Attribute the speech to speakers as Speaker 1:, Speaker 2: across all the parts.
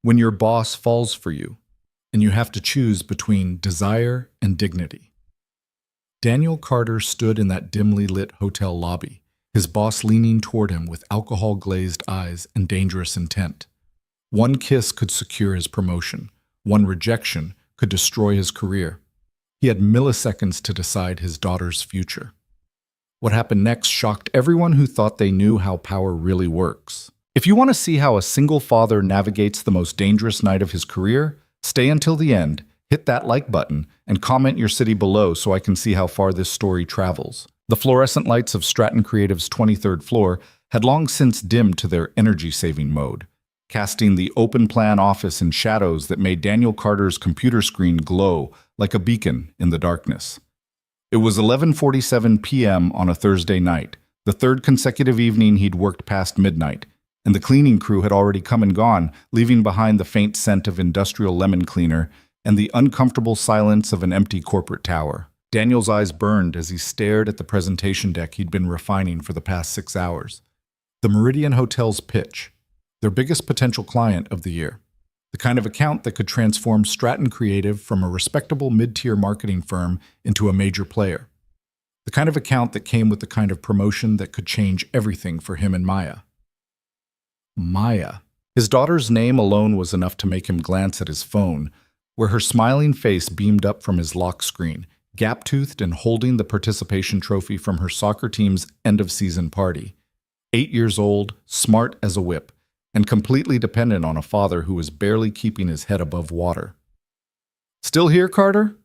Speaker 1: When your boss falls for you, and you have to choose between desire and dignity. Daniel Carter stood in that dimly lit hotel lobby, his boss leaning toward him with alcohol-glazed eyes and dangerous intent. One kiss could secure his promotion. One rejection could destroy his career. He had milliseconds to decide his daughter's future. What happened next shocked everyone who thought they knew how power really works. If you want to see how a single father navigates the most dangerous night of his career, stay until the end, hit that like button, and comment your city below so I can see how far this story travels. The fluorescent lights of Stratton Creative's 23rd floor had long since dimmed to their energy-saving mode, casting the open-plan office in shadows that made Daniel Carter's computer screen glow like a beacon in the darkness. It was 11:47 p.m. on a Thursday night, the third consecutive evening he'd worked past midnight, and the cleaning crew had already come and gone, leaving behind the faint scent of industrial lemon cleaner and the uncomfortable silence of an empty corporate tower. Daniel's eyes burned as he stared at the presentation deck he'd been refining for the past 6 hours. The Meridian Hotel's pitch, their biggest potential client of the year. The kind of account that could transform Stratton Creative from a respectable mid-tier marketing firm into a major player. The kind of account that came with the kind of promotion that could change everything for him and Maya. Maya. His daughter's name alone was enough to make him glance at his phone, where her smiling face beamed up from his lock screen, gap-toothed and holding the participation trophy from her soccer team's end-of-season party. 8 years old, smart as a whip, and completely dependent on a father who was barely keeping his head above water. "Still here, Carter?"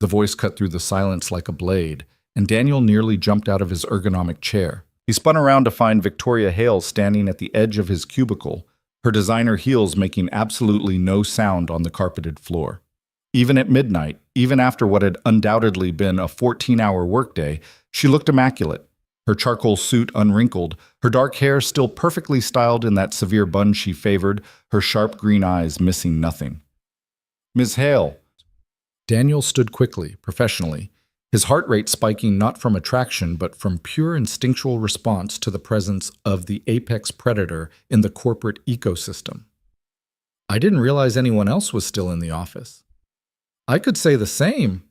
Speaker 1: The voice cut through the silence like a blade, and Daniel nearly jumped out of his ergonomic chair. He spun around to find Victoria Hale standing at the edge of his cubicle, her designer heels making absolutely no sound on the carpeted floor. Even at midnight, even after what had undoubtedly been a 14-hour workday, she looked immaculate. Her charcoal suit unwrinkled, her dark hair still perfectly styled in that severe bun she favored, her sharp green eyes missing nothing. "Miss Hale." Daniel stood quickly, professionally, his heart rate spiking not from attraction but from pure instinctual response to the presence of the apex predator in the corporate ecosystem. "I didn't realize anyone else was still in the office." "I could say the same."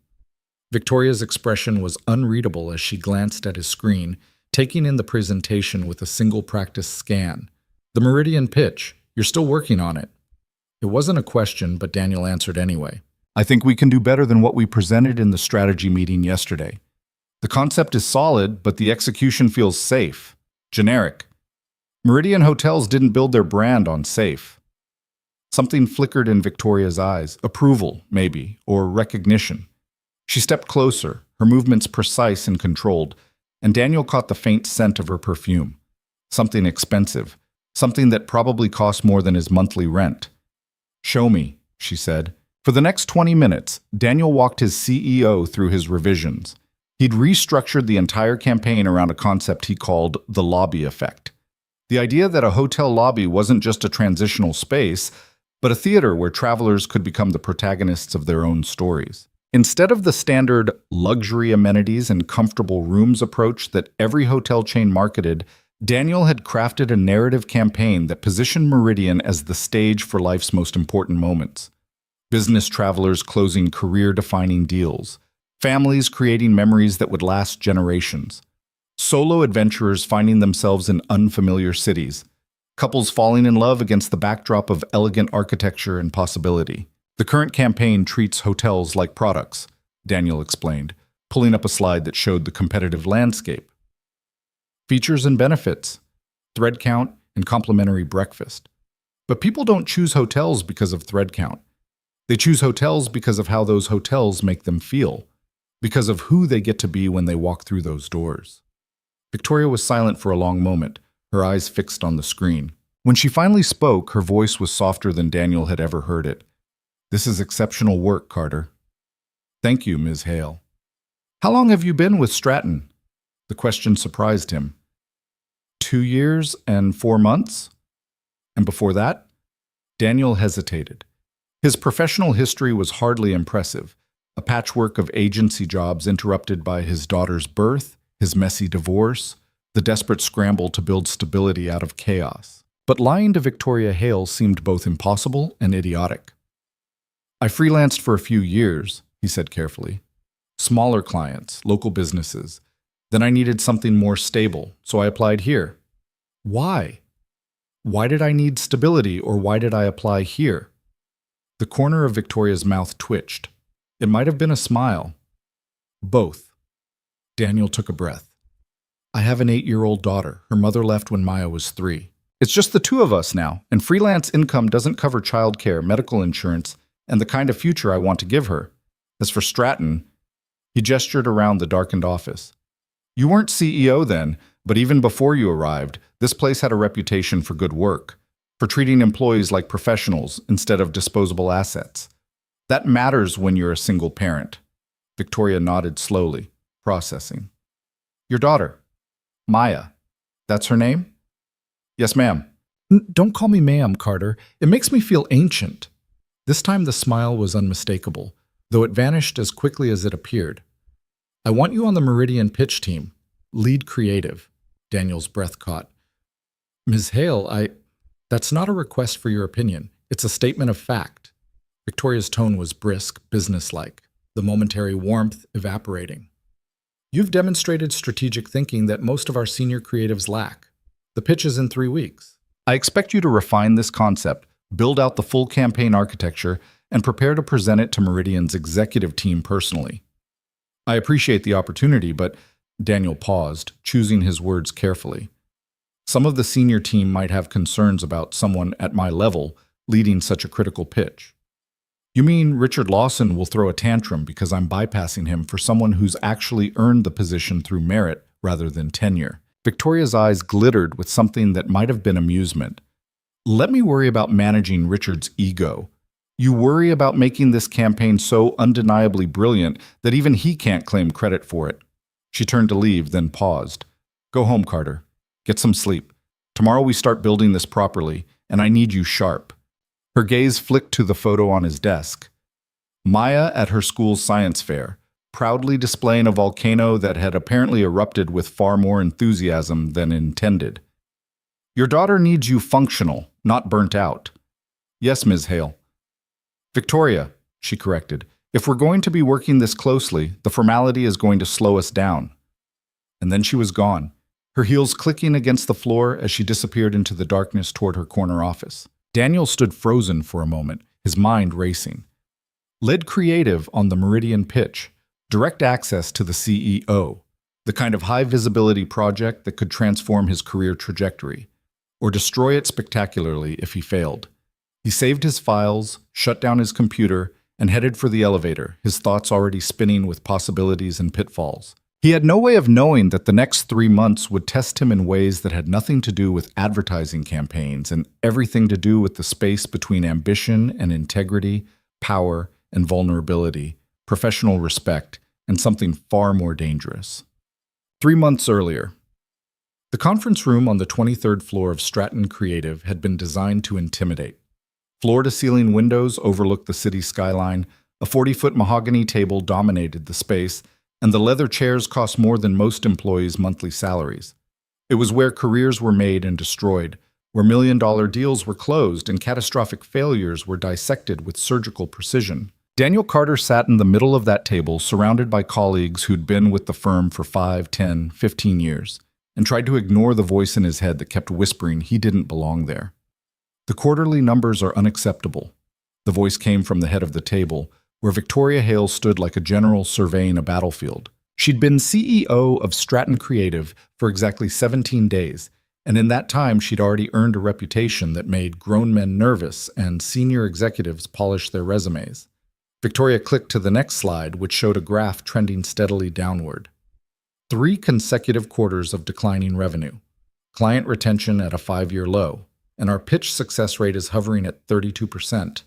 Speaker 1: Victoria's expression was unreadable as she glanced at his screen, taking in the presentation with a single practice scan. "The Meridian pitch. You're still working on it." It wasn't a question, but Daniel answered anyway. "I think we can do better than what we presented in the strategy meeting yesterday. The concept is solid, but the execution feels safe. Generic. Meridian Hotels didn't build their brand on safe." Something flickered in Victoria's eyes. Approval, maybe, or recognition. She stepped closer, her movements precise and controlled, and Daniel caught the faint scent of her perfume. Something expensive. Something that probably cost more than his monthly rent. "Show me," she said. For the next 20 minutes, Daniel walked his CEO through his revisions. He'd restructured the entire campaign around a concept he called the lobby effect. The idea that a hotel lobby wasn't just a transitional space, but a theater where travelers could become the protagonists of their own stories. Instead of the standard luxury amenities and comfortable rooms approach that every hotel chain marketed, Daniel had crafted a narrative campaign that positioned Meridian as the stage for life's most important moments. Business travelers closing career-defining deals, families creating memories that would last generations, solo adventurers finding themselves in unfamiliar cities, couples falling in love against the backdrop of elegant architecture and possibility. "The current campaign treats hotels like products," Daniel explained, pulling up a slide that showed the competitive landscape. "Features and benefits, thread count, and complimentary breakfast. But people don't choose hotels because of thread count. They choose hotels because of how those hotels make them feel, because of who they get to be when they walk through those doors." Victoria was silent for a long moment, her eyes fixed on the screen. When she finally spoke, her voice was softer than Daniel had ever heard it. "This is exceptional work, Carter." "Thank you, Ms. Hale." "How long have you been with Stratton?" The question surprised him. 2 years and 4 months? And before that? Daniel hesitated. His professional history was hardly impressive, a patchwork of agency jobs interrupted by his daughter's birth, his messy divorce, the desperate scramble to build stability out of chaos. But lying to Victoria Hale seemed both impossible and idiotic. I freelanced for a few years, he said carefully. Smaller clients, local businesses. Then I needed something more stable, so I applied here. Why? Why did I need stability, or why did I apply here? The corner of Victoria's mouth twitched. It might have been a smile. Both. Daniel took a breath. I have an 8-year-old daughter. Her mother left when Maya was 3. It's just the two of us now, and freelance income doesn't cover childcare, medical insurance, and the kind of future I want to give her. As for Stratton, he gestured around the darkened office. You weren't CEO then, but even before you arrived, this place had a reputation for good work, for treating employees like professionals instead of disposable assets. That matters when you're a single parent. Victoria nodded slowly, processing. Your daughter, Maya, that's her name? Yes, ma'am. Don't call me ma'am, Carter. It makes me feel ancient. This time the smile was unmistakable, though it vanished as quickly as it appeared. I want you on the Meridian pitch team. Lead creative. Daniel's breath caught. Ms. Hale, that's not a request for your opinion. It's a statement of fact. Victoria's tone was brisk, businesslike, the momentary warmth evaporating. You've demonstrated strategic thinking that most of our senior creatives lack. The pitch is in 3 weeks. I expect you to refine this concept, build out the full campaign architecture, and prepare to present it to Meridian's executive team personally. I appreciate the opportunity, but Daniel paused, choosing his words carefully. Some of the senior team might have concerns about someone at my level leading such a critical pitch. You mean Richard Lawson will throw a tantrum because I'm bypassing him for someone who's actually earned the position through merit rather than tenure? Victoria's eyes glittered with something that might have been amusement. Let me worry about managing Richard's ego. You worry about making this campaign so undeniably brilliant that even he can't claim credit for it. She turned to leave, then paused. Go home, Carter. Get some sleep. Tomorrow we start building this properly, and I need you sharp. Her gaze flicked to the photo on his desk. Maya at her school's science fair, proudly displaying a volcano that had apparently erupted with far more enthusiasm than intended. Your daughter needs you functional, not burnt out. Yes, Ms. Hale. Victoria, she corrected, if we're going to be working this closely, the formality is going to slow us down. And then she was gone, her heels clicking against the floor as she disappeared into the darkness toward her corner office. Daniel stood frozen for a moment, his mind racing. Lead creative on the Meridian pitch, direct access to the CEO, the kind of high-visibility project that could transform his career trajectory, or destroy it spectacularly if he failed. He saved his files, shut down his computer, and headed for the elevator, his thoughts already spinning with possibilities and pitfalls. He had no way of knowing that the next 3 months would test him in ways that had nothing to do with advertising campaigns and everything to do with the space between ambition and integrity, power and vulnerability, professional respect, and something far more dangerous. 3 months earlier, the conference room on the 23rd floor of Stratton Creative had been designed to intimidate. Floor-to-ceiling windows overlooked the city skyline, a 40-foot mahogany table dominated the space, and the leather chairs cost more than most employees' monthly salaries. It was where careers were made and destroyed, where million-dollar deals were closed and catastrophic failures were dissected with surgical precision. Daniel Carter sat in the middle of that table, surrounded by colleagues who'd been with the firm for 5, 10, 15 years, and tried to ignore the voice in his head that kept whispering he didn't belong there. The quarterly numbers are unacceptable. The voice came from the head of the table, where Victoria Hale stood like a general surveying a battlefield. She'd been CEO of Stratton Creative for exactly 17 days, and in that time she'd already earned a reputation that made grown men nervous and senior executives polish their resumes. Victoria clicked to the next slide, which showed a graph trending steadily downward. 3 consecutive quarters of declining revenue, client retention at a 5-year low, and our pitch success rate is hovering at 32%,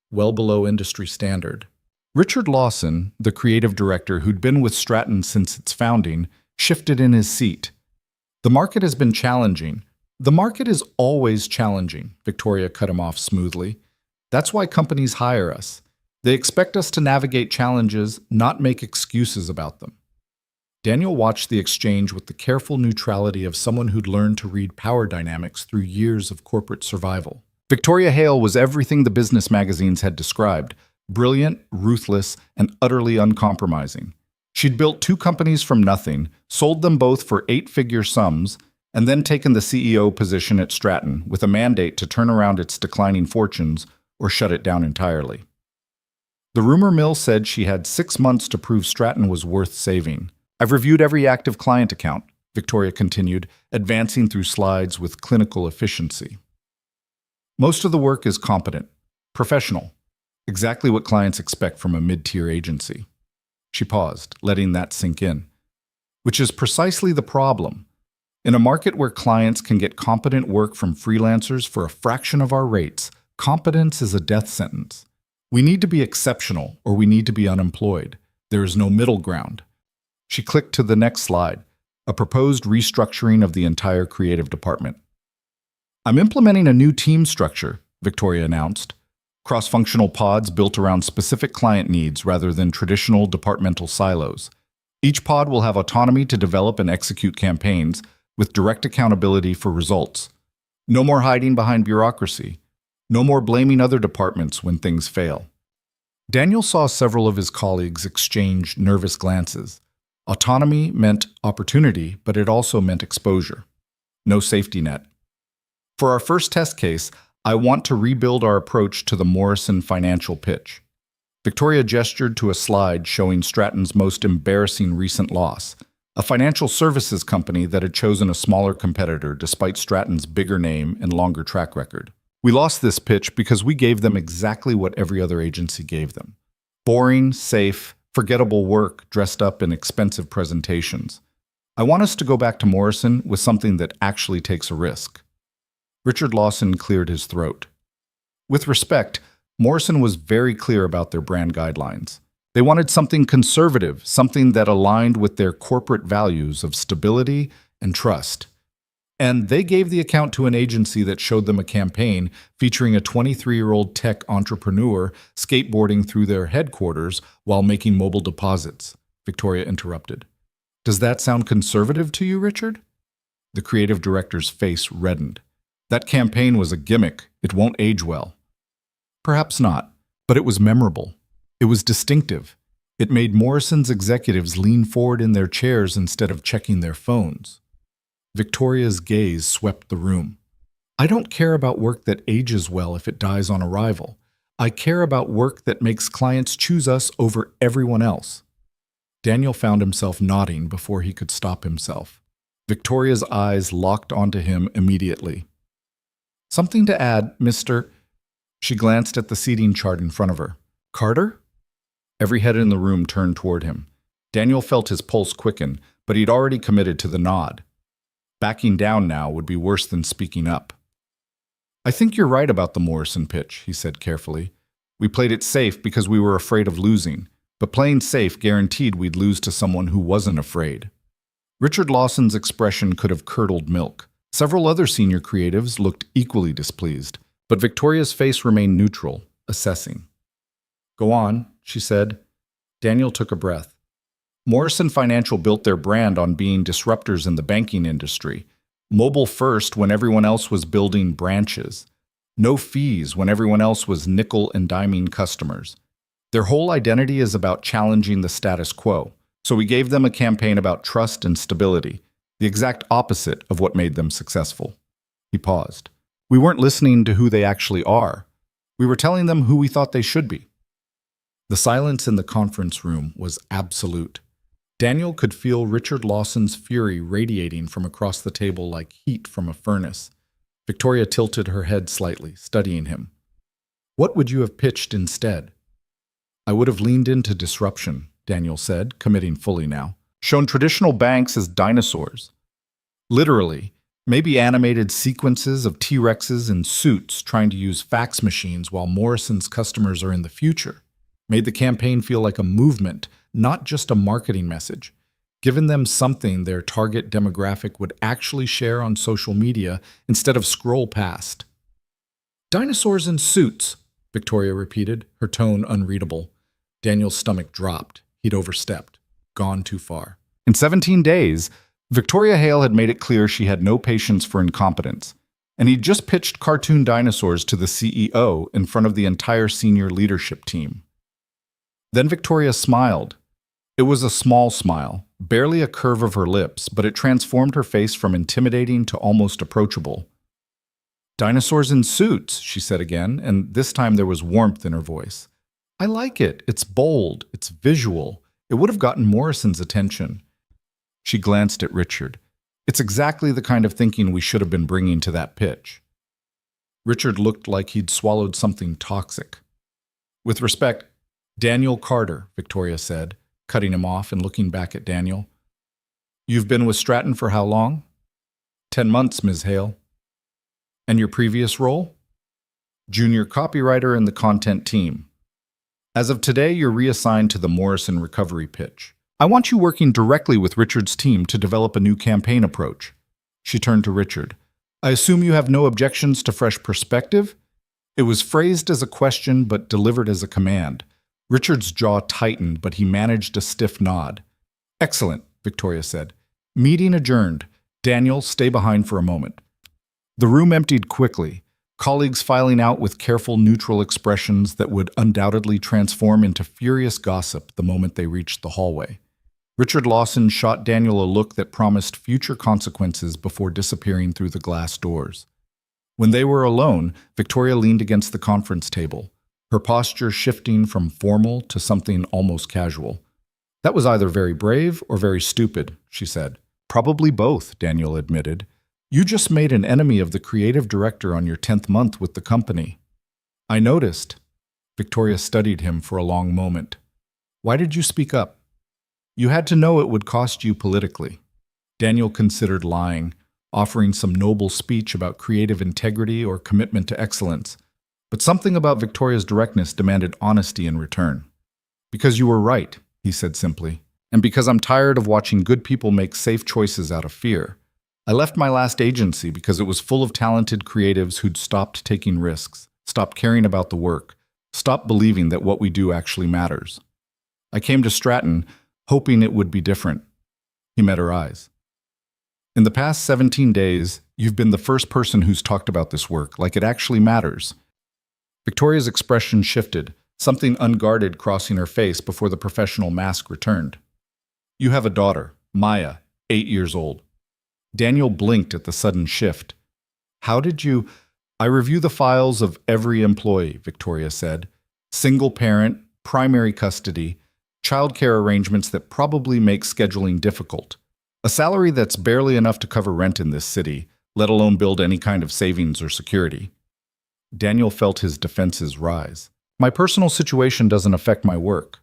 Speaker 1: well below industry standard. Richard Lawson, the creative director who'd been with Stratton since its founding, shifted in his seat. The market has been challenging. The market is always challenging, Victoria cut him off smoothly. That's why companies hire us. They expect us to navigate challenges, not make excuses about them. Daniel watched the exchange with the careful neutrality of someone who'd learned to read power dynamics through years of corporate survival. Victoria Hale was everything the business magazines had described: brilliant, ruthless, and utterly uncompromising. She'd built two companies from nothing, sold them both for eight-figure sums, and then taken the CEO position at Stratton with a mandate to turn around its declining fortunes or shut it down entirely. The rumor mill said she had 6 months to prove Stratton was worth saving. "I've reviewed every active client account," Victoria continued, advancing through slides with clinical efficiency. "Most of the work is competent, professional, exactly what clients expect from a mid-tier agency." She paused, letting that sink in. Which is precisely the problem. In a market where clients can get competent work from freelancers for a fraction of our rates, competence is a death sentence. We need to be exceptional, or we need to be unemployed. There is no middle ground. She clicked to the next slide, a proposed restructuring of the entire creative department. "I'm implementing a new team structure," Victoria announced. Cross-functional pods built around specific client needs rather than traditional departmental silos. Each pod will have autonomy to develop and execute campaigns, with direct accountability for results. No more hiding behind bureaucracy. No more blaming other departments when things fail. Daniel saw several of his colleagues exchange nervous glances. Autonomy meant opportunity, but it also meant exposure. No safety net. "For our first test case, I want to rebuild our approach to the Morrison financial pitch." Victoria gestured to a slide showing Stratton's most embarrassing recent loss, a financial services company that had chosen a smaller competitor despite Stratton's bigger name and longer track record. "We lost this pitch because we gave them exactly what every other agency gave them: boring, safe, forgettable work dressed up in expensive presentations. I want us to go back to Morrison with something that actually takes a risk." Richard Lawson cleared his throat. With respect, Morrison was very clear about their brand guidelines. They wanted something conservative, something that aligned with their corporate values of stability and trust. And they gave the account to an agency that showed them a campaign featuring a 23-year-old tech entrepreneur skateboarding through their headquarters while making mobile deposits. Victoria interrupted. "Does that sound conservative to you, Richard?" The creative director's face reddened. "That campaign was a gimmick. It won't age well." "Perhaps not, but it was memorable. It was distinctive. It made Morrison's executives lean forward in their chairs instead of checking their phones." Victoria's gaze swept the room. "I don't care about work that ages well if it dies on arrival. I care about work that makes clients choose us over everyone else." Daniel found himself nodding before he could stop himself. Victoria's eyes locked onto him immediately. "Something to add, Mr.?" She glanced at the seating chart in front of her. "Carter?" Every head in the room turned toward him. Daniel felt his pulse quicken, but he'd already committed to the nod. Backing down now would be worse than speaking up. "I think you're right about the Morrison pitch," he said carefully. "We played it safe because we were afraid of losing, but playing safe guaranteed we'd lose to someone who wasn't afraid." Richard Lawson's expression could have curdled milk. Several other senior creatives looked equally displeased, but Victoria's face remained neutral, assessing. "Go on," she said. Daniel took a breath. Morrison Financial built their brand on being disruptors in the banking industry. Mobile first when everyone else was building branches. No fees when everyone else was nickel and diming customers. Their whole identity is about challenging the status quo. So we gave them a campaign about trust and stability, the exact opposite of what made them successful. He paused. "We weren't listening to who they actually are. We were telling them who we thought they should be." The silence in the conference room was absolute. Daniel could feel Richard Lawson's fury radiating from across the table like heat from a furnace. Victoria tilted her head slightly, studying him. "What would you have pitched instead?" "I would have leaned into disruption," Daniel said, committing fully now. "Shown traditional banks as dinosaurs. Literally, maybe animated sequences of T-Rexes in suits trying to use fax machines while Morrison's customers are in the future. Made the campaign feel like a movement, not just a marketing message. Given them something their target demographic would actually share on social media instead of scroll past." "Dinosaurs in suits," Victoria repeated, her tone unreadable. Daniel's stomach dropped. He'd overstepped. Gone too far. In 17 days, Victoria Hale had made it clear she had no patience for incompetence, and he'd just pitched cartoon dinosaurs to the CEO in front of the entire senior leadership team. Then Victoria smiled. It was a small smile, barely a curve of her lips, but it transformed her face from intimidating to almost approachable. "Dinosaurs in suits," she said again, and this time there was warmth in her voice. "I like it. It's bold. It's visual. It would have gotten Morrison's attention." She glanced at Richard. "It's exactly the kind of thinking we should have been bringing to that pitch." Richard looked like he'd swallowed something toxic. "With respect, Daniel Carter," Victoria said, cutting him off and looking back at Daniel. "You've been with Stratton for how long?" 10 months, Ms. Hale." "And your previous role?" "Junior copywriter in the content team. As of today, you're reassigned to the Morrison recovery pitch. I want you working directly with Richard's team to develop a new campaign approach." She turned to Richard. "I assume you have no objections to fresh perspective?" It was phrased as a question but delivered as a command. Richard's jaw tightened, but he managed a stiff nod. "Excellent," Victoria said. "Meeting adjourned. Daniel, stay behind for a moment." The room emptied quickly, colleagues filing out with careful, neutral expressions that would undoubtedly transform into furious gossip the moment they reached the hallway. Richard Lawson shot Daniel a look that promised future consequences before disappearing through the glass doors. When they were alone, Victoria leaned against the conference table, her posture shifting from formal to something almost casual. "That was either very brave or very stupid," she said. "Probably both," Daniel admitted. "You just made an enemy of the creative director on your 10th month with the company." "I noticed." Victoria studied him for a long moment. "Why did you speak up?" "You had to know it would cost you politically." Daniel considered lying, offering some noble speech about creative integrity or commitment to excellence. But something about Victoria's directness demanded honesty in return. "Because you were right," he said simply, "and because I'm tired of watching good people make safe choices out of fear. I left my last agency because it was full of talented creatives who'd stopped taking risks, stopped caring about the work, stopped believing that what we do actually matters. I came to Stratton hoping it would be different." He met her eyes. "In the past 17 days, you've been the first person who's talked about this work like it actually matters." Victoria's expression shifted, something unguarded crossing her face before the professional mask returned. "You have a daughter, Maya, 8 years old." Daniel blinked at the sudden shift. "How did you—" "I review the files of every employee," Victoria said. "Single parent, primary custody, childcare arrangements that probably make scheduling difficult. A salary that's barely enough to cover rent in this city, let alone build any kind of savings or security." Daniel felt his defenses rise. "My personal situation doesn't affect my work."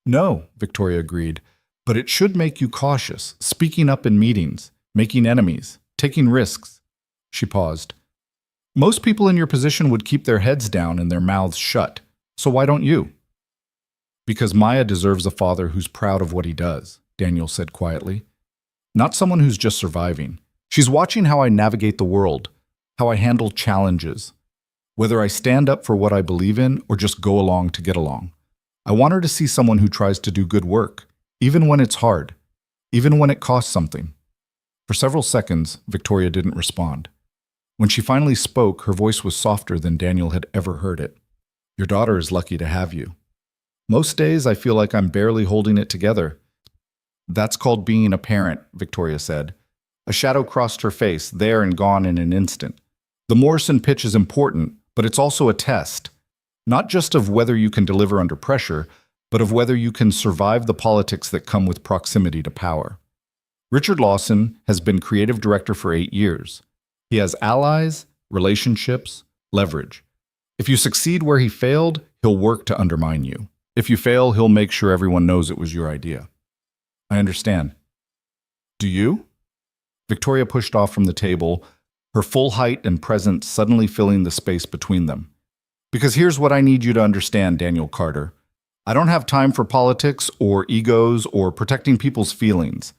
Speaker 1: "No," Victoria agreed, "but it should make you cautious, speaking up in meetings, making enemies, taking risks." She paused. "Most people in your position would keep their heads down and their mouths shut, so why don't you?" "Because Maya deserves a father who's proud of what he does," Daniel said quietly. "Not someone who's just surviving. She's watching how I navigate the world, how I handle challenges, whether I stand up for what I believe in or just go along to get along. I want her to see someone who tries to do good work, even when it's hard, even when it costs something." For several seconds, Victoria didn't respond. When she finally spoke, her voice was softer than Daniel had ever heard it. "Your daughter is lucky to have you. Most days I feel like I'm barely holding it together." "That's called being a parent," Victoria said. A shadow crossed her face, there and gone in an instant. "The Morrison pitch is important, but it's also a test, not just of whether you can deliver under pressure, but of whether you can survive the politics that come with proximity to power." Richard Lawson has been creative director for 8 years. He has allies, relationships, leverage. If you succeed where he failed, he'll work to undermine you. If you fail, he'll make sure everyone knows it was your idea. "I understand." "Do you?" Victoria pushed off from the table, her full height and presence suddenly filling the space between them. "Because here's what I need you to understand, Daniel Carter. I don't have time for politics or egos or protecting people's feelings.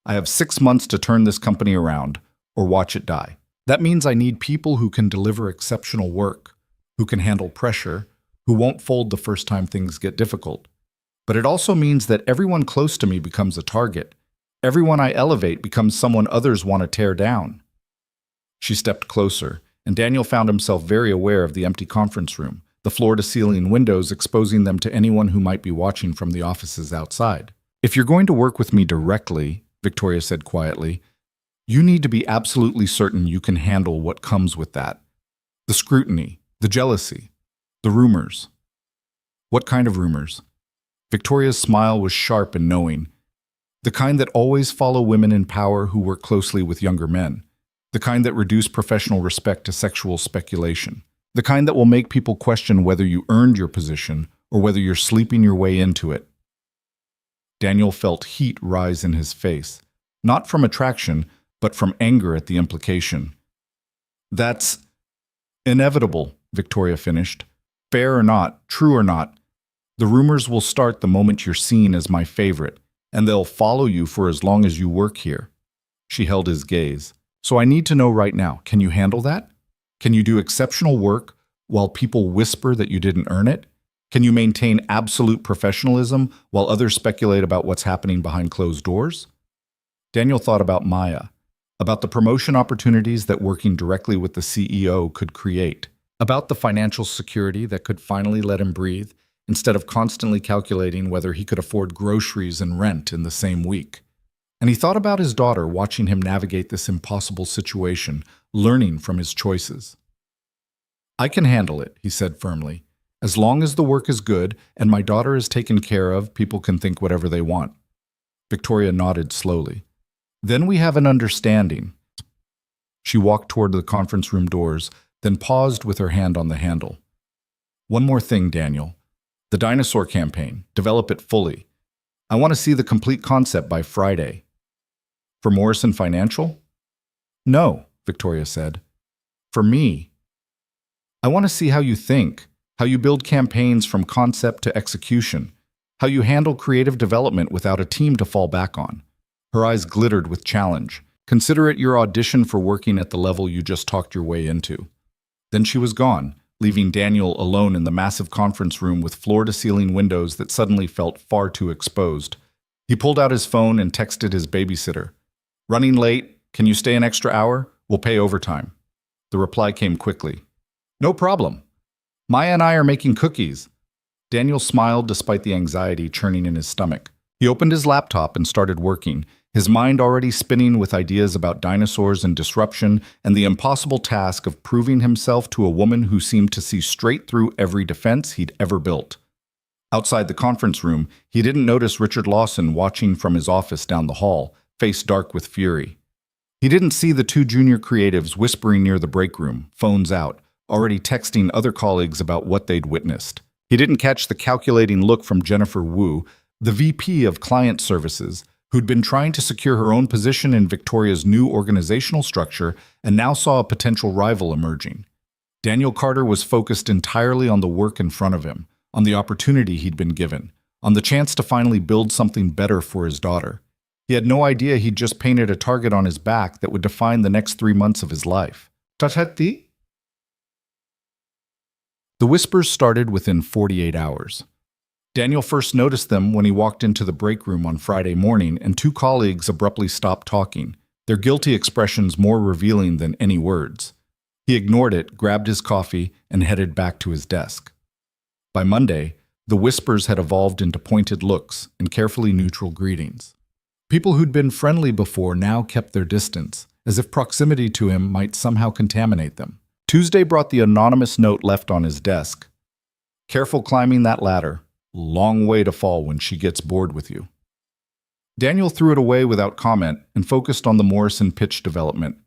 Speaker 1: I have 6 months to turn this company around or watch it die. That means I need people who can deliver exceptional work, who can handle pressure, who won't fold the first time things get difficult. But it also means that everyone close to me becomes a target. Everyone I elevate becomes someone others want to tear down. She stepped closer, and Daniel found himself very aware of the empty conference room, the floor-to-ceiling windows exposing them to anyone who might be watching from the offices outside. If you're going to work with me directly, Victoria said quietly, you need to be absolutely certain you can handle what comes with that. The scrutiny, the jealousy, the rumors. What kind of rumors? Victoria's smile was sharp and knowing. The kind that always follow women in power who work closely with younger men. The kind that reduce professional respect to sexual speculation. The kind that will make people question whether you earned your position or whether you're sleeping your way into it. Daniel felt heat rise in his face, not from attraction, but from anger at the implication. That's inevitable, Victoria finished. Fair or not, true or not, the rumors will start the moment you're seen as my favorite, and they'll follow you for as long as you work here. She held his gaze. So I need to know right now, can you handle that? Can you do exceptional work while people whisper that you didn't earn it? Can you maintain absolute professionalism while others speculate about what's happening behind closed doors? Daniel thought about Maya, about the promotion opportunities that working directly with the CEO could create, about the financial security that could finally let him breathe instead of constantly calculating whether he could afford groceries and rent in the same week. And he thought about his daughter watching him navigate this impossible situation, learning from his choices. I can handle it, he said firmly. As long as the work is good and my daughter is taken care of, people can think whatever they want. Victoria nodded slowly. Then we have an understanding. She walked toward the conference room doors, then paused with her hand on the handle. One more thing, Daniel. The dinosaur campaign. Develop it fully. I want to see the complete concept by Friday. For Morrison Financial? No, Victoria said. For me. I want to see how you think, how you build campaigns from concept to execution, how you handle creative development without a team to fall back on. Her eyes glittered with challenge. Consider it your audition for working at the level you just talked your way into. Then she was gone, leaving Daniel alone in the massive conference room with floor-to-ceiling windows that suddenly felt far too exposed. He pulled out his phone and texted his babysitter. Running late, can you stay an extra hour? We'll pay overtime. The reply came quickly. No problem. Maya and I are making cookies. Daniel smiled despite the anxiety churning in his stomach. He opened his laptop and started working, his mind already spinning with ideas about dinosaurs and disruption and the impossible task of proving himself to a woman who seemed to see straight through every defense he'd ever built. Outside the conference room, he didn't notice Richard Lawson watching from his office down the hall, face dark with fury. He didn't see the two junior creatives whispering near the break room, phones out, already texting other colleagues about what they'd witnessed. He didn't catch the calculating look from Jennifer Wu, the VP of Client Services, who'd been trying to secure her own position in Victoria's new organizational structure and now saw a potential rival emerging. Daniel Carter was focused entirely on the work in front of him, on the opportunity he'd been given, on the chance to finally build something better for his daughter. He had no idea he'd just painted a target on his back that would define the next 3 months of his life. Tachati? The whispers started within 48 hours. Daniel first noticed them when he walked into the break room on Friday morning and two colleagues abruptly stopped talking, their guilty expressions more revealing than any words. He ignored it, grabbed his coffee, and headed back to his desk. By Monday, the whispers had evolved into pointed looks and carefully neutral greetings. People who'd been friendly before now kept their distance, as if proximity to him might somehow contaminate them. Tuesday brought the anonymous note left on his desk. Careful climbing that ladder. Long way to fall when she gets bored with you. Daniel threw it away without comment and focused on the Morrison pitch development.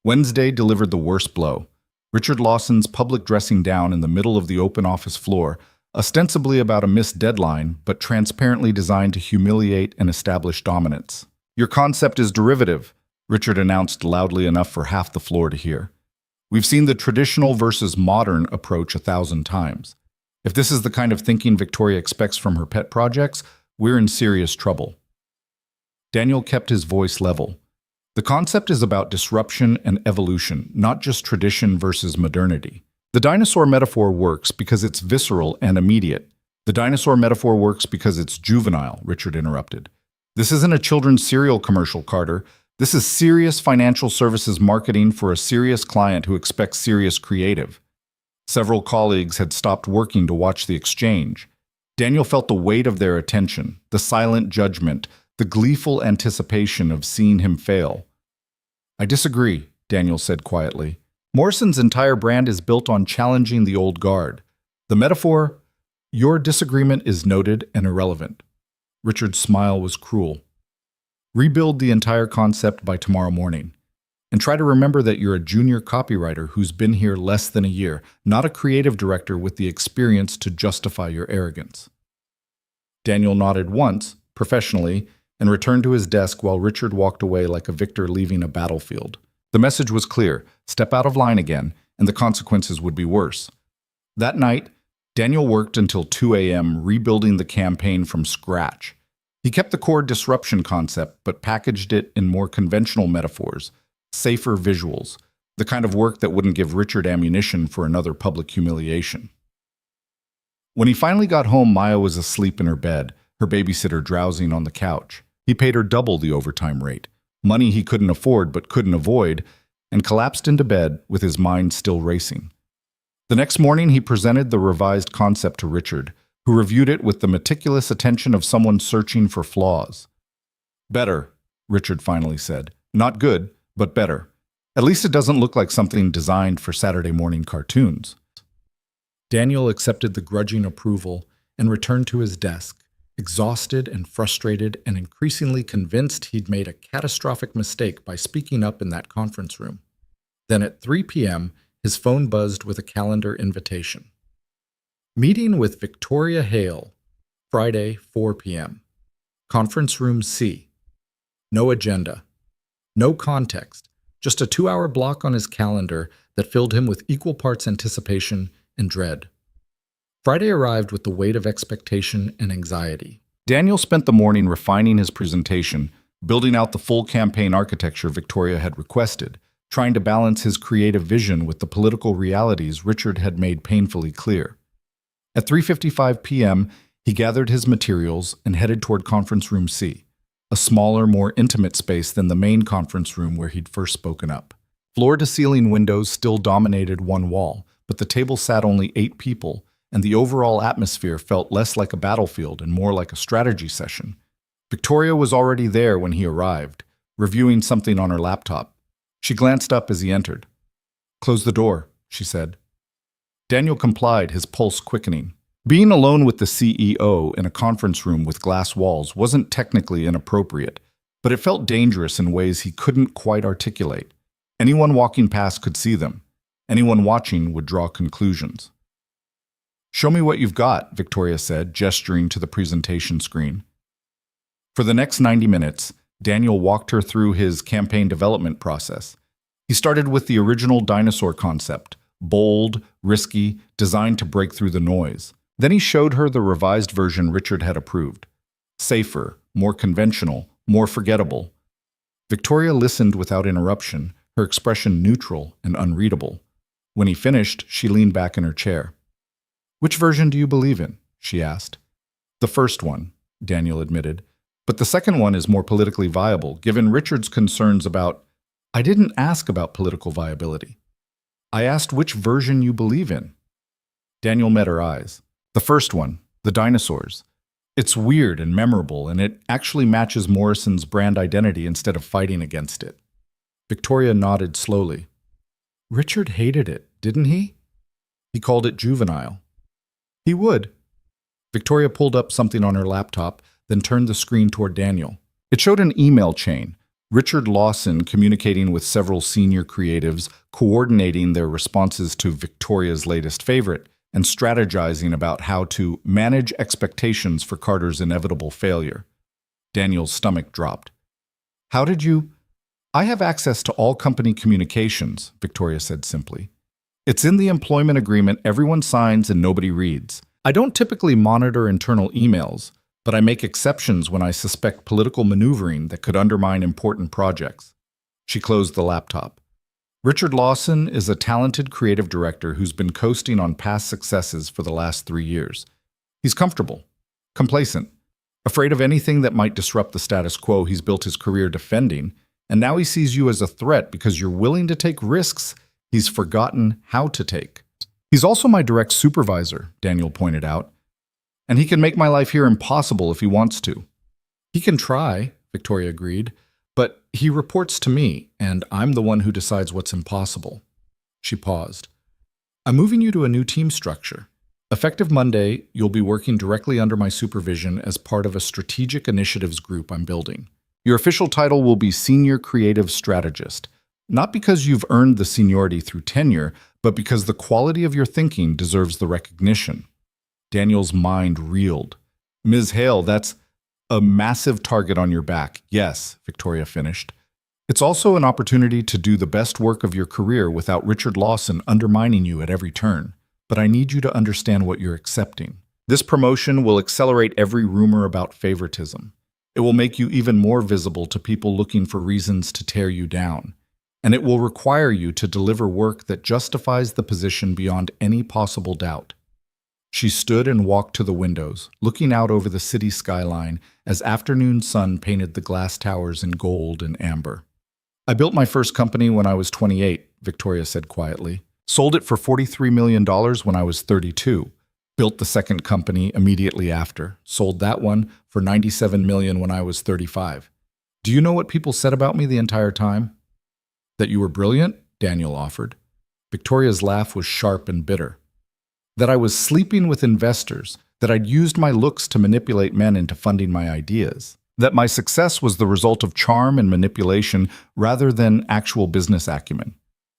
Speaker 1: Wednesday delivered the worst blow. Richard Lawson's public dressing down in the middle of the open office floor, ostensibly about a missed deadline, but transparently designed to humiliate and establish dominance. Your concept is derivative, Richard announced loudly enough for half the floor to hear. We've seen the traditional versus modern approach 1,000 times. If this is the kind of thinking Victoria expects from her pet projects, we're in serious trouble. Daniel kept his voice level. The concept is about disruption and evolution, not just tradition versus modernity. The dinosaur metaphor works because it's visceral and immediate. The dinosaur metaphor works because it's juvenile, Richard interrupted. This isn't a children's cereal commercial, Carter. This is serious financial services marketing for a serious client who expects serious creative. Several colleagues had stopped working to watch the exchange. Daniel felt the weight of their attention, the silent judgment, the gleeful anticipation of seeing him fail. I disagree, Daniel said quietly. Morrison's entire brand is built on challenging the old guard. The metaphor, your disagreement is noted and irrelevant. Richard's smile was cruel. Rebuild the entire concept by tomorrow morning. And try to remember that you're a junior copywriter who's been here less than a year, not a creative director with the experience to justify your arrogance. Daniel nodded once, professionally, and returned to his desk while Richard walked away like a victor leaving a battlefield. The message was clear: step out of line again, and the consequences would be worse. That night, Daniel worked until 2 a.m. rebuilding the campaign from scratch. He kept the core disruption concept, but packaged it in more conventional metaphors, safer visuals, the kind of work that wouldn't give Richard ammunition for another public humiliation. When he finally got home, Maya was asleep in her bed, her babysitter drowsing on the couch. He paid her double the overtime rate, money he couldn't afford but couldn't avoid, and collapsed into bed with his mind still racing. The next morning, he presented the revised concept to Richard, who reviewed it with the meticulous attention of someone searching for flaws. Better, Richard finally said. Not good, but better. At least it doesn't look like something designed for Saturday morning cartoons. Daniel accepted the grudging approval and returned to his desk, exhausted and frustrated and increasingly convinced he'd made a catastrophic mistake by speaking up in that conference room. Then at 3 p.m., his phone buzzed with a calendar invitation. Meeting with Victoria Hale, Friday, 4 p.m. Conference room C. No agenda. No context. Just a 2-hour block on his calendar that filled him with equal parts anticipation and dread. Friday arrived with the weight of expectation and anxiety. Daniel spent the morning refining his presentation, building out the full campaign architecture Victoria had requested, trying to balance his creative vision with the political realities Richard had made painfully clear. At 3:55 p.m., he gathered his materials and headed toward Conference Room C, a smaller, more intimate space than the main conference room where he'd first spoken up. Floor-to-ceiling windows still dominated one wall, but the table sat only 8 people, and the overall atmosphere felt less like a battlefield and more like a strategy session. Victoria was already there when he arrived, reviewing something on her laptop. She glanced up as he entered. "Close the door," she said. Daniel complied, his pulse quickening. Being alone with the CEO in a conference room with glass walls wasn't technically inappropriate, but it felt dangerous in ways he couldn't quite articulate. Anyone walking past could see them. Anyone watching would draw conclusions. "Show me what you've got," Victoria said, gesturing to the presentation screen. For the next 90 minutes, Daniel walked her through his campaign development process. He started with the original dinosaur concept, bold, risky, designed to break through the noise. Then he showed her the revised version Richard had approved. Safer, more conventional, more forgettable. Victoria listened without interruption, her expression neutral and unreadable. When he finished, she leaned back in her chair. "Which version do you believe in?" she asked. "The first one," Daniel admitted. "But the second one is more politically viable, given Richard's concerns about—" "I didn't ask about political viability. I asked which version you believe in." Daniel met her eyes. "The first one, the dinosaurs. It's weird and memorable, and it actually matches Morrison's brand identity instead of fighting against it." Victoria nodded slowly. "Richard hated it, didn't he? He called it juvenile." "He would." Victoria pulled up something on her laptop, then turned the screen toward Daniel. It showed an email chain. Richard Lawson communicating with several senior creatives, coordinating their responses to Victoria's latest favorite, and strategizing about how to manage expectations for Carter's inevitable failure. Daniel's stomach dropped. "How did you—" "I have access to all company communications," Victoria said simply. "It's in the employment agreement everyone signs and nobody reads. I don't typically monitor internal emails, but I make exceptions when I suspect political maneuvering that could undermine important projects." She closed the laptop. Richard Lawson is a talented creative director who's been coasting on past successes for the last 3 years. He's comfortable, complacent, Afraid of anything that might disrupt the status quo he's built his career defending, and now he sees you as a threat because you're willing to take risks he's forgotten how to take. He's also my direct supervisor, Daniel pointed out, and he can make my life here impossible if he wants to. He can try, Victoria agreed, but he reports to me, and I'm the one who decides what's impossible. She paused. I'm moving you to a new team structure. Effective Monday, you'll be working directly under my supervision as part of a strategic initiatives group I'm building. Your official title will be Senior Creative Strategist, not because you've earned the seniority through tenure, but because the quality of your thinking deserves the recognition. Daniel's mind reeled. Ms. Hale, that's a massive target on your back. Yes, Victoria finished. It's also an opportunity to do the best work of your career without Richard Lawson undermining you at every turn. But I need you to understand what you're accepting. This promotion will accelerate every rumor about favoritism. It will make you even more visible to people looking for reasons to tear you down. And it will require you to deliver work that justifies the position beyond any possible doubt. She stood and walked to the windows, looking out over the city skyline as afternoon sun painted the glass towers in gold and amber. I built my first company when I was 28, Victoria said quietly. Sold it for $43 million when I was 32. Built the second company immediately after. Sold that one for $97 million when I was 35. Do you know what people said about me the entire time? That you were brilliant, Daniel offered. Victoria's laugh was sharp and bitter. That I was sleeping with investors, that I'd used my looks to manipulate men into funding my ideas. That my success was the result of charm and manipulation rather than actual business acumen.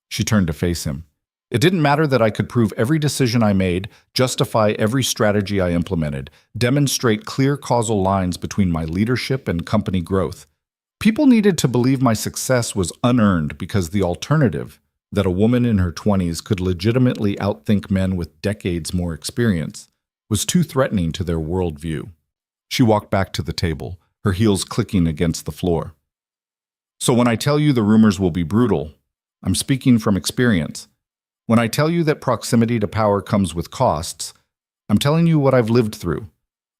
Speaker 1: She turned to face him. It didn't matter that I could prove every decision I made, justify every strategy I implemented, demonstrate clear causal lines between my leadership and company growth. People needed to believe my success was unearned because the alternative, that a woman in her 20s could legitimately outthink men with decades more experience, was too threatening to their worldview. She walked back to the table, her heels clicking against the floor. So when I tell you the rumors will be brutal, I'm speaking from experience. When I tell you that proximity to power comes with costs, I'm telling you what I've lived through.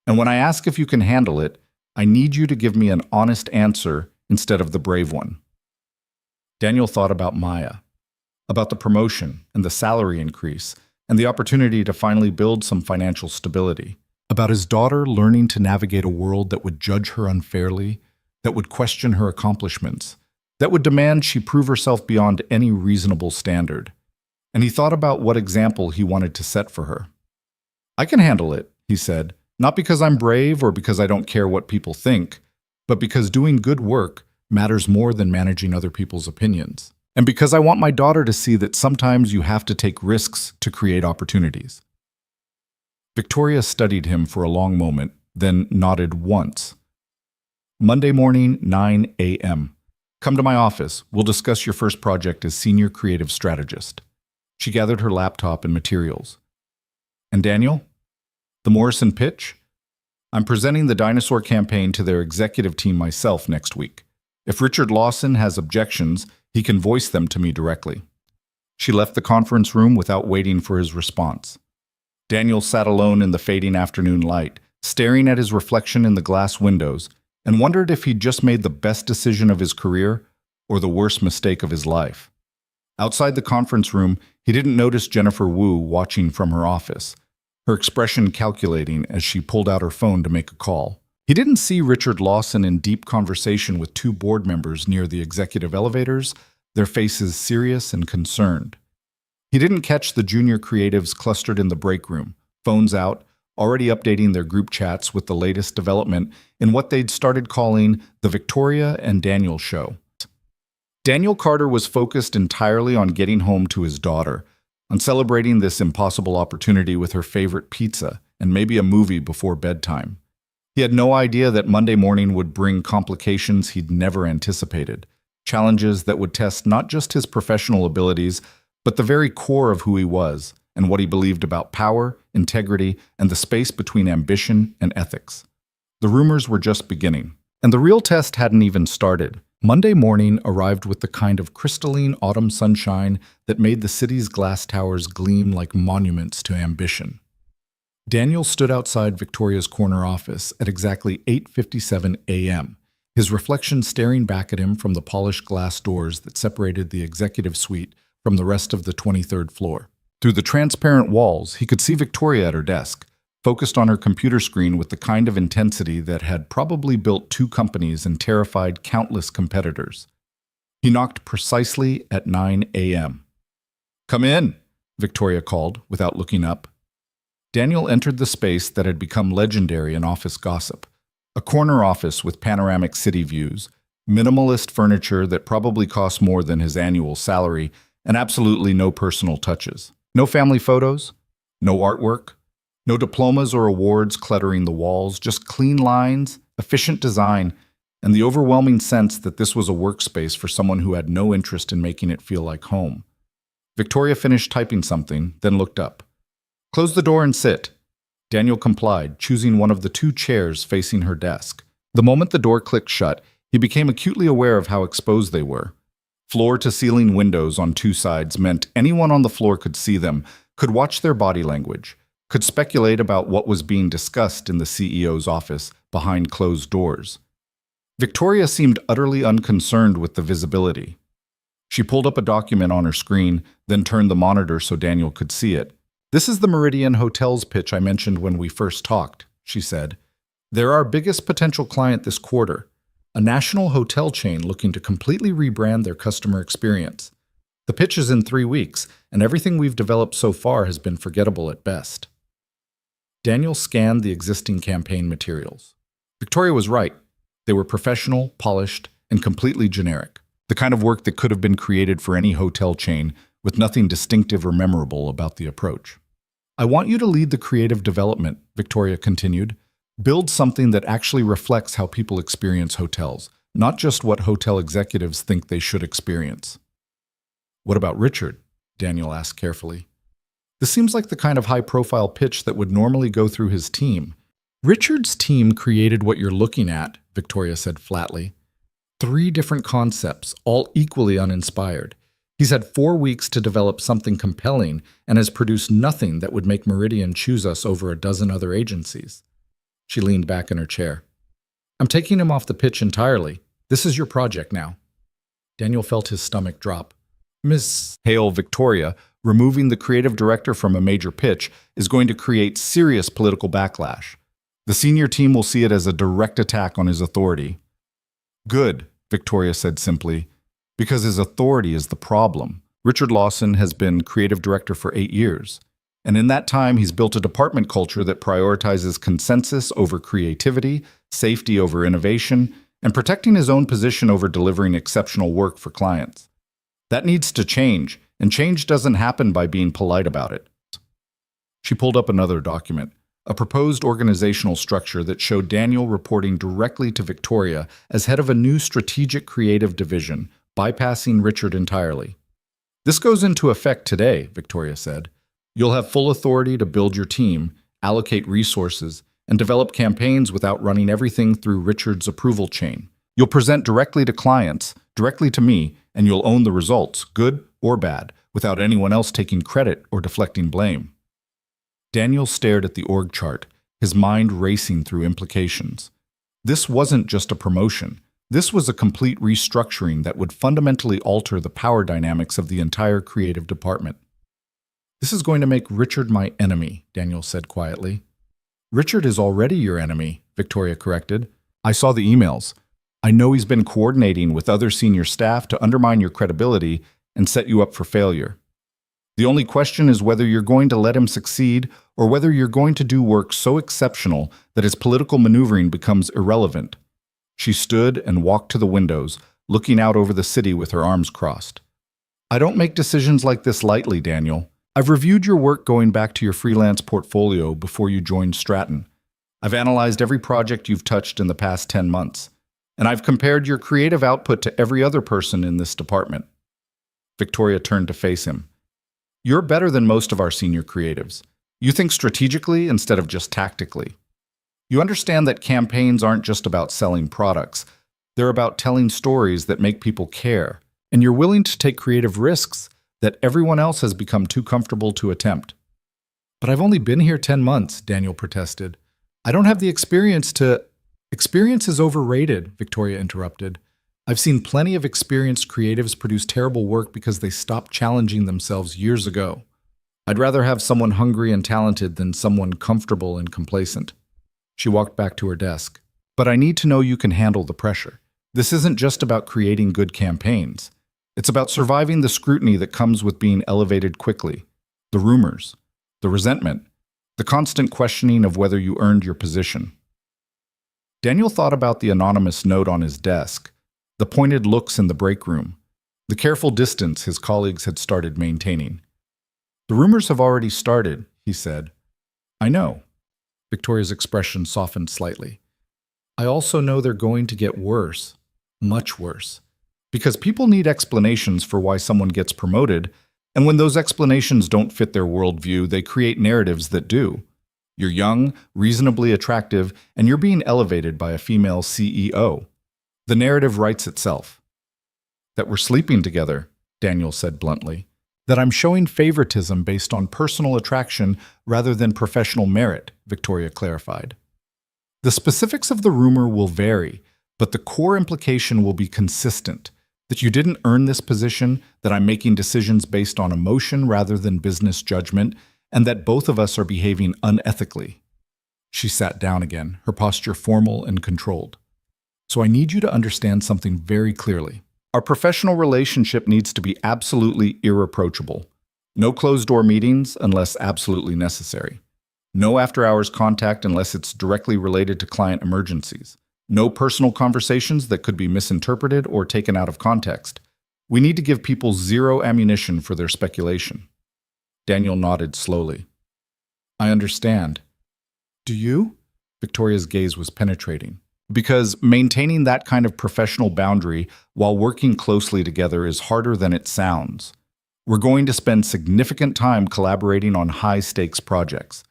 Speaker 1: And when I ask if you can handle it, I need you to give me an honest answer instead of the brave one. Daniel thought about Maya, about the promotion and the salary increase, and the opportunity to finally build some financial stability, about his daughter learning to navigate a world that would judge her unfairly, that would question her accomplishments, that would demand she prove herself beyond any reasonable standard. And he thought about what example he wanted to set for her. I can handle it, he said, not because I'm brave or because I don't care what people think, but because doing good work matters more than managing other people's opinions. And because I want my daughter to see that sometimes you have to take risks to create opportunities. Victoria studied him for a long moment, then nodded once. Monday morning, 9 a.m. Come to my office. We'll discuss your first project as Senior Creative Strategist. She gathered her laptop and materials. And Daniel? The Morrison pitch? I'm presenting the Dinosaur campaign to their executive team myself next week. If Richard Lawson has objections, he can voice them to me directly. She left the conference room without waiting for his response. Daniel sat alone in the fading afternoon light, staring at his reflection in the glass windows, and wondered if he'd just made the best decision of his career or the worst mistake of his life. Outside the conference room, he didn't notice Jennifer Wu watching from her office, her expression calculating as she pulled out her phone to make a call. He didn't see Richard Lawson in deep conversation with two board members near the executive elevators, their faces serious and concerned. He didn't catch the junior creatives clustered in the break room, phones out, already updating their group chats with the latest development in what they'd started calling the Victoria and Daniel show. Daniel Carter was focused entirely on getting home to his daughter, on celebrating this impossible opportunity with her favorite pizza and maybe a movie before bedtime. He had no idea that Monday morning would bring complications he'd never anticipated, challenges that would test not just his professional abilities, but the very core of who he was and what he believed about power, integrity, and the space between ambition and ethics. The rumors were just beginning, and the real test hadn't even started. Monday morning arrived with the kind of crystalline autumn sunshine that made the city's glass towers gleam like monuments to ambition. Daniel stood outside Victoria's corner office at exactly 8:57 a.m., his reflection staring back at him from the polished glass doors that separated the executive suite from the rest of the 23rd floor. Through the transparent walls, he could see Victoria at her desk, focused on her computer screen with the kind of intensity that had probably built two companies and terrified countless competitors. He knocked precisely at 9 a.m. "Come in," Victoria called, without looking up. Daniel entered the space that had become legendary in office gossip, a corner office with panoramic city views, minimalist furniture that probably cost more than his annual salary, and absolutely no personal touches. No family photos, no artwork, no diplomas or awards cluttering the walls, just clean lines, efficient design, and the overwhelming sense that this was a workspace for someone who had no interest in making it feel like home. Victoria finished typing something, then looked up. "Close the door and sit." Daniel complied, choosing one of the two chairs facing her desk. The moment the door clicked shut, he became acutely aware of how exposed they were. Floor-to-ceiling windows on two sides meant anyone on the floor could see them, could watch their body language, could speculate about what was being discussed in the CEO's office behind closed doors. Victoria seemed utterly unconcerned with the visibility. She pulled up a document on her screen, then turned the monitor so Daniel could see it. "This is the Meridian Hotels pitch I mentioned when we first talked," she said. "They're our biggest potential client this quarter, a national hotel chain looking to completely rebrand their customer experience. The pitch is in 3 weeks, and everything we've developed so far has been forgettable at best." Daniel scanned the existing campaign materials. Victoria was right. They were professional, polished, and completely generic, the kind of work that could have been created for any hotel chain, with nothing distinctive or memorable about the approach. "I want you to lead the creative development," Victoria continued. "Build something that actually reflects how people experience hotels, not just what hotel executives think they should experience." "What about Richard?" Daniel asked carefully. "This seems like the kind of high-profile pitch that would normally go through his team." "Richard's team created what you're looking at," Victoria said flatly. 3 different concepts, all equally uninspired. He's had 4 weeks to develop something compelling and has produced nothing that would make Meridian choose us over a dozen other agencies." She leaned back in her chair. "I'm taking him off the pitch entirely. This is your project now." Daniel felt his stomach drop. "Miss Hale, Victoria, removing the creative director from a major pitch is going to create serious political backlash. The senior team will see it as a direct attack on his authority." "Good," Victoria said simply, "because his authority is the problem. Richard Lawson has been creative director for 8 years. And in that time, he's built a department culture that prioritizes consensus over creativity, safety over innovation, and protecting his own position over delivering exceptional work for clients. That needs to change, and change doesn't happen by being polite about it." She pulled up another document, a proposed organizational structure that showed Daniel reporting directly to Victoria as head of a new strategic creative division, bypassing Richard entirely. "This goes into effect today," Victoria said. "You'll have full authority to build your team, allocate resources, and develop campaigns without running everything through Richard's approval chain. You'll present directly to clients, directly to me, and you'll own the results, good or bad, without anyone else taking credit or deflecting blame." Daniel stared at the org chart, his mind racing through implications. This wasn't just a promotion. This was a complete restructuring that would fundamentally alter the power dynamics of the entire creative department. "This is going to make Richard my enemy," Daniel said quietly. "Richard is already your enemy," Victoria corrected. "I saw the emails. I know he's been coordinating with other senior staff to undermine your credibility and set you up for failure. The only question is whether you're going to let him succeed or whether you're going to do work so exceptional that his political maneuvering becomes irrelevant." She stood and walked to the windows, looking out over the city with her arms crossed. "I don't make decisions like this lightly, Daniel. I've reviewed your work going back to your freelance portfolio before you joined Stratton. I've analyzed every project you've touched in the past 10 months, and I've compared your creative output to every other person in this department." Victoria turned to face him. "You're better than most of our senior creatives. You think strategically instead of just tactically. You understand that campaigns aren't just about selling products. They're about telling stories that make people care, and you're willing to take creative risks that everyone else has become too comfortable to attempt." But I've only been here 10 months, Daniel protested. I don't have the experience to... Experience is overrated, Victoria interrupted. I've seen plenty of experienced creatives produce terrible work because they stopped challenging themselves years ago. I'd rather have someone hungry and talented than someone comfortable and complacent. She walked back to her desk. But I need to know you can handle the pressure. This isn't just about creating good campaigns. It's about surviving the scrutiny that comes with being elevated quickly, the rumors, the resentment, the constant questioning of whether you earned your position. Daniel thought about the anonymous note on his desk, the pointed looks in the break room, the careful distance his colleagues had started maintaining. The rumors have already started, he said. I know. Victoria's expression softened slightly. I also know they're going to get worse, much worse, because people need explanations for why someone gets promoted, and when those explanations don't fit their worldview, they create narratives that do. You're young, reasonably attractive, and you're being elevated by a female CEO. The narrative writes itself. That we're sleeping together, Daniel said bluntly. That I'm showing favoritism based on personal attraction rather than professional merit, Victoria clarified. The specifics of the rumor will vary, but the core implication will be consistent, that you didn't earn this position, that I'm making decisions based on emotion rather than business judgment, and that both of us are behaving unethically. She sat down again, her posture formal and controlled. So I need you to understand something very clearly. Our professional relationship needs to be absolutely irreproachable. No closed-door meetings unless absolutely necessary. No after-hours contact unless it's directly related to client emergencies. No personal conversations that could be misinterpreted or taken out of context. We need to give people zero ammunition for their speculation. Daniel nodded slowly. I understand. Do you? Victoria's gaze was penetrating. Because maintaining that kind of professional boundary while working closely together is harder than it sounds. We're going to spend significant time collaborating on high-stakes projects.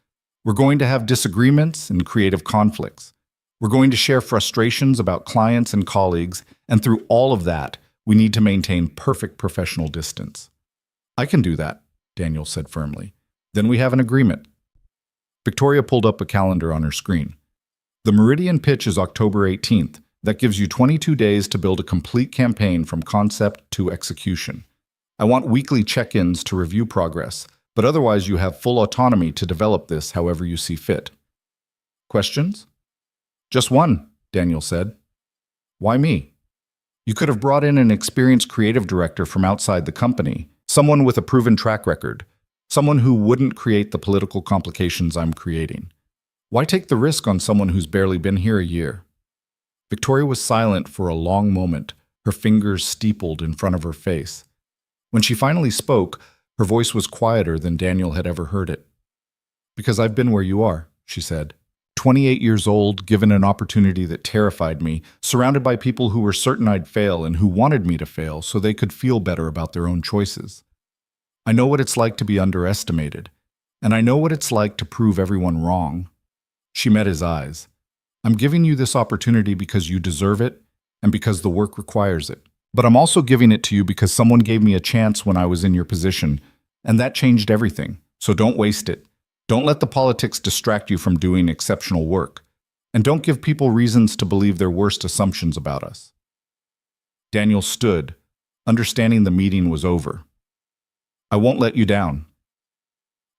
Speaker 1: We're going to have disagreements and creative conflicts. We're going to share frustrations about clients and colleagues, and through all of that, we need to maintain perfect professional distance. I can do that, Daniel said firmly. Then we have an agreement. Victoria pulled up a calendar on her screen. The Meridian pitch is October 18th. That gives you 22 days to build a complete campaign from concept to execution. I want weekly check-ins to review progress, but otherwise you have full autonomy to develop this however you see fit. Questions? Just one, Daniel said. Why me? You could have brought in an experienced creative director from outside the company, someone with a proven track record, someone who wouldn't create the political complications I'm creating. Why take the risk on someone who's barely been here a year? Victoria was silent for a long moment, her fingers steepled in front of her face. When she finally spoke, her voice was quieter than Daniel had ever heard it. Because I've been where you are, she said. 28 years old, given an opportunity that terrified me, surrounded by people who were certain I'd fail and who wanted me to fail so they could feel better about their own choices. I know what it's like to be underestimated, and I know what it's like to prove everyone wrong. She met his eyes. I'm giving you this opportunity because you deserve it and because the work requires it. But I'm also giving it to you because someone gave me a chance when I was in your position, and that changed everything. So don't waste it. Don't let the politics distract you from doing exceptional work. And don't give people reasons to believe their worst assumptions about us. Daniel stood, understanding the meeting was over. I won't let you down.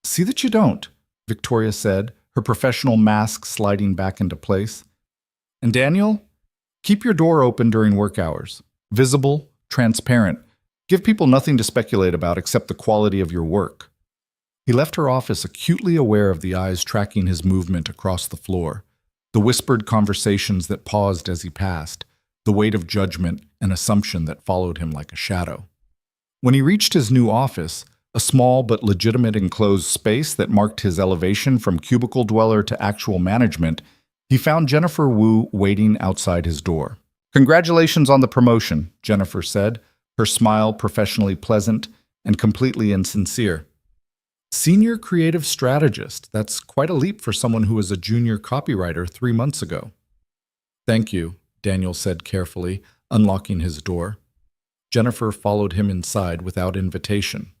Speaker 1: See that you don't, Victoria said, her professional mask sliding back into place. And Daniel, keep your door open during work hours. Visible, transparent. Give people nothing to speculate about except the quality of your work. He left her office acutely aware of the eyes tracking his movement across the floor, the whispered conversations that paused as he passed, the weight of judgment and assumption that followed him like a shadow. When he reached his new office, a small but legitimate enclosed space that marked his elevation from cubicle dweller to actual management, he found Jennifer Wu waiting outside his door. Congratulations on the promotion, Jennifer said, her smile professionally pleasant and completely insincere. Senior creative strategist, that's quite a leap for someone who was a junior copywriter 3 months ago. Thank you, Daniel said carefully, unlocking his door. Jennifer followed him inside without invitation.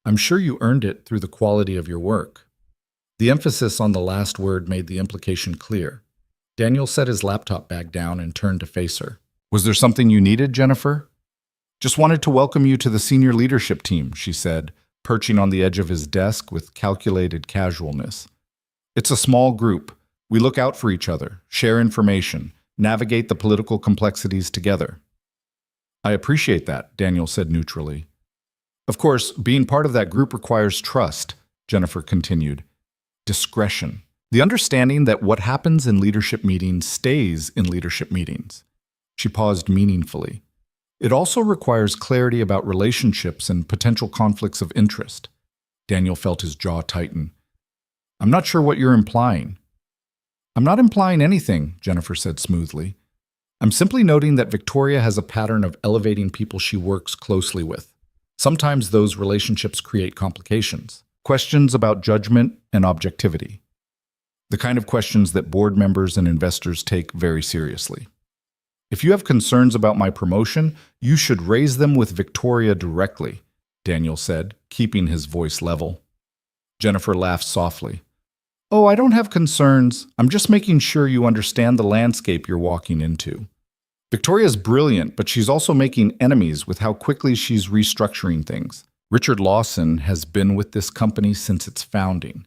Speaker 1: I'm sure you earned it through the quality of your work. The emphasis on the last word made the implication clear. Daniel set his laptop bag down and turned to face her. Was there something you needed, Jennifer? Just wanted to welcome you to the senior leadership team, she said, perching on the edge of his desk with calculated casualness. It's a small group. We look out for each other, share information, navigate the political complexities together. I appreciate that, Daniel said neutrally. Of course, being part of that group requires trust, Jennifer continued. Discretion. The understanding that what happens in leadership meetings stays in leadership meetings. She paused meaningfully. It also requires clarity about relationships and potential conflicts of interest. Daniel felt his jaw tighten. I'm not sure what you're implying. I'm not implying anything, Jennifer said smoothly. I'm simply noting that Victoria has a pattern of elevating people she works closely with. Sometimes those relationships create complications. Questions about judgment and objectivity. The kind of questions that board members and investors take very seriously. If you have concerns about my promotion, you should raise them with Victoria directly, Daniel said, keeping his voice level. Jennifer laughed softly. Oh, I don't have concerns. I'm just making sure you understand the landscape you're walking into. Victoria's brilliant, but she's also making enemies with how quickly she's restructuring things. Richard Lawson has been with this company since its founding.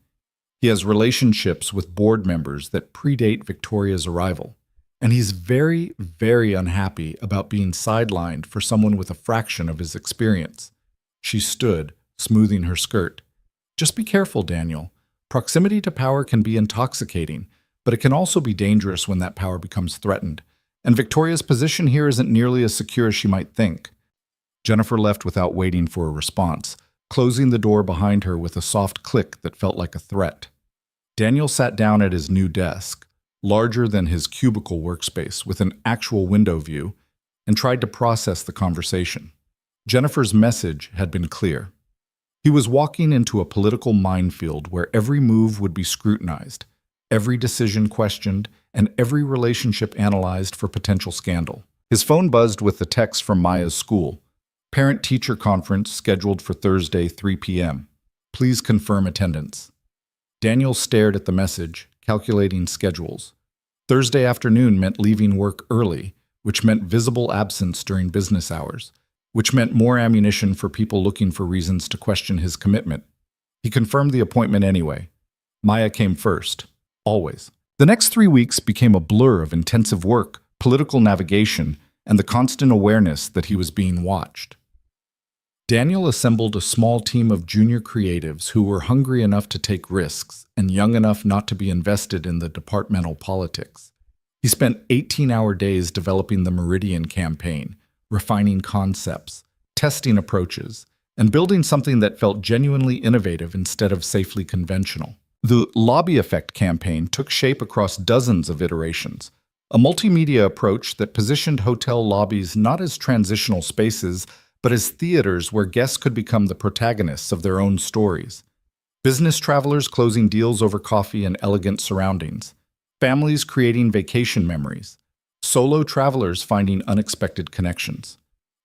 Speaker 1: He has relationships with board members that predate Victoria's arrival. And he's very, very unhappy about being sidelined for someone with a fraction of his experience. She stood, smoothing her skirt. Just be careful, Daniel. Proximity to power can be intoxicating, but it can also be dangerous when that power becomes threatened. And Victoria's position here isn't nearly as secure as she might think. Jennifer left without waiting for a response, closing the door behind her with a soft click that felt like a threat. Daniel sat down at his new desk, larger than his cubicle workspace with an actual window view, and tried to process the conversation. Jennifer's message had been clear. He was walking into a political minefield where every move would be scrutinized, every decision questioned, and every relationship analyzed for potential scandal. His phone buzzed with the text from Maya's school. Parent-teacher conference scheduled for Thursday, 3 p.m. Please confirm attendance. Daniel stared at the message, calculating schedules. Thursday afternoon meant leaving work early, which meant visible absence during business hours, which meant more ammunition for people looking for reasons to question his commitment. He confirmed the appointment anyway. Maya came first, always. The next 3 weeks became a blur of intensive work, political navigation, and the constant awareness that he was being watched. Daniel assembled a small team of junior creatives who were hungry enough to take risks and young enough not to be invested in the departmental politics. He spent 18-hour days developing the Meridian campaign, refining concepts, testing approaches, and building something that felt genuinely innovative instead of safely conventional. The Lobby Effect campaign took shape across dozens of iterations, a multimedia approach that positioned hotel lobbies not as transitional spaces, but as theaters where guests could become the protagonists of their own stories. Business travelers closing deals over coffee and elegant surroundings. Families creating vacation memories. Solo travelers finding unexpected connections.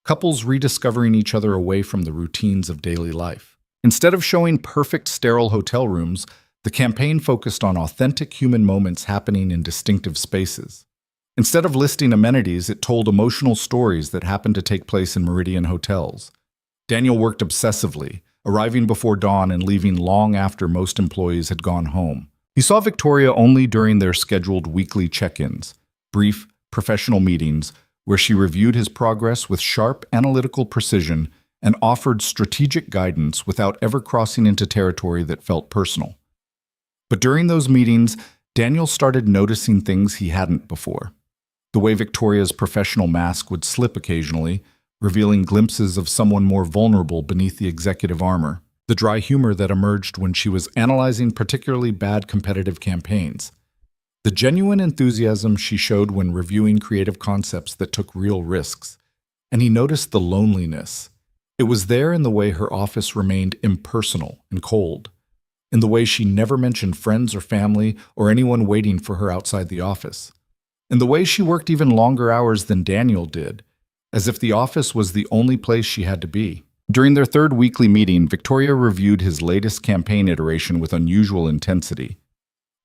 Speaker 1: Couples rediscovering each other away from the routines of daily life. Instead of showing perfect, sterile hotel rooms, the campaign focused on authentic human moments happening in distinctive spaces. Instead of listing amenities, it told emotional stories that happened to take place in Meridian hotels. Daniel worked obsessively, arriving before dawn and leaving long after most employees had gone home. He saw Victoria only during their scheduled weekly check-ins, brief, professional meetings where she reviewed his progress with sharp, analytical precision and offered strategic guidance without ever crossing into territory that felt personal. But during those meetings, Daniel started noticing things he hadn't before. The way Victoria's professional mask would slip occasionally, revealing glimpses of someone more vulnerable beneath the executive armor. The dry humor that emerged when she was analyzing particularly bad competitive campaigns. The genuine enthusiasm she showed when reviewing creative concepts that took real risks. And he noticed the loneliness. It was there in the way her office remained impersonal and cold. In the way she never mentioned friends or family or anyone waiting for her outside the office. In the way she worked even longer hours than Daniel did, as if the office was the only place she had to be. During their third weekly meeting, Victoria reviewed his latest campaign iteration with unusual intensity.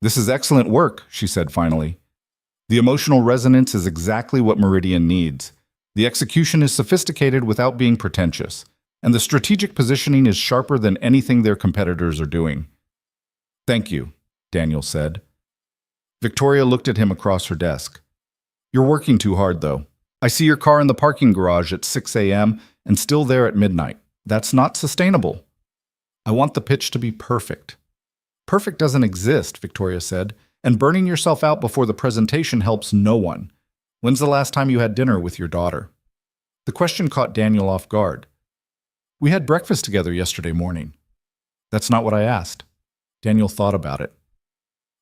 Speaker 1: "This is excellent work," she said finally. "The emotional resonance is exactly what Meridian needs. The execution is sophisticated without being pretentious, and the strategic positioning is sharper than anything their competitors are doing." "Thank you," Daniel said. Victoria looked at him across her desk. "You're working too hard, though. I see your car in the parking garage at 6 a.m. and still there at midnight. That's not sustainable. I want the pitch to be perfect." "Perfect doesn't exist," Victoria said, "and burning yourself out before the presentation helps no one. When's the last time you had dinner with your daughter?" The question caught Daniel off guard. "We had breakfast together yesterday morning." "That's not what I asked." Daniel thought about it.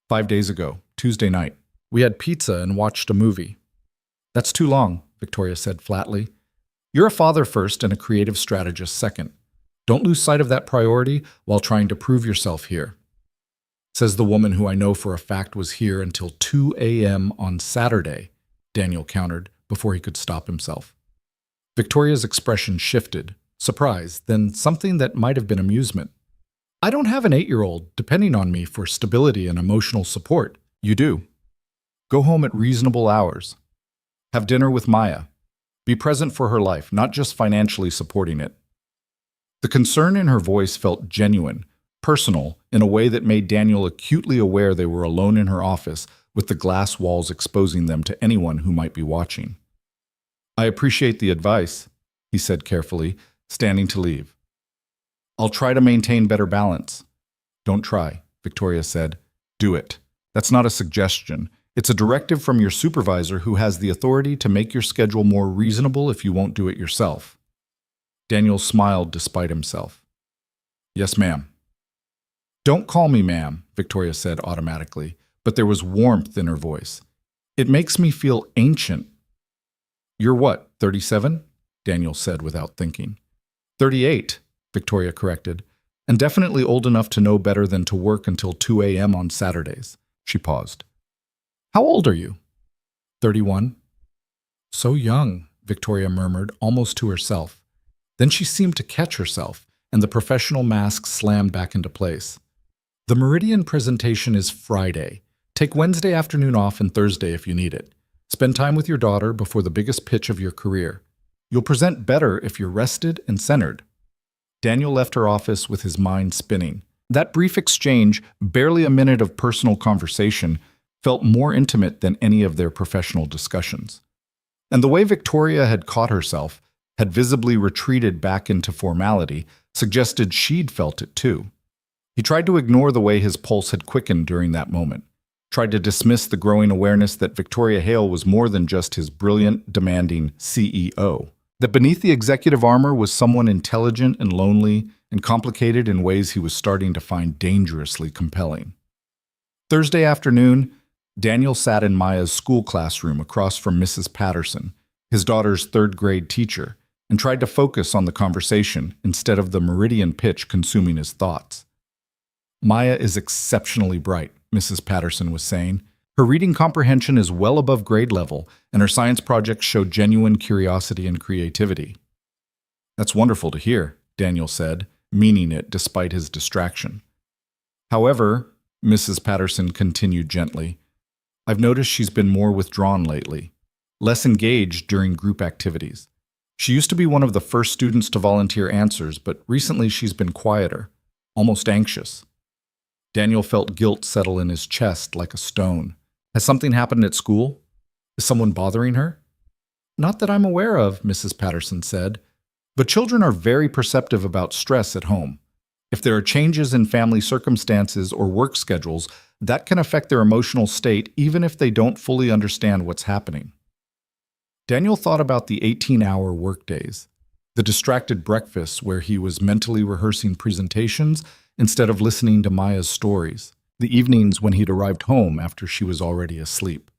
Speaker 1: 5 days ago, Tuesday night, we had pizza and watched a movie." "That's too long," Victoria said flatly. "You're a father first and a creative strategist second. Don't lose sight of that priority while trying to prove yourself here." "Says the woman who I know for a fact was here until 2 a.m. on Saturday," Daniel countered before he could stop himself. Victoria's expression shifted, surprise, then something that might have been amusement. "I don't have an 8-year-old depending on me for stability and emotional support. You do. Go home at reasonable hours. Have dinner with Maya. Be present for her life, not just financially supporting it." The concern in her voice felt genuine, personal, in a way that made Daniel acutely aware they were alone in her office, with the glass walls exposing them to anyone who might be watching. "I appreciate the advice," he said carefully, standing to leave. "I'll try to maintain better balance." "Don't try," Victoria said. "Do it. That's not a suggestion. It's a directive from your supervisor who has the authority to make your schedule more reasonable if you won't do it yourself." Daniel smiled despite himself. "Yes, ma'am." "Don't call me ma'am," Victoria said automatically, but there was warmth in her voice. "It makes me feel ancient." "You're what, 37? Daniel said without thinking. 38, Victoria corrected, "and definitely old enough to know better than to work until 2 a.m. on Saturdays." She paused. "How old are you?" 31. "So young," Victoria murmured, almost to herself. Then she seemed to catch herself, and the professional mask slammed back into place. "The Meridian presentation is Friday. Take Wednesday afternoon off and Thursday if you need it. Spend time with your daughter before the biggest pitch of your career. You'll present better if you're rested and centered." Daniel left her office with his mind spinning. That brief exchange, barely a minute of personal conversation, felt more intimate than any of their professional discussions. And the way Victoria had caught herself, had visibly retreated back into formality, suggested she'd felt it too. He tried to ignore the way his pulse had quickened during that moment, tried to dismiss the growing awareness that Victoria Hale was more than just his brilliant, demanding CEO. That beneath the executive armor was someone intelligent and lonely and complicated in ways he was starting to find dangerously compelling. Thursday afternoon, Daniel sat in Maya's school classroom across from Mrs. Patterson, his daughter's third-grade teacher, and tried to focus on the conversation instead of the Meridian pitch consuming his thoughts. "Maya is exceptionally bright," Mrs. Patterson was saying. "Her reading comprehension is well above grade level, and her science projects show genuine curiosity and creativity." "That's wonderful to hear," Daniel said, meaning it despite his distraction. "However," Mrs. Patterson continued gently, "I've noticed she's been more withdrawn lately, less engaged during group activities. She used to be one of the first students to volunteer answers, but recently she's been quieter, almost anxious." Daniel felt guilt settle in his chest like a stone. Has something happened at school? Is someone bothering her? "Not that I'm aware of," Mrs. Patterson said, "but children are very perceptive about stress at home. If there are changes in family circumstances or work schedules, that can affect their emotional state even if they don't fully understand what's happening." Daniel thought about the 18-hour workdays, the distracted breakfasts where he was mentally rehearsing presentations instead of listening to Maya's stories, the evenings when he'd arrived home after she was already asleep.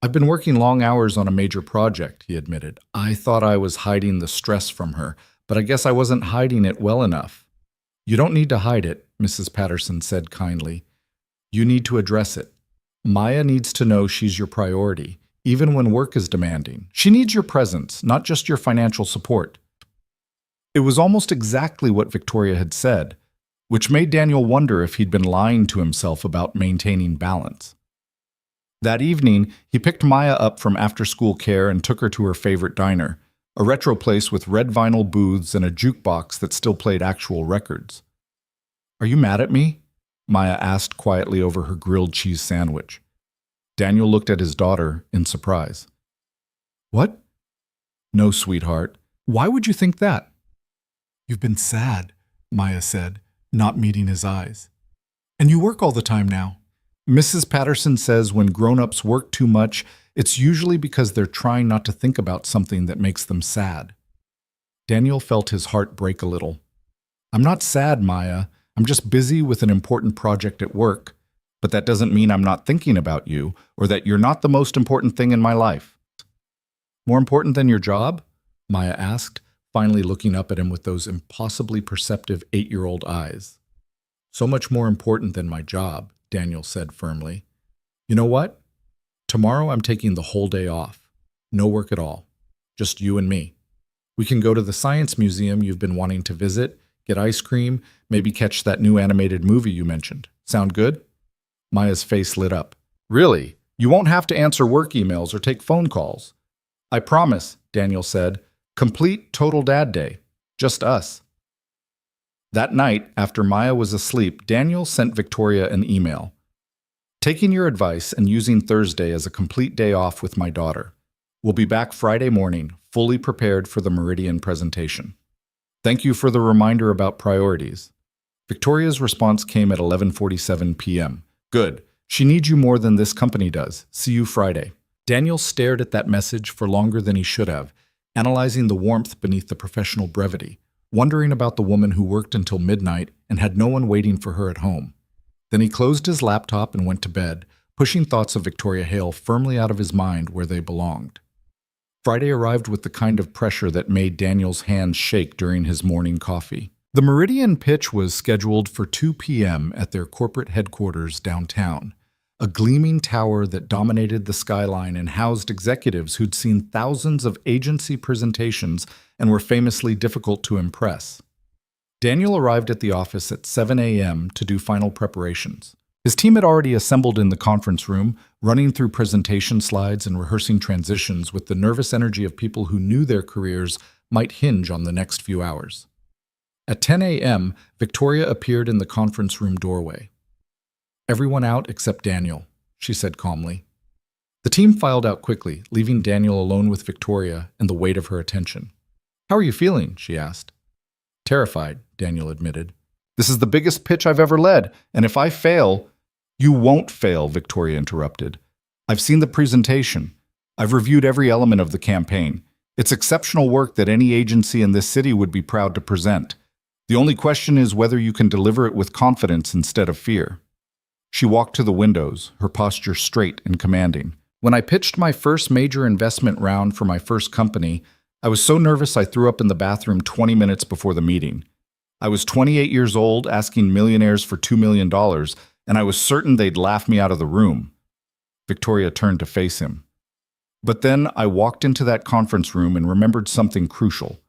Speaker 1: "I've been working long hours on a major project," he admitted. "I thought I was hiding the stress from her, but I guess I wasn't hiding it well enough." "You don't need to hide it," Mrs. Patterson said kindly. "You need to address it. Maya needs to know she's your priority, even when work is demanding. She needs your presence, not just your financial support." It was almost exactly what Victoria had said, which made Daniel wonder if he'd been lying to himself about maintaining balance. That evening, he picked Maya up from after-school care and took her to her favorite diner, a retro place with red vinyl booths and a jukebox that still played actual records. "Are you mad at me?" Maya asked quietly over her grilled cheese sandwich. Daniel looked at his daughter in surprise. "What?" "No, sweetheart. Why would you think that?" "You've been sad," Maya said, not meeting his eyes. "And you work all the time now." Mrs. Patterson says when grown-ups work too much, it's usually because they're trying not to think about something that makes them sad. Daniel felt his heart break a little. "I'm not sad, Maya. I'm just busy with an important project at work. But that doesn't mean I'm not thinking about you or that you're not the most important thing in my life." "More important than your job?" Maya asked, finally looking up at him with those impossibly perceptive 8-year-old eyes. "So much more important than my job," Daniel said firmly. "You know what? Tomorrow I'm taking the whole day off. No work at all. Just you and me. We can go to the science museum you've been wanting to visit, get ice cream, maybe catch that new animated movie you mentioned. Sound good?" Maya's face lit up. "Really? You won't have to answer work emails or take phone calls." "I promise," Daniel said. "Complete total dad day. Just us." That night, after Maya was asleep, Daniel sent Victoria an email. "Taking your advice and using Thursday as a complete day off with my daughter. We'll be back Friday morning, fully prepared for the Meridian presentation. Thank you for the reminder about priorities." Victoria's response came at 11:47 p.m. "Good. She needs you more than this company does. See you Friday." Daniel stared at that message for longer than he should have, analyzing the warmth beneath the professional brevity, wondering about the woman who worked until midnight and had no one waiting for her at home. Then he closed his laptop and went to bed, pushing thoughts of Victoria Hale firmly out of his mind where they belonged. Friday arrived with the kind of pressure that made Daniel's hands shake during his morning coffee. The Meridian pitch was scheduled for 2 p.m. at their corporate headquarters downtown, a gleaming tower that dominated the skyline and housed executives who'd seen thousands of agency presentations and were famously difficult to impress. Daniel arrived at the office at 7 a.m. to do final preparations. His team had already assembled in the conference room, running through presentation slides and rehearsing transitions with the nervous energy of people who knew their careers might hinge on the next few hours. At 10 a.m., Victoria appeared in the conference room doorway. "Everyone out except Daniel," she said calmly. The team filed out quickly, leaving Daniel alone with Victoria and the weight of her attention. "How are you feeling?" she asked. "Terrified," Daniel admitted. "This is the biggest pitch I've ever led, and if I fail—" "You won't fail," Victoria interrupted. "I've seen the presentation. I've reviewed every element of the campaign. It's exceptional work that any agency in this city would be proud to present. The only question is whether you can deliver it with confidence instead of fear." She walked to the windows, her posture straight and commanding. "When I pitched my first major investment round for my first company, I was so nervous I threw up in the bathroom 20 minutes before the meeting. I was 28 years old, asking millionaires for $2 million, and I was certain they'd laugh me out of the room." Victoria turned to face him. "But then I walked into that conference room and remembered something crucial.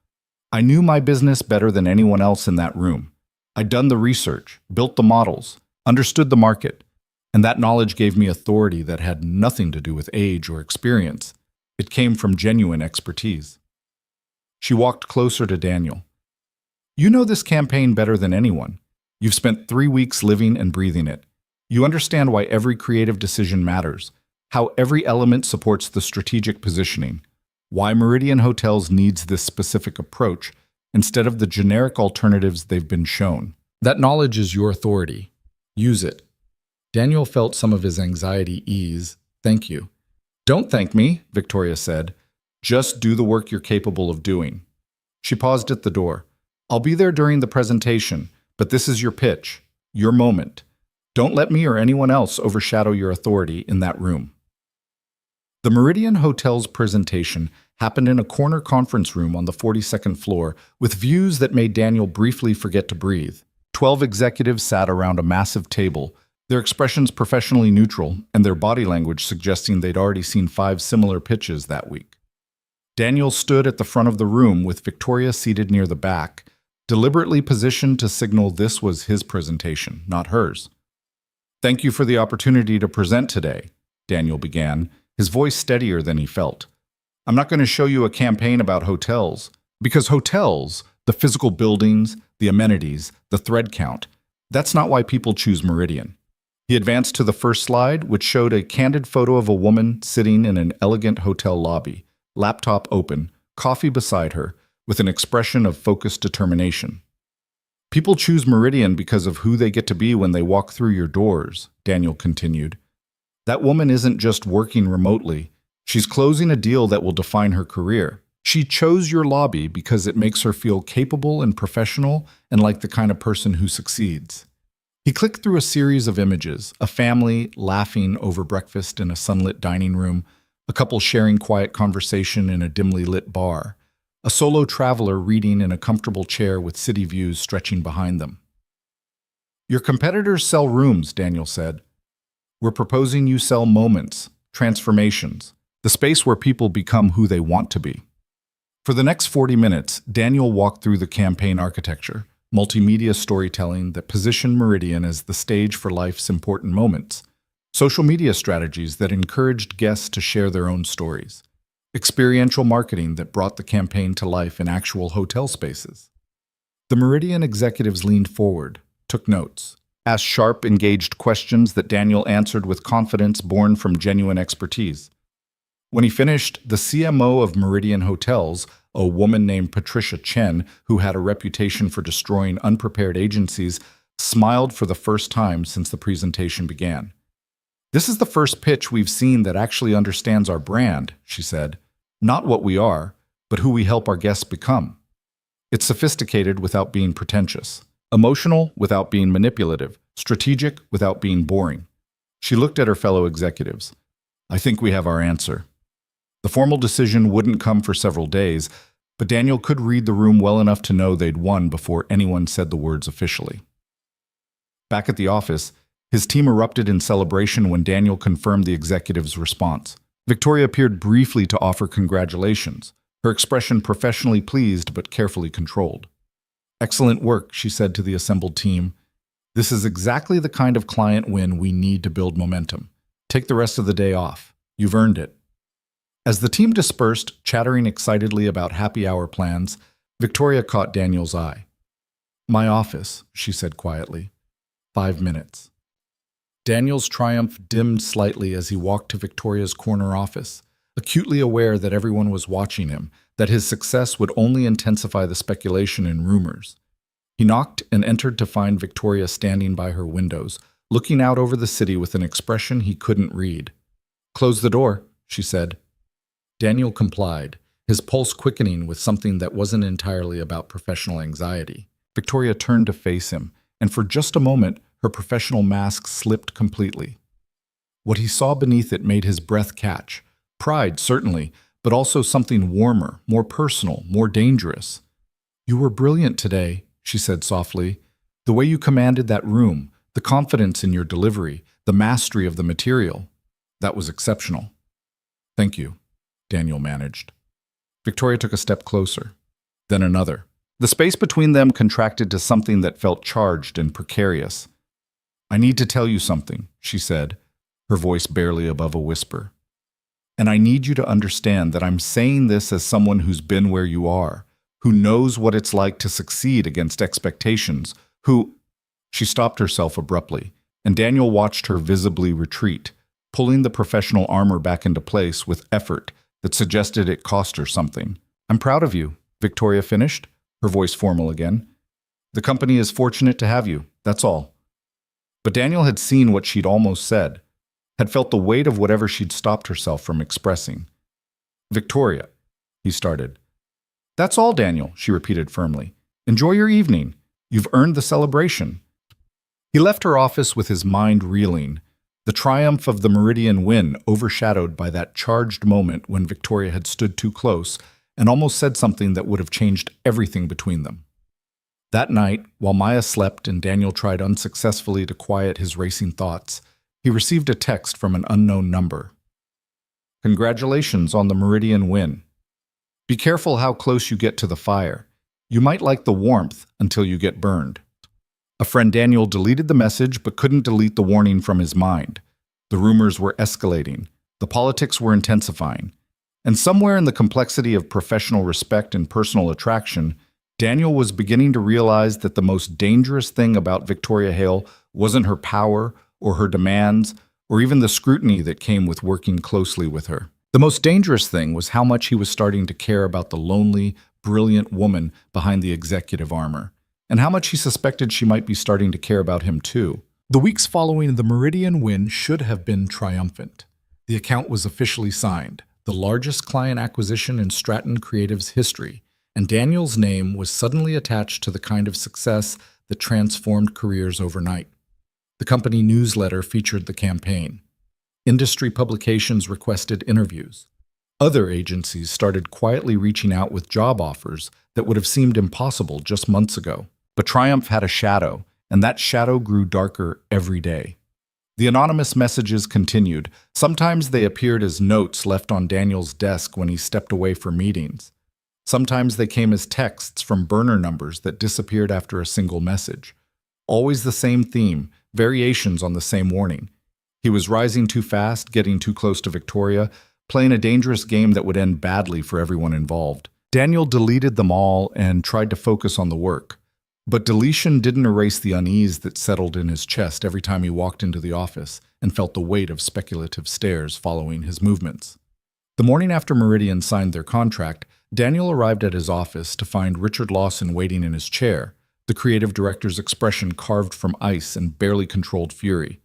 Speaker 1: I knew my business better than anyone else in that room. I'd done the research, built the models, understood the market, and that knowledge gave me authority that had nothing to do with age or experience. It came from genuine expertise." She walked closer to Daniel. "You know this campaign better than anyone. You've spent 3 weeks living and breathing it. You understand why every creative decision matters, how every element supports the strategic positioning, why Meridian Hotels needs this specific approach instead of the generic alternatives they've been shown. That knowledge is your authority. Use it." Daniel felt some of his anxiety ease. "Thank you." "Don't thank me," Victoria said. "Just do the work you're capable of doing." She paused at the door. "I'll be there during the presentation, but this is your pitch, your moment. Don't let me or anyone else overshadow your authority in that room." The Meridian Hotel's presentation happened in a corner conference room on the 42nd floor with views that made Daniel briefly forget to breathe. 12 executives sat around a massive table, their expressions professionally neutral and their body language suggesting they'd already seen 5 similar pitches that week. Daniel stood at the front of the room with Victoria seated near the back, deliberately positioned to signal this was his presentation, not hers. "Thank you for the opportunity to present today," Daniel began, his voice steadier than he felt. "I'm not going to show you a campaign about hotels, because hotels, the physical buildings, the amenities, the thread count, that's not why people choose Meridian." He advanced to the first slide, which showed a candid photo of a woman sitting in an elegant hotel lobby, laptop open, coffee beside her, with an expression of focused determination. "People choose Meridian because of who they get to be when they walk through your doors," Daniel continued. "That woman isn't just working remotely. She's closing a deal that will define her career. She chose your lobby because it makes her feel capable and professional and like the kind of person who succeeds." He clicked through a series of images, a family laughing over breakfast in a sunlit dining room, a couple sharing quiet conversation in a dimly lit bar, a solo traveler reading in a comfortable chair with city views stretching behind them. "Your competitors sell rooms," Daniel said. "We're proposing you sell moments, transformations, the space where people become who they want to be." For the next 40 minutes, Daniel walked through the campaign architecture, multimedia storytelling that positioned Meridian as the stage for life's important moments, social media strategies that encouraged guests to share their own stories, experiential marketing that brought the campaign to life in actual hotel spaces. The Meridian executives leaned forward, took notes, asked sharp, engaged questions that Daniel answered with confidence born from genuine expertise. When he finished, the CMO of Meridian Hotels, a woman named Patricia Chen, who had a reputation for destroying unprepared agencies, smiled for the first time since the presentation began. "This is the first pitch we've seen that actually understands our brand," she said. "Not what we are, but who we help our guests become. It's sophisticated without being pretentious, emotional without being manipulative, strategic without being boring." She looked at her fellow executives. "I think we have our answer." The formal decision wouldn't come for several days, but Daniel could read the room well enough to know they'd won before anyone said the words officially. Back at the office, his team erupted in celebration when Daniel confirmed the executive's response. Victoria appeared briefly to offer congratulations, her expression professionally pleased but carefully controlled. "Excellent work," she said to the assembled team. "This is exactly the kind of client win we need to build momentum. Take the rest of the day off. You've earned it." As the team dispersed, chattering excitedly about happy hour plans, Victoria caught Daniel's eye. "My office," she said quietly. 5 minutes. Daniel's triumph dimmed slightly as he walked to Victoria's corner office, acutely aware that everyone was watching him, that his success would only intensify the speculation and rumors. He knocked and entered to find Victoria standing by her windows, looking out over the city with an expression he couldn't read. "Close the door," she said. Daniel complied, his pulse quickening with something that wasn't entirely about professional anxiety. Victoria turned to face him, and for just a moment, her professional mask slipped completely. What he saw beneath it made his breath catch. Pride, certainly, but also something warmer, more personal, more dangerous. "You were brilliant today," she said softly. "The way you commanded that room, the confidence in your delivery, the mastery of the material. That was exceptional." "Thank you," Daniel managed. Victoria took a step closer, then another. The space between them contracted to something that felt charged and precarious. "I need to tell you something," she said, her voice barely above a whisper. "And I need you to understand that I'm saying this as someone who's been where you are, who knows what it's like to succeed against expectations, who—" She stopped herself abruptly, and Daniel watched her visibly retreat, pulling the professional armor back into place with effort that suggested it cost her something. "I'm proud of you," Victoria finished, her voice formal again. "The company is fortunate to have you, that's all." But Daniel had seen what she'd almost said, had felt the weight of whatever she'd stopped herself from expressing. "Victoria," he started. "That's all, Daniel," she repeated firmly. "Enjoy your evening. You've earned the celebration." He left her office with his mind reeling, the triumph of the Meridian win overshadowed by that charged moment when Victoria had stood too close and almost said something that would have changed everything between them. That night, while Maya slept and Daniel tried unsuccessfully to quiet his racing thoughts, he received a text from an unknown number. "Congratulations on the Meridian win. Be careful how close you get to the fire. You might like the warmth until you get burned. A friend Daniel deleted the message but couldn't delete the warning from his mind. The rumors were escalating. The politics were intensifying. And somewhere in the complexity of professional respect and personal attraction, Daniel was beginning to realize that the most dangerous thing about Victoria Hale wasn't her power or her demands or even the scrutiny that came with working closely with her. The most dangerous thing was how much he was starting to care about the lonely, brilliant woman behind the executive armor, and how much he suspected she might be starting to care about him too. The weeks following the Meridian win should have been triumphant. The account was officially signed, the largest client acquisition in Stratton Creative's history, and Daniel's name was suddenly attached to the kind of success that transformed careers overnight. The company newsletter featured the campaign. Industry publications requested interviews. Other agencies started quietly reaching out with job offers that would have seemed impossible just months ago. But Triumph had a shadow, and that shadow grew darker every day. The anonymous messages continued. Sometimes they appeared as notes left on Daniel's desk when he stepped away for meetings. Sometimes they came as texts from burner numbers that disappeared after a single message. Always the same theme, variations on the same warning. He was rising too fast, getting too close to Victoria, playing a dangerous game that would end badly for everyone involved. Daniel deleted them all and tried to focus on the work. But deletion didn't erase the unease that settled in his chest every time he walked into the office and felt the weight of speculative stares following his movements. The morning after Meridian signed their contract, Daniel arrived at his office to find Richard Lawson waiting in his chair, the creative director's expression carved from ice and barely controlled fury.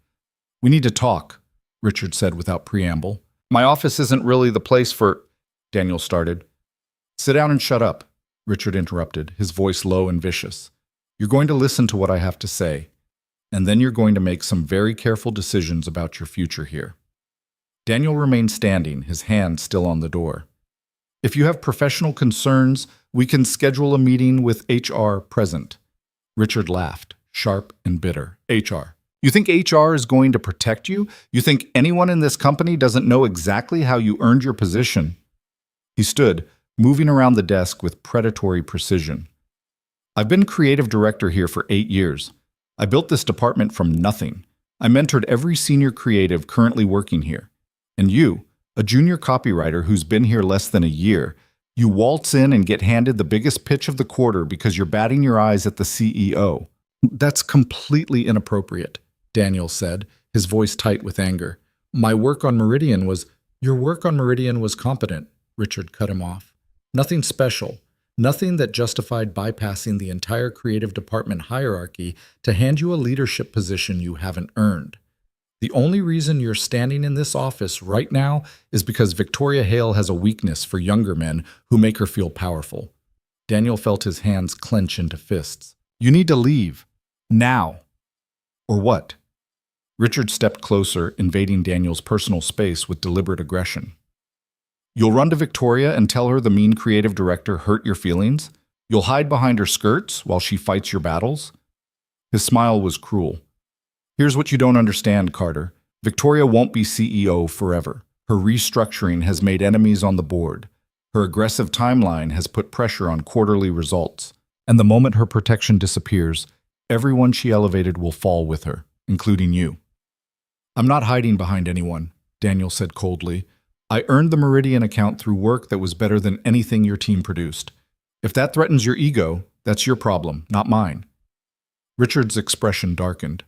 Speaker 1: "We need to talk," Richard said without preamble. "My office isn't really the place for—" Daniel started. "Sit down and shut up," Richard interrupted, his voice low and vicious. "You're going to listen to what I have to say, and then you're going to make some very careful decisions about your future here." Daniel remained standing, his hand still on the door. "If you have professional concerns, we can schedule a meeting with HR present." Richard laughed, sharp and bitter. "HR? You think HR is going to protect you? You think anyone in this company doesn't know exactly how you earned your position?" He stood, moving around the desk with predatory precision. "I've been creative director here for 8 years. I built this department from nothing. I mentored every senior creative currently working here. And you, a junior copywriter who's been here less than a year, you waltz in and get handed the biggest pitch of the quarter because you're batting your eyes at the CEO. "That's completely inappropriate," Daniel said, his voice tight with anger. "My work on Meridian was—" "Your work on Meridian was competent," Richard cut him off. "Nothing special. Nothing that justified bypassing the entire creative department hierarchy to hand you a leadership position you haven't earned. The only reason you're standing in this office right now is because Victoria Hale has a weakness for younger men who make her feel powerful." Daniel felt his hands clench into fists. "You need to leave. Now." "Or what?" Richard stepped closer, invading Daniel's personal space with deliberate aggression. "You'll run to Victoria and tell her the mean creative director hurt your feelings? You'll hide behind her skirts while she fights your battles?" His smile was cruel. "Here's what you don't understand, Carter. Victoria won't be CEO forever. Her restructuring has made enemies on the board. Her aggressive timeline has put pressure on quarterly results. And the moment her protection disappears, everyone she elevated will fall with her, including you." "I'm not hiding behind anyone," Daniel said coldly. "I earned the Meridian account through work that was better than anything your team produced. If that threatens your ego, that's your problem, not mine." Richard's expression darkened.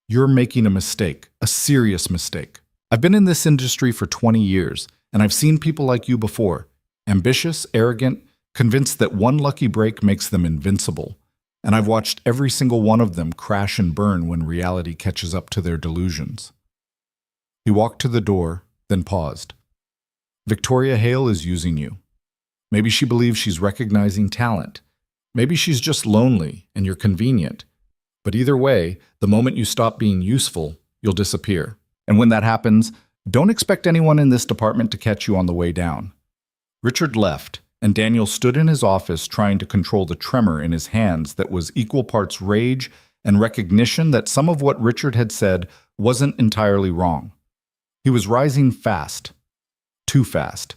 Speaker 1: "You're making a mistake, a serious mistake. I've been in this industry for 20 years, and I've seen people like you before. Ambitious, arrogant, convinced that one lucky break makes them invincible. And I've watched every single one of them crash and burn when reality catches up to their delusions." He walked to the door, then paused. "Victoria Hale is using you. Maybe she believes she's recognizing talent. Maybe she's just lonely and you're convenient. But either way, the moment you stop being useful, you'll disappear. And when that happens, don't expect anyone in this department to catch you on the way down." Richard left, and Daniel stood in his office trying to control the tremor in his hands that was equal parts rage and recognition that some of what Richard had said wasn't entirely wrong. He was rising fast. Too fast.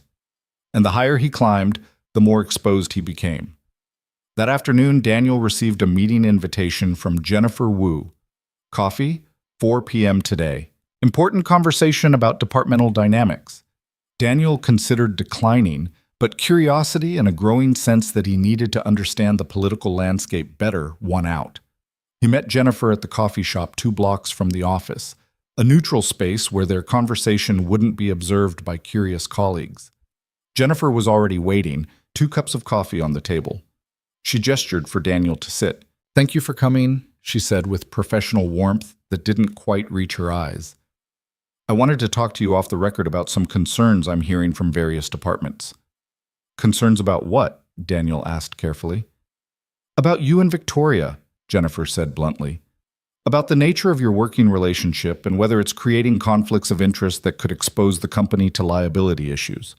Speaker 1: and the higher he climbed, the more exposed he became. That afternoon, Daniel received a meeting invitation from Jennifer Wu. Coffee, 4 p.m. today. Important conversation about departmental dynamics. Daniel considered declining, but curiosity and a growing sense that he needed to understand the political landscape better won out. He met Jennifer at the coffee shop 2 blocks from the office, a neutral space where their conversation wouldn't be observed by curious colleagues. Jennifer was already waiting, 2 cups of coffee on the table. She gestured for Daniel to sit. "Thank you for coming," she said with professional warmth that didn't quite reach her eyes. "I wanted to talk to you off the record about some concerns I'm hearing from various departments." "Concerns about what?" Daniel asked carefully. "About you and Victoria," Jennifer said bluntly. "About the nature of your working relationship and whether it's creating conflicts of interest that could expose the company to liability issues."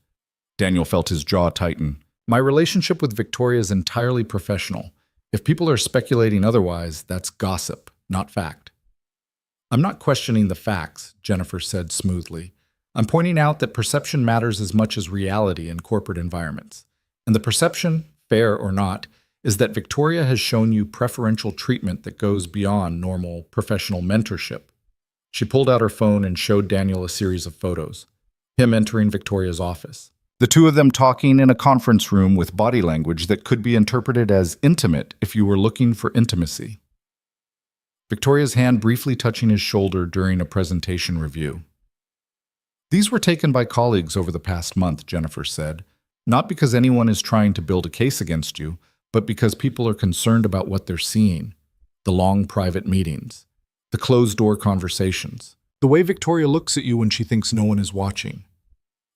Speaker 1: Daniel felt his jaw tighten. "My relationship with Victoria is entirely professional. If people are speculating otherwise, that's gossip, not fact." "I'm not questioning the facts," Jennifer said smoothly. "I'm pointing out that perception matters as much as reality in corporate environments. And the perception, fair or not, is that Victoria has shown you preferential treatment that goes beyond normal professional mentorship." She pulled out her phone and showed Daniel a series of photos. Him entering Victoria's office. The 2 of them talking in a conference room with body language that could be interpreted as intimate if you were looking for intimacy. Victoria's hand briefly touching his shoulder during a presentation review. "These were taken by colleagues over the past month," Jennifer said, "not because anyone is trying to build a case against you, but because people are concerned about what they're seeing. The long private meetings, the closed-door conversations, the way Victoria looks at you when she thinks no one is watching."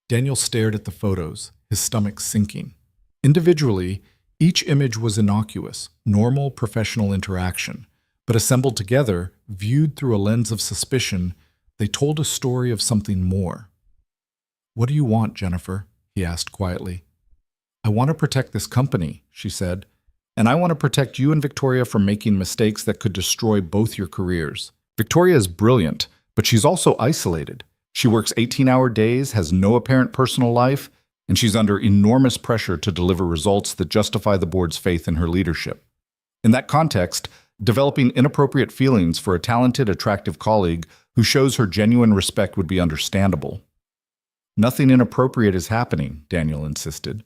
Speaker 1: Daniel stared at the photos, his stomach sinking. Individually, each image was innocuous, normal professional interaction, but assembled together, viewed through a lens of suspicion, they told a story of something more. "What do you want, Jennifer?" he asked quietly. "I want to protect this company," she said, "and I want to protect you and Victoria from making mistakes that could destroy both your careers. Victoria is brilliant, but she's also isolated. She works 18-hour days, has no apparent personal life, and she's under enormous pressure to deliver results that justify the board's faith in her leadership. In that context, developing inappropriate feelings for a talented, attractive colleague who shows her genuine respect would be understandable." "Nothing inappropriate is happening," Daniel insisted.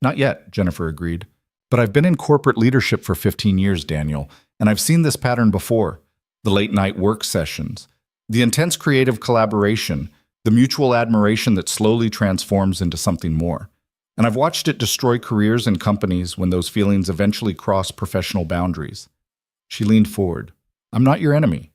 Speaker 1: "Not yet," Jennifer agreed. "But I've been in corporate leadership for 15 years, Daniel, and I've seen this pattern before. The late-night work sessions, the intense creative collaboration, the mutual admiration that slowly transforms into something more. And I've watched it destroy careers and companies when those feelings eventually cross professional boundaries." She leaned forward. "I'm not your enemy.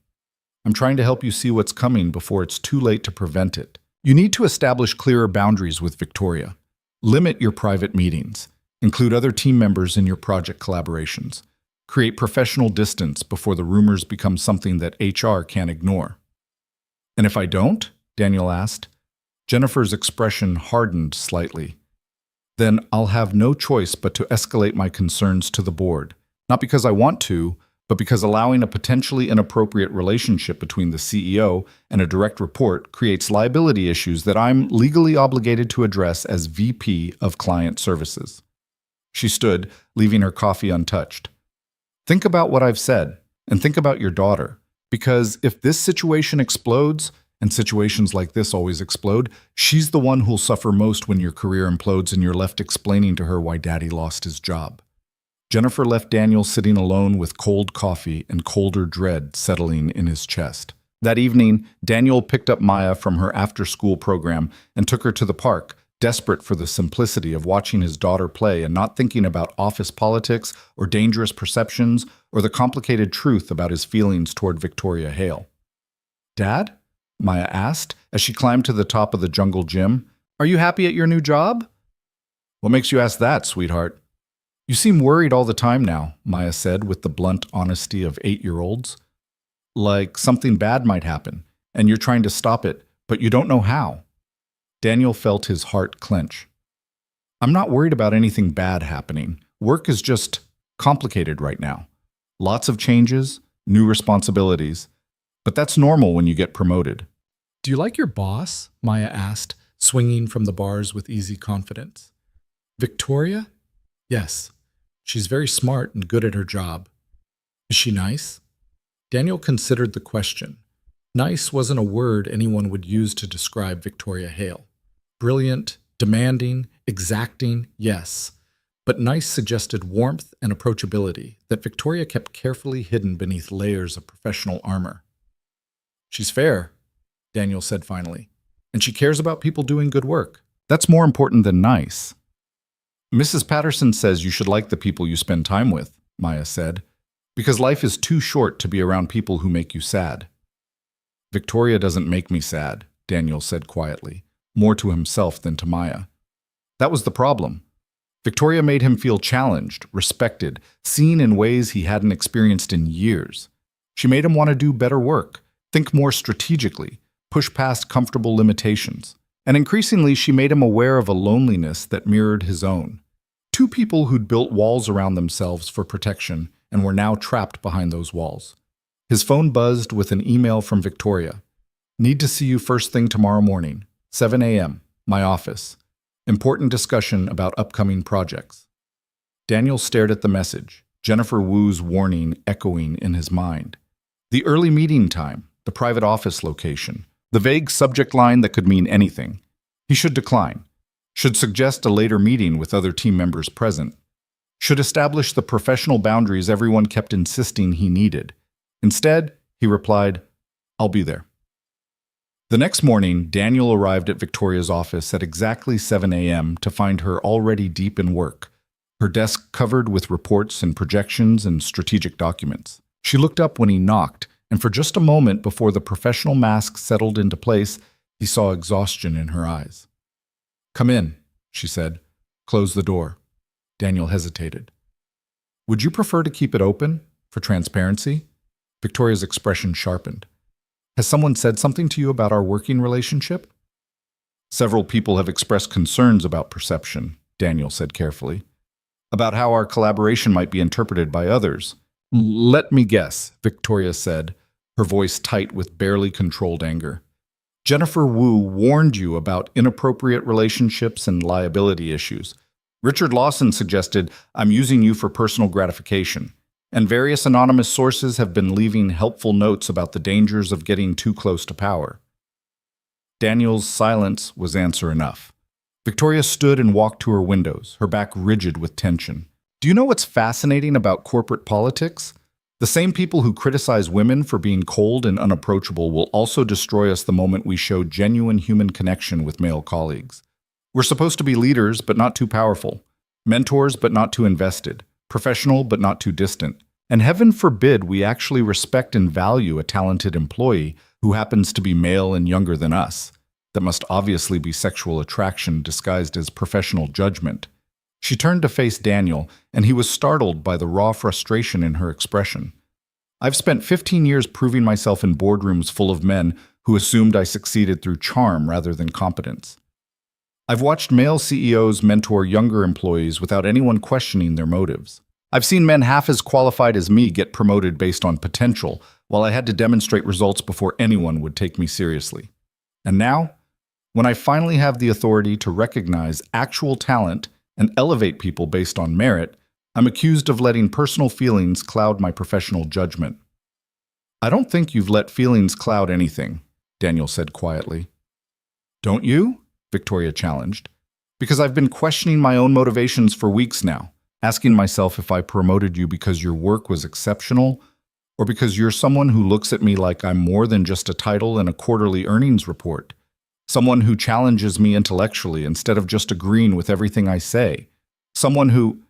Speaker 1: I'm trying to help you see what's coming before it's too late to prevent it. You need to establish clearer boundaries with Victoria. Limit your private meetings. Include other team members in your project collaborations. Create professional distance before the rumors become something that HR can't ignore." "And if I don't?" Daniel asked. Jennifer's expression hardened slightly. "Then I'll have no choice but to escalate my concerns to the board. Not because I want to, but because allowing a potentially inappropriate relationship between the CEO and a direct report creates liability issues that I'm legally obligated to address as VP of Client Services." She stood, leaving her coffee untouched. "Think about what I've said, and think about your daughter. Because if this situation explodes, and situations like this always explode, she's the one who'll suffer most when your career implodes and you're left explaining to her why Daddy lost his job." Jennifer left Daniel sitting alone with cold coffee and colder dread settling in his chest. That evening, Daniel picked up Maya from her after-school program and took her to the park, desperate for the simplicity of watching his daughter play and not thinking about office politics or dangerous perceptions or the complicated truth about his feelings toward Victoria Hale. "Dad?" Maya asked as she climbed to the top of the jungle gym. "Are you happy at your new job?" "What makes you ask that, sweetheart?" "You seem worried all the time now," Maya said with the blunt honesty of 8-year-olds. "Like something bad might happen, and you're trying to stop it, but you don't know how." Daniel felt his heart clench. "I'm not worried about anything bad happening. Work is just complicated right now. Lots of changes, new responsibilities. But that's normal when you get promoted." "Do you like your boss?" Maya asked, swinging from the bars with easy confidence. Victoria? Yes. She's very smart and good at her job. Is she nice? Daniel considered the question. Nice wasn't a word anyone would use to describe Victoria Hale. Brilliant, demanding, exacting, yes. But nice suggested warmth and approachability that Victoria kept carefully hidden beneath layers of professional armor. She's fair, Daniel said finally, and she cares about people doing good work. That's more important than nice. Mrs. Patterson says you should like the people you spend time with, Maya said, because life is too short to be around people who make you sad. Victoria doesn't make me sad, Daniel said quietly, more to himself than to Maya. That was the problem. Victoria made him feel challenged, respected, seen in ways he hadn't experienced in years. She made him want to do better work, think more strategically, push past comfortable limitations. And increasingly, she made him aware of a loneliness that mirrored his own. Two people who'd built walls around themselves for protection and were now trapped behind those walls. His phone buzzed with an email from Victoria. Need to see you first thing tomorrow morning, 7 a.m., my office. Important discussion about upcoming projects. Daniel stared at the message, Jennifer Wu's warning echoing in his mind. The early meeting time, the private office location, the vague subject line that could mean anything. He should decline. Should suggest a later meeting with other team members present. Should establish the professional boundaries everyone kept insisting he needed. Instead, he replied, I'll be there. The next morning, Daniel arrived at Victoria's office at exactly 7 a.m. to find her already deep in work, her desk covered with reports and projections and strategic documents. She looked up when he knocked, and for just a moment before the professional mask settled into place, he saw exhaustion in her eyes. Come in, she said. Close the door. Daniel hesitated. Would you prefer to keep it open, for transparency? Victoria's expression sharpened. Has someone said something to you about our working relationship? Several people have expressed concerns about perception, Daniel said carefully. About how our collaboration might be interpreted by others. Let me guess, Victoria said, her voice tight with barely controlled anger. Jennifer Wu warned you about inappropriate relationships and liability issues. Richard Lawson suggested, I'm using you for personal gratification. And various anonymous sources have been leaving helpful notes about the dangers of getting too close to power. Daniel's silence was answer enough. Victoria stood and walked to her windows, her back rigid with tension. Do you know what's fascinating about corporate politics? The same people who criticize women for being cold and unapproachable will also destroy us the moment we show genuine human connection with male colleagues. We're supposed to be leaders, but not too powerful. Mentors, but not too invested. Professional, but not too distant. And heaven forbid we actually respect and value a talented employee who happens to be male and younger than us. That must obviously be sexual attraction disguised as professional judgment. She turned to face Daniel, and he was startled by the raw frustration in her expression. I've spent 15 years proving myself in boardrooms full of men who assumed I succeeded through charm rather than competence. I've watched male CEOs mentor younger employees without anyone questioning their motives. I've seen men half as qualified as me get promoted based on potential, while I had to demonstrate results before anyone would take me seriously. And now, when I finally have the authority to recognize actual talent and elevate people based on merit, I'm accused of letting personal feelings cloud my professional judgment. I don't think you've let feelings cloud anything, Daniel said quietly. Don't you? Victoria challenged. Because I've been questioning my own motivations for weeks now, asking myself if I promoted you because your work was exceptional, or because you're someone who looks at me like I'm more than just a title and a quarterly earnings report. Someone who challenges me intellectually instead of just agreeing with everything I say. Someone who...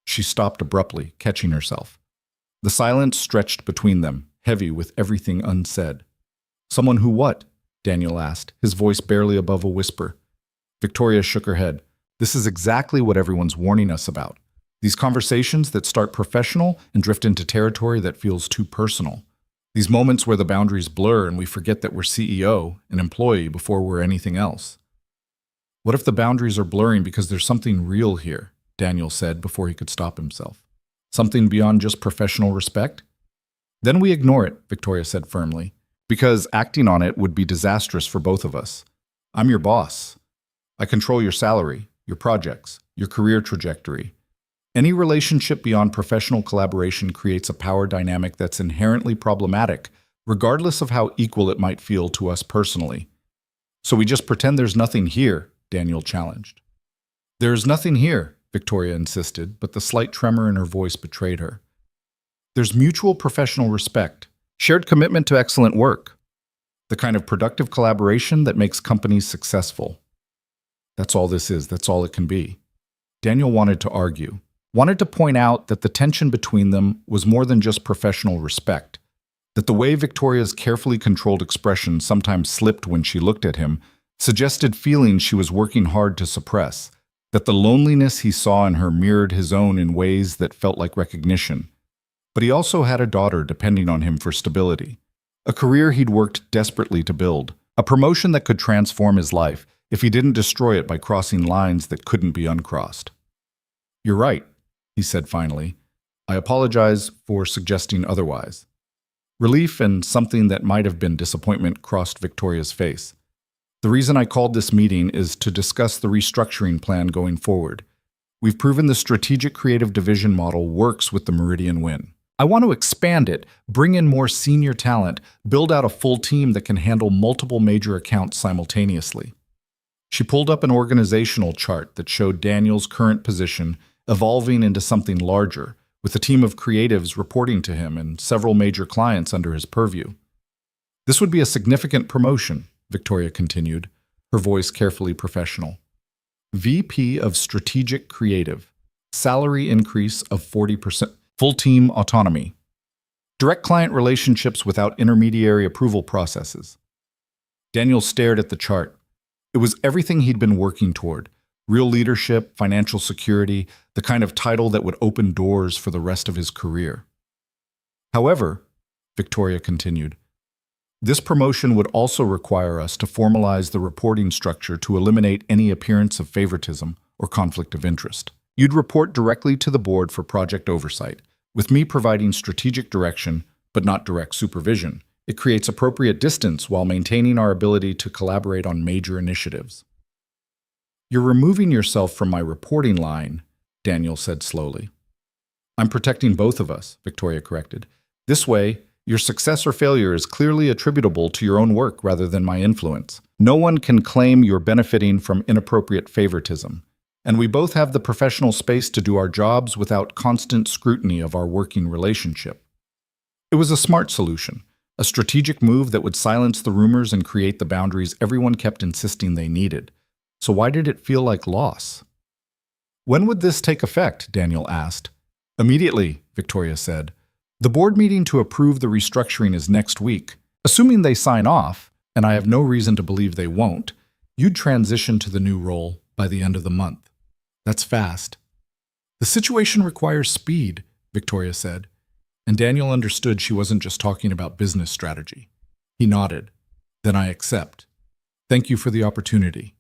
Speaker 1: She stopped abruptly, catching herself. The silence stretched between them, heavy with everything unsaid. Someone who what? Daniel asked, his voice barely above a whisper. Victoria shook her head. This is exactly what everyone's warning us about. These conversations that start professional and drift into territory that feels too personal. These moments where the boundaries blur and we forget that we're CEO, an employee, before we're anything else. What if the boundaries are blurring because there's something real here? Daniel said before he could stop himself. Something beyond just professional respect? Then we ignore it, Victoria said firmly, because acting on it would be disastrous for both of us. I'm your boss. I control your salary, your projects, your career trajectory. Any relationship beyond professional collaboration creates a power dynamic that's inherently problematic, regardless of how equal it might feel to us personally. So we just pretend there's nothing here, Daniel challenged. There is nothing here, Victoria insisted, but the slight tremor in her voice betrayed her. There's mutual professional respect, shared commitment to excellent work, the kind of productive collaboration that makes companies successful. That's all this is, that's all it can be. Daniel wanted to argue, wanted to point out that the tension between them was more than just professional respect, that the way Victoria's carefully controlled expression sometimes slipped when she looked at him suggested feelings she was working hard to suppress, that the loneliness he saw in her mirrored his own in ways that felt like recognition. But he also had a daughter depending on him for stability, a career he'd worked desperately to build, a promotion that could transform his life if he didn't destroy it by crossing lines that couldn't be uncrossed. You're right, he said finally. I apologize for suggesting otherwise. Relief and something that might have been disappointment crossed Victoria's face. The reason I called this meeting is to discuss the restructuring plan going forward. We've proven the strategic creative division model works with the Meridian Win. I want to expand it, bring in more senior talent, build out a full team that can handle multiple major accounts simultaneously. She pulled up an organizational chart that showed Daniel's current position evolving into something larger, with a team of creatives reporting to him and several major clients under his purview. This would be a significant promotion, Victoria continued, her voice carefully professional. VP of Strategic Creative, salary increase of 40%, full team autonomy, direct client relationships without intermediary approval processes. Daniel stared at the chart. It was everything he'd been working toward: real leadership, financial security, the kind of title that would open doors for the rest of his career. However, Victoria continued, this promotion would also require us to formalize the reporting structure to eliminate any appearance of favoritism or conflict of interest. You'd report directly to the board for project oversight, with me providing strategic direction, but not direct supervision. It creates appropriate distance while maintaining our ability to collaborate on major initiatives. You're removing yourself from my reporting line, Daniel said slowly. I'm protecting both of us, Victoria corrected. This way, your success or failure is clearly attributable to your own work rather than my influence. No one can claim you're benefiting from inappropriate favoritism, and we both have the professional space to do our jobs without constant scrutiny of our working relationship. It was a smart solution, a strategic move that would silence the rumors and create the boundaries everyone kept insisting they needed. So why did it feel like loss? When would this take effect? Daniel asked. Immediately, Victoria said. The board meeting to approve the restructuring is next week. Assuming they sign off, and I have no reason to believe they won't, you'd transition to the new role by the end of the month. That's fast. The situation requires speed, Victoria said, and Daniel understood she wasn't just talking about business strategy. He nodded. Then I accept. Thank you for the opportunity.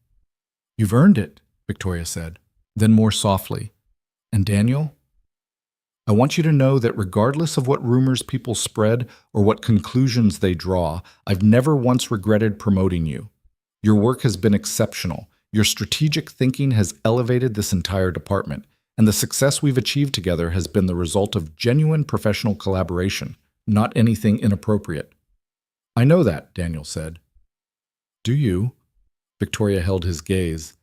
Speaker 1: You've earned it, Victoria said, then more softly. And Daniel? I want you to know that regardless of what rumors people spread or what conclusions they draw, I've never once regretted promoting you. Your work has been exceptional. Your strategic thinking has elevated this entire department, and the success we've achieved together has been the result of genuine professional collaboration, not anything inappropriate. I know that, Daniel said. Do you? Victoria held his gaze.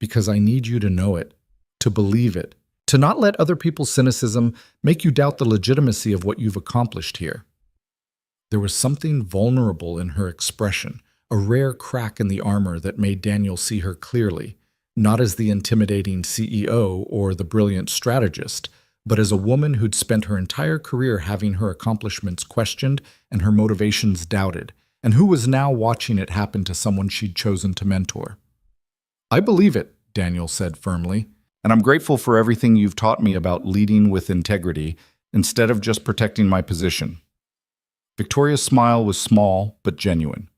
Speaker 1: Because I need you to know it, to believe it, to not let other people's cynicism make you doubt the legitimacy of what you've accomplished here. There was something vulnerable in her expression, a rare crack in the armor that made Daniel see her clearly, not as the intimidating CEO or the brilliant strategist, but as a woman who'd spent her entire career having her accomplishments questioned and her motivations doubted, and who was now watching it happen to someone she'd chosen to mentor. I believe it, Daniel said firmly, and I'm grateful for everything you've taught me about leading with integrity instead of just protecting my position. Victoria's smile was small but genuine.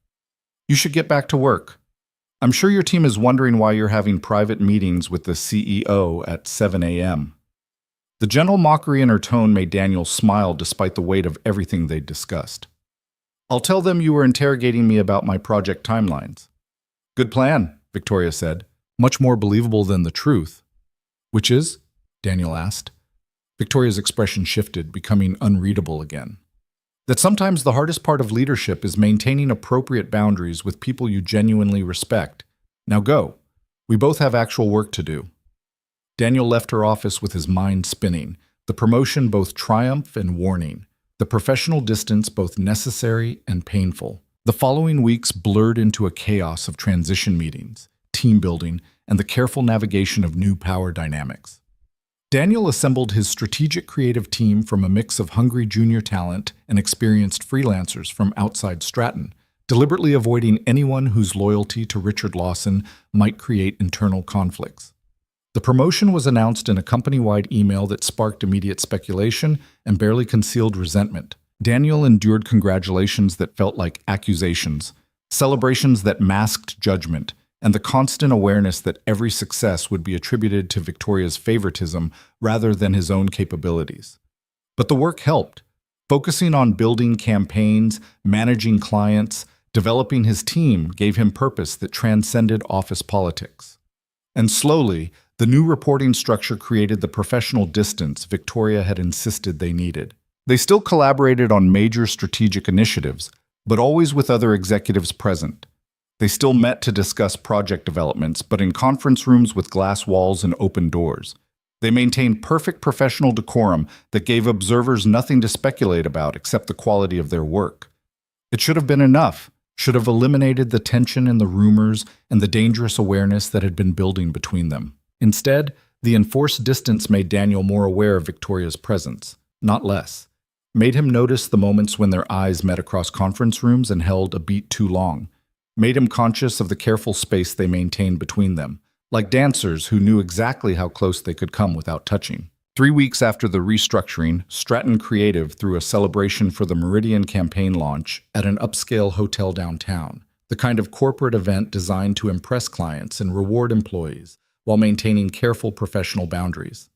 Speaker 1: You should get back to work. I'm sure your team is wondering why you're having private meetings with the CEO at 7 a.m. The gentle mockery in her tone made Daniel smile despite the weight of everything they'd discussed. I'll tell them you were interrogating me about my project timelines. Good plan, Victoria said. much more believable than the truth. Which is? Daniel asked. Victoria's expression shifted, becoming unreadable again. That sometimes the hardest part of leadership is maintaining appropriate boundaries with people you genuinely respect. Now go. We both have actual work to do. Daniel left her office with his mind spinning, the promotion both triumph and warning, the professional distance both necessary and painful. The following weeks blurred into a chaos of transition meetings, team building, and the careful navigation of new power dynamics. Daniel assembled his strategic creative team from a mix of hungry junior talent and experienced freelancers from outside Stratton, deliberately avoiding anyone whose loyalty to Richard Lawson might create internal conflicts. The promotion was announced in a company-wide email that sparked immediate speculation and barely concealed resentment. Daniel endured congratulations that felt like accusations, celebrations that masked judgment, and the constant awareness that every success would be attributed to Victoria's favoritism rather than his own capabilities. But the work helped. Focusing on building campaigns, managing clients, developing his team gave him purpose that transcended office politics. And slowly, the new reporting structure created the professional distance Victoria had insisted they needed. They still collaborated on major strategic initiatives, but always with other executives present. They still met to discuss project developments, but in conference rooms with glass walls and open doors. They maintained perfect professional decorum that gave observers nothing to speculate about except the quality of their work. It should have been enough, should have eliminated the tension and the rumors and the dangerous awareness that had been building between them. Instead, the enforced distance made Daniel more aware of Victoria's presence, not less. Made him notice the moments when their eyes met across conference rooms and held a beat too long. Made him conscious of the careful space they maintained between them, like dancers who knew exactly how close they could come without touching. 3 weeks after the restructuring, Stratton Creative threw a celebration for the Meridian campaign launch at an upscale hotel downtown, the kind of corporate event designed to impress clients and reward employees while maintaining careful professional boundaries.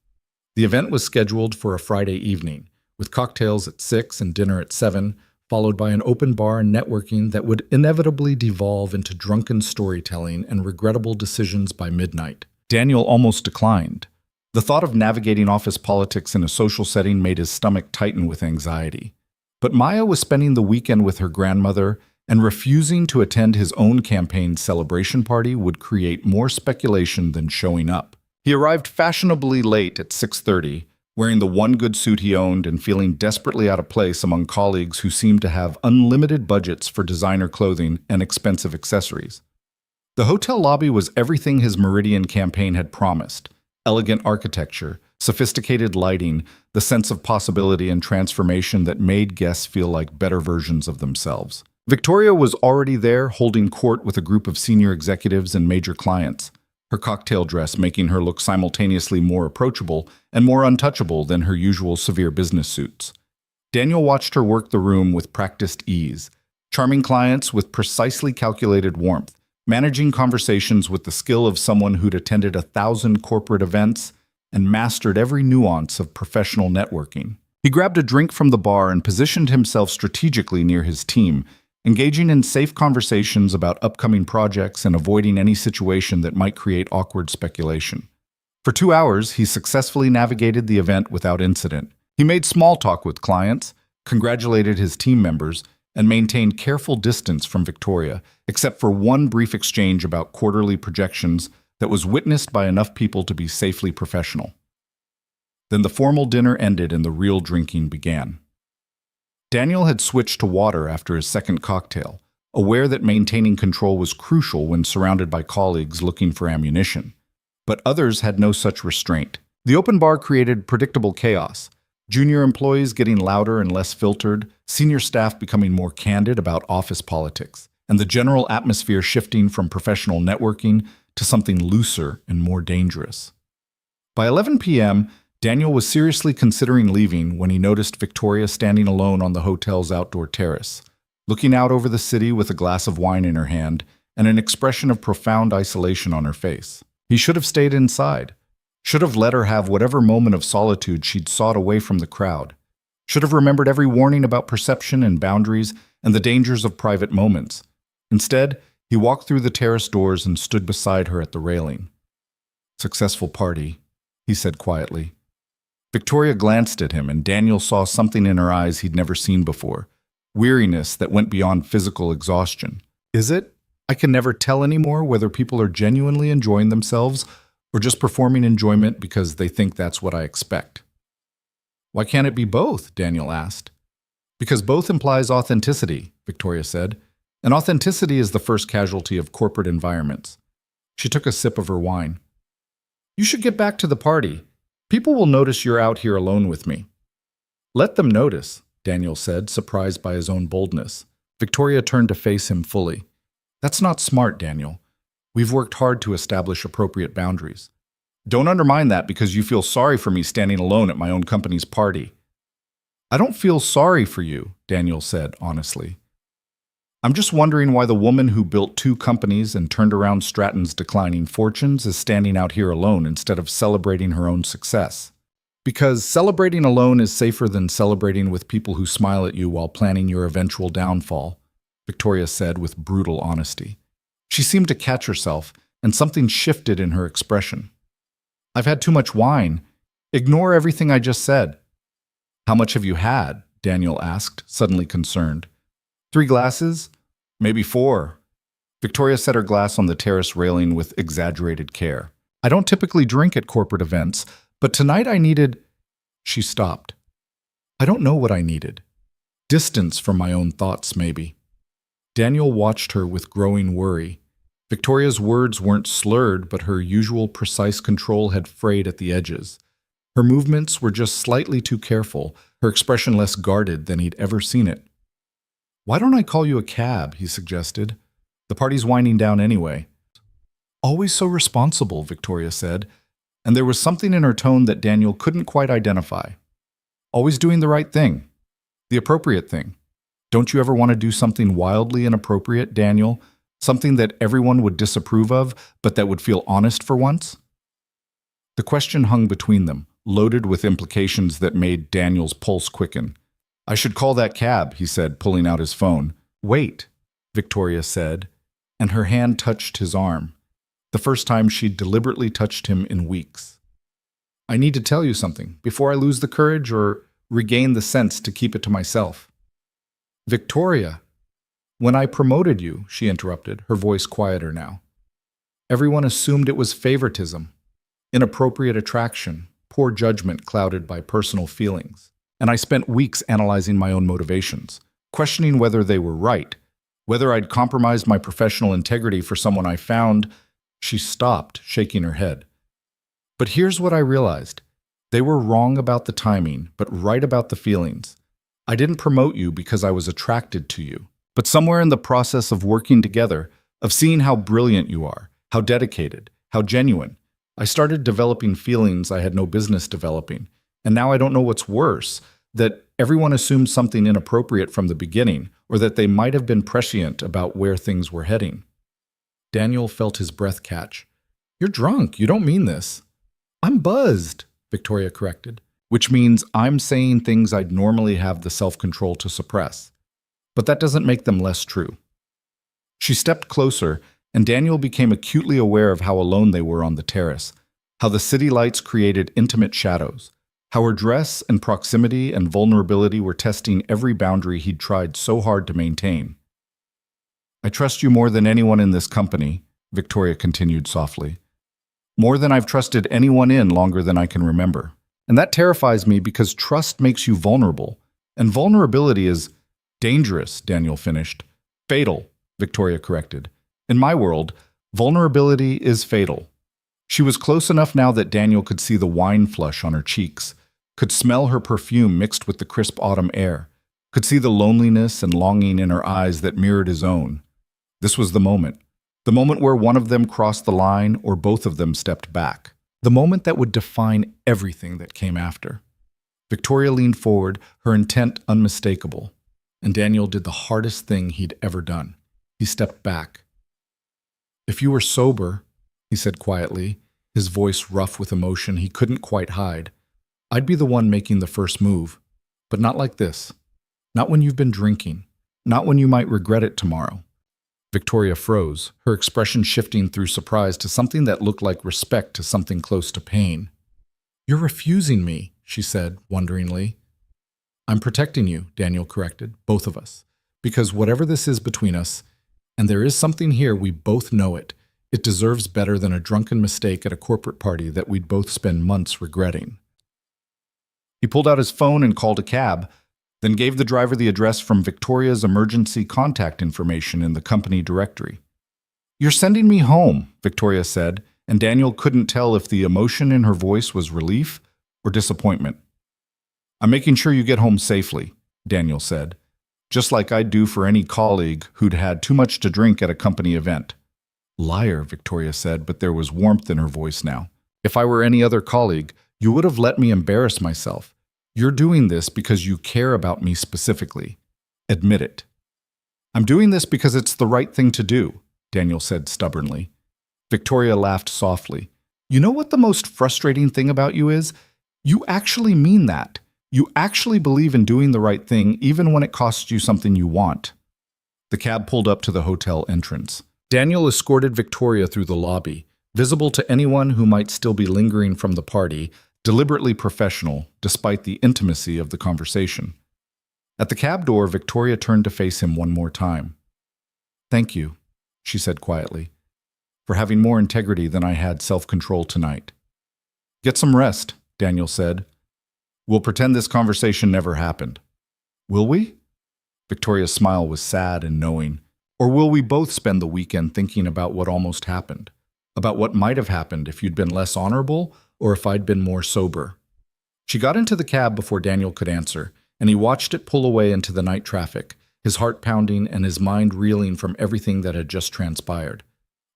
Speaker 1: The event was scheduled for a Friday evening, with cocktails at 6 and dinner at 7, followed by an open bar and networking that would inevitably devolve into drunken storytelling and regrettable decisions by midnight. Daniel almost declined. The thought of navigating office politics in a social setting made his stomach tighten with anxiety. But Maya was spending the weekend with her grandmother, and refusing to attend his own campaign's celebration party would create more speculation than showing up. He arrived fashionably late at 6:30, wearing the one good suit he owned and feeling desperately out of place among colleagues who seemed to have unlimited budgets for designer clothing and expensive accessories. The hotel lobby was everything his Meridian campaign had promised: elegant architecture, sophisticated lighting, the sense of possibility and transformation that made guests feel like better versions of themselves. Victoria was already there, holding court with a group of senior executives and major clients, her cocktail dress making her look simultaneously more approachable and more untouchable than her usual severe business suits. Daniel watched her work the room with practiced ease, charming clients with precisely calculated warmth, managing conversations with the skill of someone who'd attended 1,000 corporate events and mastered every nuance of professional networking. He grabbed a drink from the bar and positioned himself strategically near his team, engaging in safe conversations about upcoming projects and avoiding any situation that might create awkward speculation. For 2 hours, he successfully navigated the event without incident. He made small talk with clients, congratulated his team members, and maintained careful distance from Victoria, except for one brief exchange about quarterly projections that was witnessed by enough people to be safely professional. Then the formal dinner ended and the real drinking began. Daniel had switched to water after his second cocktail, aware that maintaining control was crucial when surrounded by colleagues looking for ammunition. But others had no such restraint. The open bar created predictable chaos, junior employees getting louder and less filtered, senior staff becoming more candid about office politics, and the general atmosphere shifting from professional networking to something looser and more dangerous. By 11 p.m., Daniel was seriously considering leaving when he noticed Victoria standing alone on the hotel's outdoor terrace, looking out over the city with a glass of wine in her hand and an expression of profound isolation on her face. He should have stayed inside, should have let her have whatever moment of solitude she'd sought away from the crowd, should have remembered every warning about perception and boundaries and the dangers of private moments. Instead, He walked through the terrace doors and stood beside her at the railing. "Successful party," he said quietly. Victoria glanced at him, and Daniel saw something in her eyes he'd never seen before, weariness that went beyond physical exhaustion. "Is it? I can never tell anymore whether people are genuinely enjoying themselves or just performing enjoyment because they think that's what I expect." "Why can't it be both?" Daniel asked. "Because both implies authenticity," Victoria said, "and authenticity is the first casualty of corporate environments." She took a sip of her wine. "You should get back to the party. People will notice you're out here alone with me." "Let them notice," Daniel said, surprised by his own boldness. Victoria turned to face him fully. "That's not smart, Daniel. We've worked hard to establish appropriate boundaries. Don't undermine that because you feel sorry for me standing alone at my own company's party." "I don't feel sorry for you," Daniel said honestly. "I'm just wondering why the woman who built 2 companies and turned around Stratton's declining fortunes is standing out here alone instead of celebrating her own success. Because celebrating alone is safer than celebrating with people who smile at you while planning your eventual downfall," Victoria said with brutal honesty. She seemed to catch herself, and something shifted in her expression. "I've had too much wine. Ignore everything I just said." "How much have you had?" Daniel asked, suddenly concerned. 3 glasses? Maybe 4. Victoria set her glass on the terrace railing with exaggerated care. "I don't typically drink at corporate events, but tonight I needed—" She stopped. "I don't know what I needed. Distance from my own thoughts, maybe." Daniel watched her with growing worry. Victoria's words weren't slurred, but her usual precise control had frayed at the edges. Her movements were just slightly too careful, her expression less guarded than he'd ever seen it. "Why don't I call you a cab?" he suggested. "The party's winding down anyway." "Always so responsible," Victoria said, and there was something in her tone that Daniel couldn't quite identify. "Always doing the right thing. The appropriate thing. Don't you ever want to do something wildly inappropriate, Daniel? Something that everyone would disapprove of, but that would feel honest for once?" The question hung between them, loaded with implications that made Daniel's pulse quicken. "I should call that cab," he said, pulling out his phone. "Wait," Victoria said, and her hand touched his arm, the first time she'd deliberately touched him in weeks. "I need to tell you something, before I lose the courage or regain the sense to keep it to myself." "Victoria, when I promoted you," she interrupted, her voice quieter now, "everyone assumed it was favoritism, inappropriate attraction, poor judgment clouded by personal feelings. And I spent weeks analyzing my own motivations, questioning whether they were right, whether I'd compromised my professional integrity for someone I found." She stopped, shaking her head. "But here's what I realized. They were wrong about the timing, but right about the feelings. I didn't promote you because I was attracted to you, but somewhere in the process of working together, of seeing how brilliant you are, how dedicated, how genuine, I started developing feelings I had no business developing. And now I don't know what's worse, that everyone assumed something inappropriate from the beginning, or that they might have been prescient about where things were heading." Daniel felt his breath catch. "You're drunk. You don't mean this." "I'm buzzed," Victoria corrected, "which means I'm saying things I'd normally have the self-control to suppress. But that doesn't make them less true." She stepped closer, and Daniel became acutely aware of how alone they were on the terrace, how the city lights created intimate shadows, how her dress and proximity and vulnerability were testing every boundary he'd tried so hard to maintain. "I trust you more than anyone in this company," Victoria continued softly. "More than I've trusted anyone in longer than I can remember. And that terrifies me because trust makes you vulnerable. And vulnerability is dangerous," Daniel finished. "Fatal," Victoria corrected. "In my world, vulnerability is fatal." She was close enough now that Daniel could see the wine flush on her cheeks, could smell her perfume mixed with the crisp autumn air, could see the loneliness and longing in her eyes that mirrored his own. This was the moment where one of them crossed the line or both of them stepped back, the moment that would define everything that came after. Victoria leaned forward, her intent unmistakable, and Daniel did the hardest thing he'd ever done. He stepped back. "If you were sober," he said quietly, his voice rough with emotion he couldn't quite hide, "I'd be the one making the first move. But not like this. Not when you've been drinking. Not when you might regret it tomorrow. Victoria froze, her expression shifting through surprise to something that looked like respect to something close to pain. "You're refusing me," she said, wonderingly. "I'm protecting you," Daniel corrected, "both of us. Because whatever this is between us, and there is something here, we both know it, it deserves better than a drunken mistake at a corporate party that we'd both spend months regretting." He pulled out his phone and called a cab, then gave the driver the address from Victoria's emergency contact information in the company directory. "You're sending me home," Victoria said, and Daniel couldn't tell if the emotion in her voice was relief or disappointment. "I'm making sure you get home safely," Daniel said, "just like I'd do for any colleague who'd had too much to drink at a company event." "Liar," Victoria said, but there was warmth in her voice now. "If I were any other colleague, you would have let me embarrass myself. You're doing this because you care about me specifically. Admit it." "I'm doing this because it's the right thing to do," Daniel said stubbornly. Victoria laughed softly. "You know what the most frustrating thing about you is? You actually mean that. You actually believe in doing the right thing even when it costs you something you want." The cab pulled up to the hotel entrance. Daniel escorted Victoria through the lobby, visible to anyone who might still be lingering from the party, deliberately professional, despite the intimacy of the conversation. At the cab door, Victoria turned to face him one more time. "Thank you," she said quietly, "for having more integrity than I had self-control tonight." "Get some rest," Daniel said. "We'll pretend this conversation never happened." "Will we?" Victoria's smile was sad and knowing. "Or will we both spend the weekend thinking about what almost happened? About what might have happened if you'd been less honorable or if I'd been more sober?" She got into the cab before Daniel could answer, and he watched it pull away into the night traffic, his heart pounding and his mind reeling from everything that had just transpired.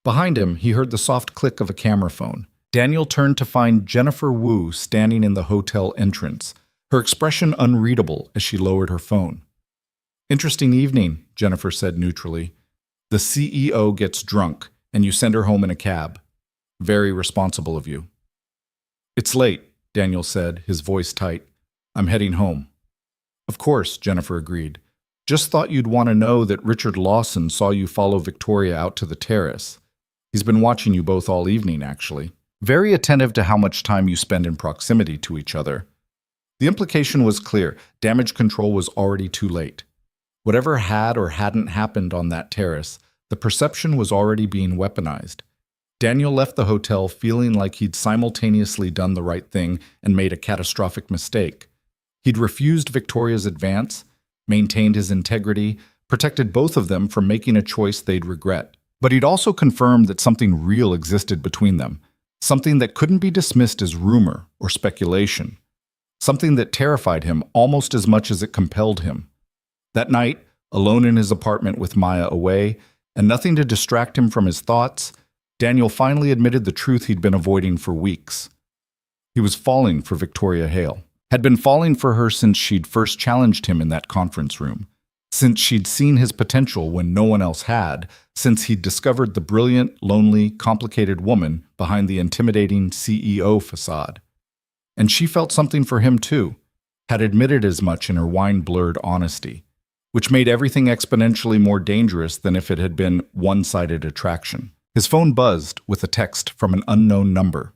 Speaker 1: Behind him, he heard the soft click of a camera phone. Daniel turned to find Jennifer Wu standing in the hotel entrance, her expression unreadable as she lowered her phone. "Interesting evening," Jennifer said neutrally. "The CEO gets drunk, and you send her home in a cab. Very responsible of you." "It's late," Daniel said, his voice tight. "I'm heading home." "Of course," Jennifer agreed. "Just thought you'd want to know that Richard Lawson saw you follow Victoria out to the terrace. He's been watching you both all evening, actually. Very attentive to how much time you spend in proximity to each other." The implication was clear. Damage control was already too late. Whatever had or hadn't happened on that terrace, the perception was already being weaponized. Daniel left the hotel feeling like he'd simultaneously done the right thing and made a catastrophic mistake. He'd refused Victoria's advance, maintained his integrity, protected both of them from making a choice they'd regret. But he'd also confirmed that something real existed between them, something that couldn't be dismissed as rumor or speculation, something that terrified him almost as much as it compelled him. That night, alone in his apartment with Maya away, and nothing to distract him from his thoughts, Daniel finally admitted the truth he'd been avoiding for weeks. He was falling for Victoria Hale, had been falling for her since she'd first challenged him in that conference room, since she'd seen his potential when no one else had, since he'd discovered the brilliant, lonely, complicated woman behind the intimidating CEO facade. And she felt something for him too, had admitted as much in her wine-blurred honesty, which made everything exponentially more dangerous than if it had been one-sided attraction. His phone buzzed with a text from an unknown number.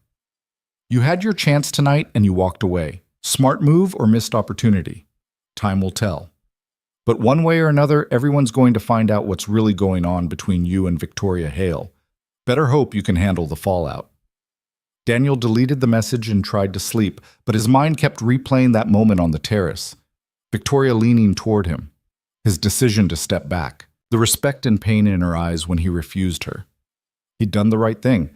Speaker 1: "You had your chance tonight and you walked away. Smart move or missed opportunity? Time will tell. But one way or another, everyone's going to find out what's really going on between you and Victoria Hale. Better hope you can handle the fallout." Daniel deleted the message and tried to sleep, but his mind kept replaying that moment on the terrace. Victoria leaning toward him. His decision to step back. The respect and pain in her eyes when he refused her. He'd done the right thing,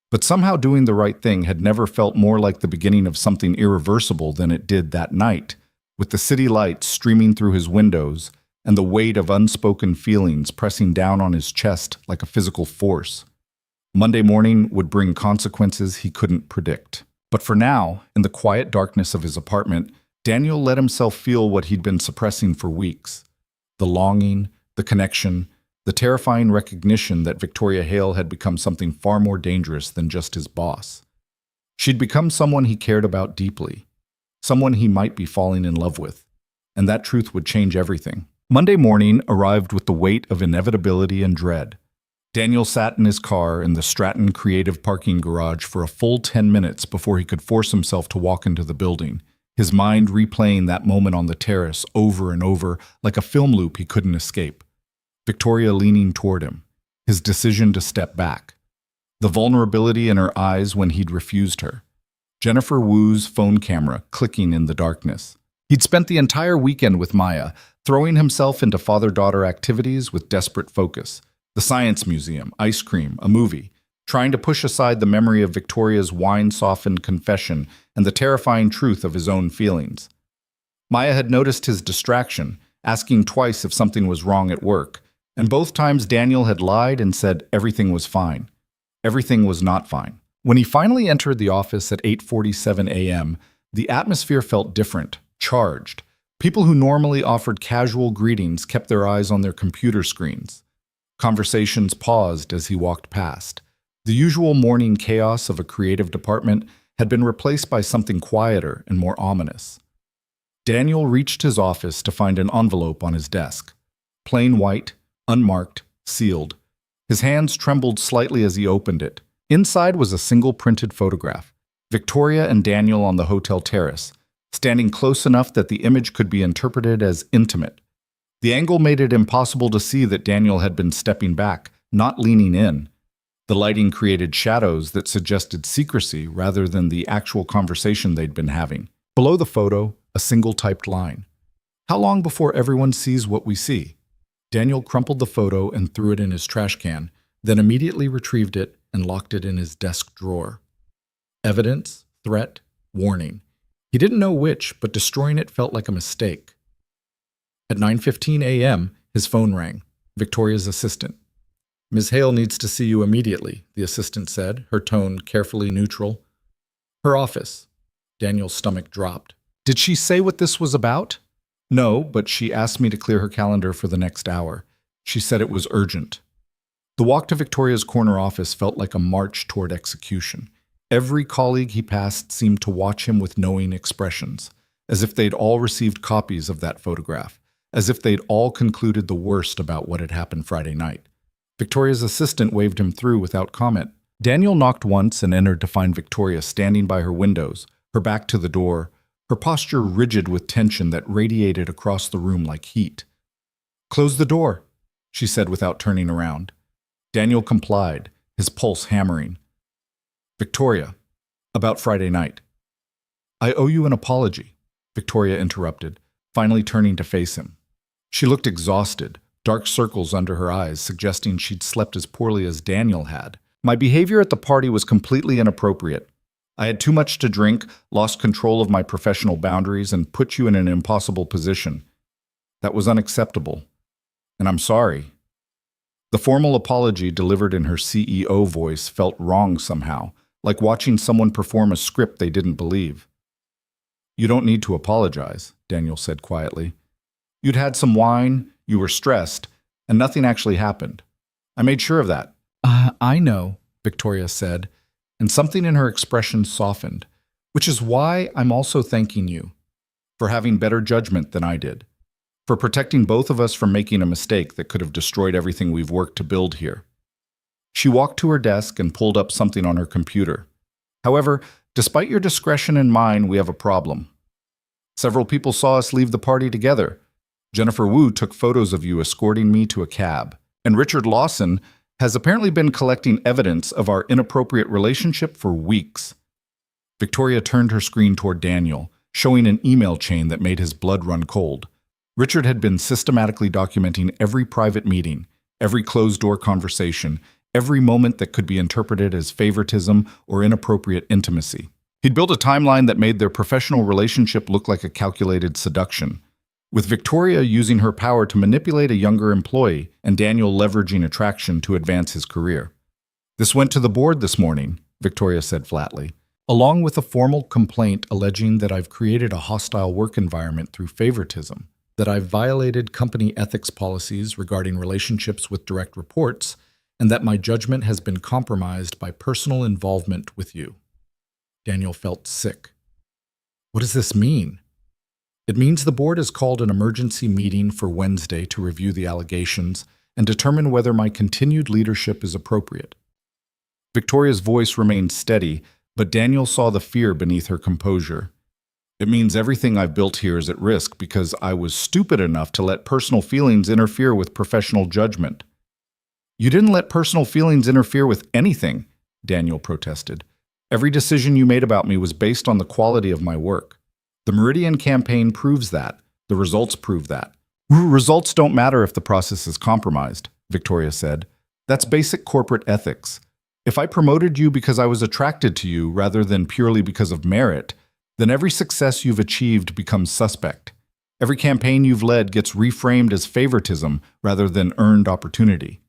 Speaker 1: but somehow doing the right thing had never felt more like the beginning of something irreversible than it did that night, with the city lights streaming through his windows and the weight of unspoken feelings pressing down on his chest like a physical force. Monday morning would bring consequences he couldn't predict. But for now, in the quiet darkness of his apartment, Daniel let himself feel what he'd been suppressing for weeks. The longing, the connection, the terrifying recognition that Victoria Hale had become something far more dangerous than just his boss. She'd become someone he cared about deeply, someone he might be falling in love with, and that truth would change everything. Monday morning arrived with the weight of inevitability and dread. Daniel sat in his car in the Stratton Creative Parking Garage for a full 10 minutes before he could force himself to walk into the building, his mind replaying that moment on the terrace over and over like a film loop he couldn't escape. Victoria leaning toward him, his decision to step back. The vulnerability in her eyes when he'd refused her. Jennifer Wu's phone camera clicking in the darkness. He'd spent the entire weekend with Maya, throwing himself into father-daughter activities with desperate focus. The science museum, ice cream, a movie, trying to push aside the memory of Victoria's wine-softened confession and the terrifying truth of his own feelings. Maya had noticed his distraction, asking twice if something was wrong at work, and both times Daniel had lied and said everything was fine. Everything was not fine. When he finally entered the office at 8:47 a.m., the atmosphere felt different, charged. People who normally offered casual greetings kept their eyes on their computer screens. Conversations paused as he walked past. The usual morning chaos of a creative department had been replaced by something quieter and more ominous. Daniel reached his office to find an envelope on his desk. Plain white, unmarked, sealed. His hands trembled slightly as he opened it. Inside was a single printed photograph. Victoria and Daniel on the hotel terrace, standing close enough that the image could be interpreted as intimate. The angle made it impossible to see that Daniel had been stepping back, not leaning in. The lighting created shadows that suggested secrecy rather than the actual conversation they'd been having. Below the photo, a single typed line. "How long before everyone sees what we see?" Daniel crumpled the photo and threw it in his trash can, then immediately retrieved it and locked it in his desk drawer. Evidence, threat, warning. He didn't know which, but destroying it felt like a mistake. At 9:15 a.m., his phone rang. Victoria's assistant. "Ms. Hale needs to see you immediately," the assistant said, her tone carefully neutral. "Her office." Daniel's stomach dropped. "Did she say what this was about?" "No, but she asked me to clear her calendar for the next hour. She said it was urgent." The walk to Victoria's corner office felt like a march toward execution. Every colleague he passed seemed to watch him with knowing expressions, as if they'd all received copies of that photograph, as if they'd all concluded the worst about what had happened Friday night. Victoria's assistant waved him through without comment. Daniel knocked once and entered to find Victoria standing by her windows, her back to the door, her posture rigid with tension that radiated across the room like heat. "Close the door," she said without turning around. Daniel complied, his pulse hammering. "Victoria, about Friday night." "I owe you an apology," Victoria interrupted, finally turning to face him. She looked exhausted, dark circles under her eyes suggesting she'd slept as poorly as Daniel had. "My behavior at the party was completely inappropriate. I had too much to drink, lost control of my professional boundaries, and put you in an impossible position. That was unacceptable. And I'm sorry." The formal apology delivered in her CEO voice felt wrong somehow, like watching someone perform a script they didn't believe. "You don't need to apologize," Daniel said quietly. "You'd had some wine, you were stressed, and nothing actually happened. I made sure of that." I know," Victoria said, and something in her expression softened, "which is why I'm also thanking you for having better judgment than I did, for protecting both of us from making a mistake that could have destroyed everything we've worked to build here." She walked to her desk and pulled up something on her computer. "However, despite your discretion and mine, we have a problem. Several people saw us leave the party together. Jennifer Wu took photos of you escorting me to a cab, and Richard Lawson has apparently been collecting evidence of our inappropriate relationship for weeks." Victoria turned her screen toward Daniel, showing an email chain that made his blood run cold. Richard had been systematically documenting every private meeting, every closed-door conversation, every moment that could be interpreted as favoritism or inappropriate intimacy. He'd built a timeline that made their professional relationship look like a calculated seduction, with Victoria using her power to manipulate a younger employee and Daniel leveraging attraction to advance his career. "This went to the board this morning," Victoria said flatly, "along with a formal complaint alleging that I've created a hostile work environment through favoritism, that I've violated company ethics policies regarding relationships with direct reports, and that my judgment has been compromised by personal involvement with you." Daniel felt sick. What does this mean? It means the board has called an emergency meeting for Wednesday to review the allegations and determine whether my continued leadership is appropriate. Victoria's voice remained steady, but Daniel saw the fear beneath her composure. It means everything I've built here is at risk because I was stupid enough to let personal feelings interfere with professional judgment. You didn't let personal feelings interfere with anything, Daniel protested. Every decision you made about me was based on the quality of my work. The Meridian campaign proves that. The results prove that. Results don't matter if the process is compromised, Victoria said. That's basic corporate ethics. If I promoted you because I was attracted to you rather than purely because of merit, then every success you've achieved becomes suspect. Every campaign you've led gets reframed as favoritism rather than earned opportunity.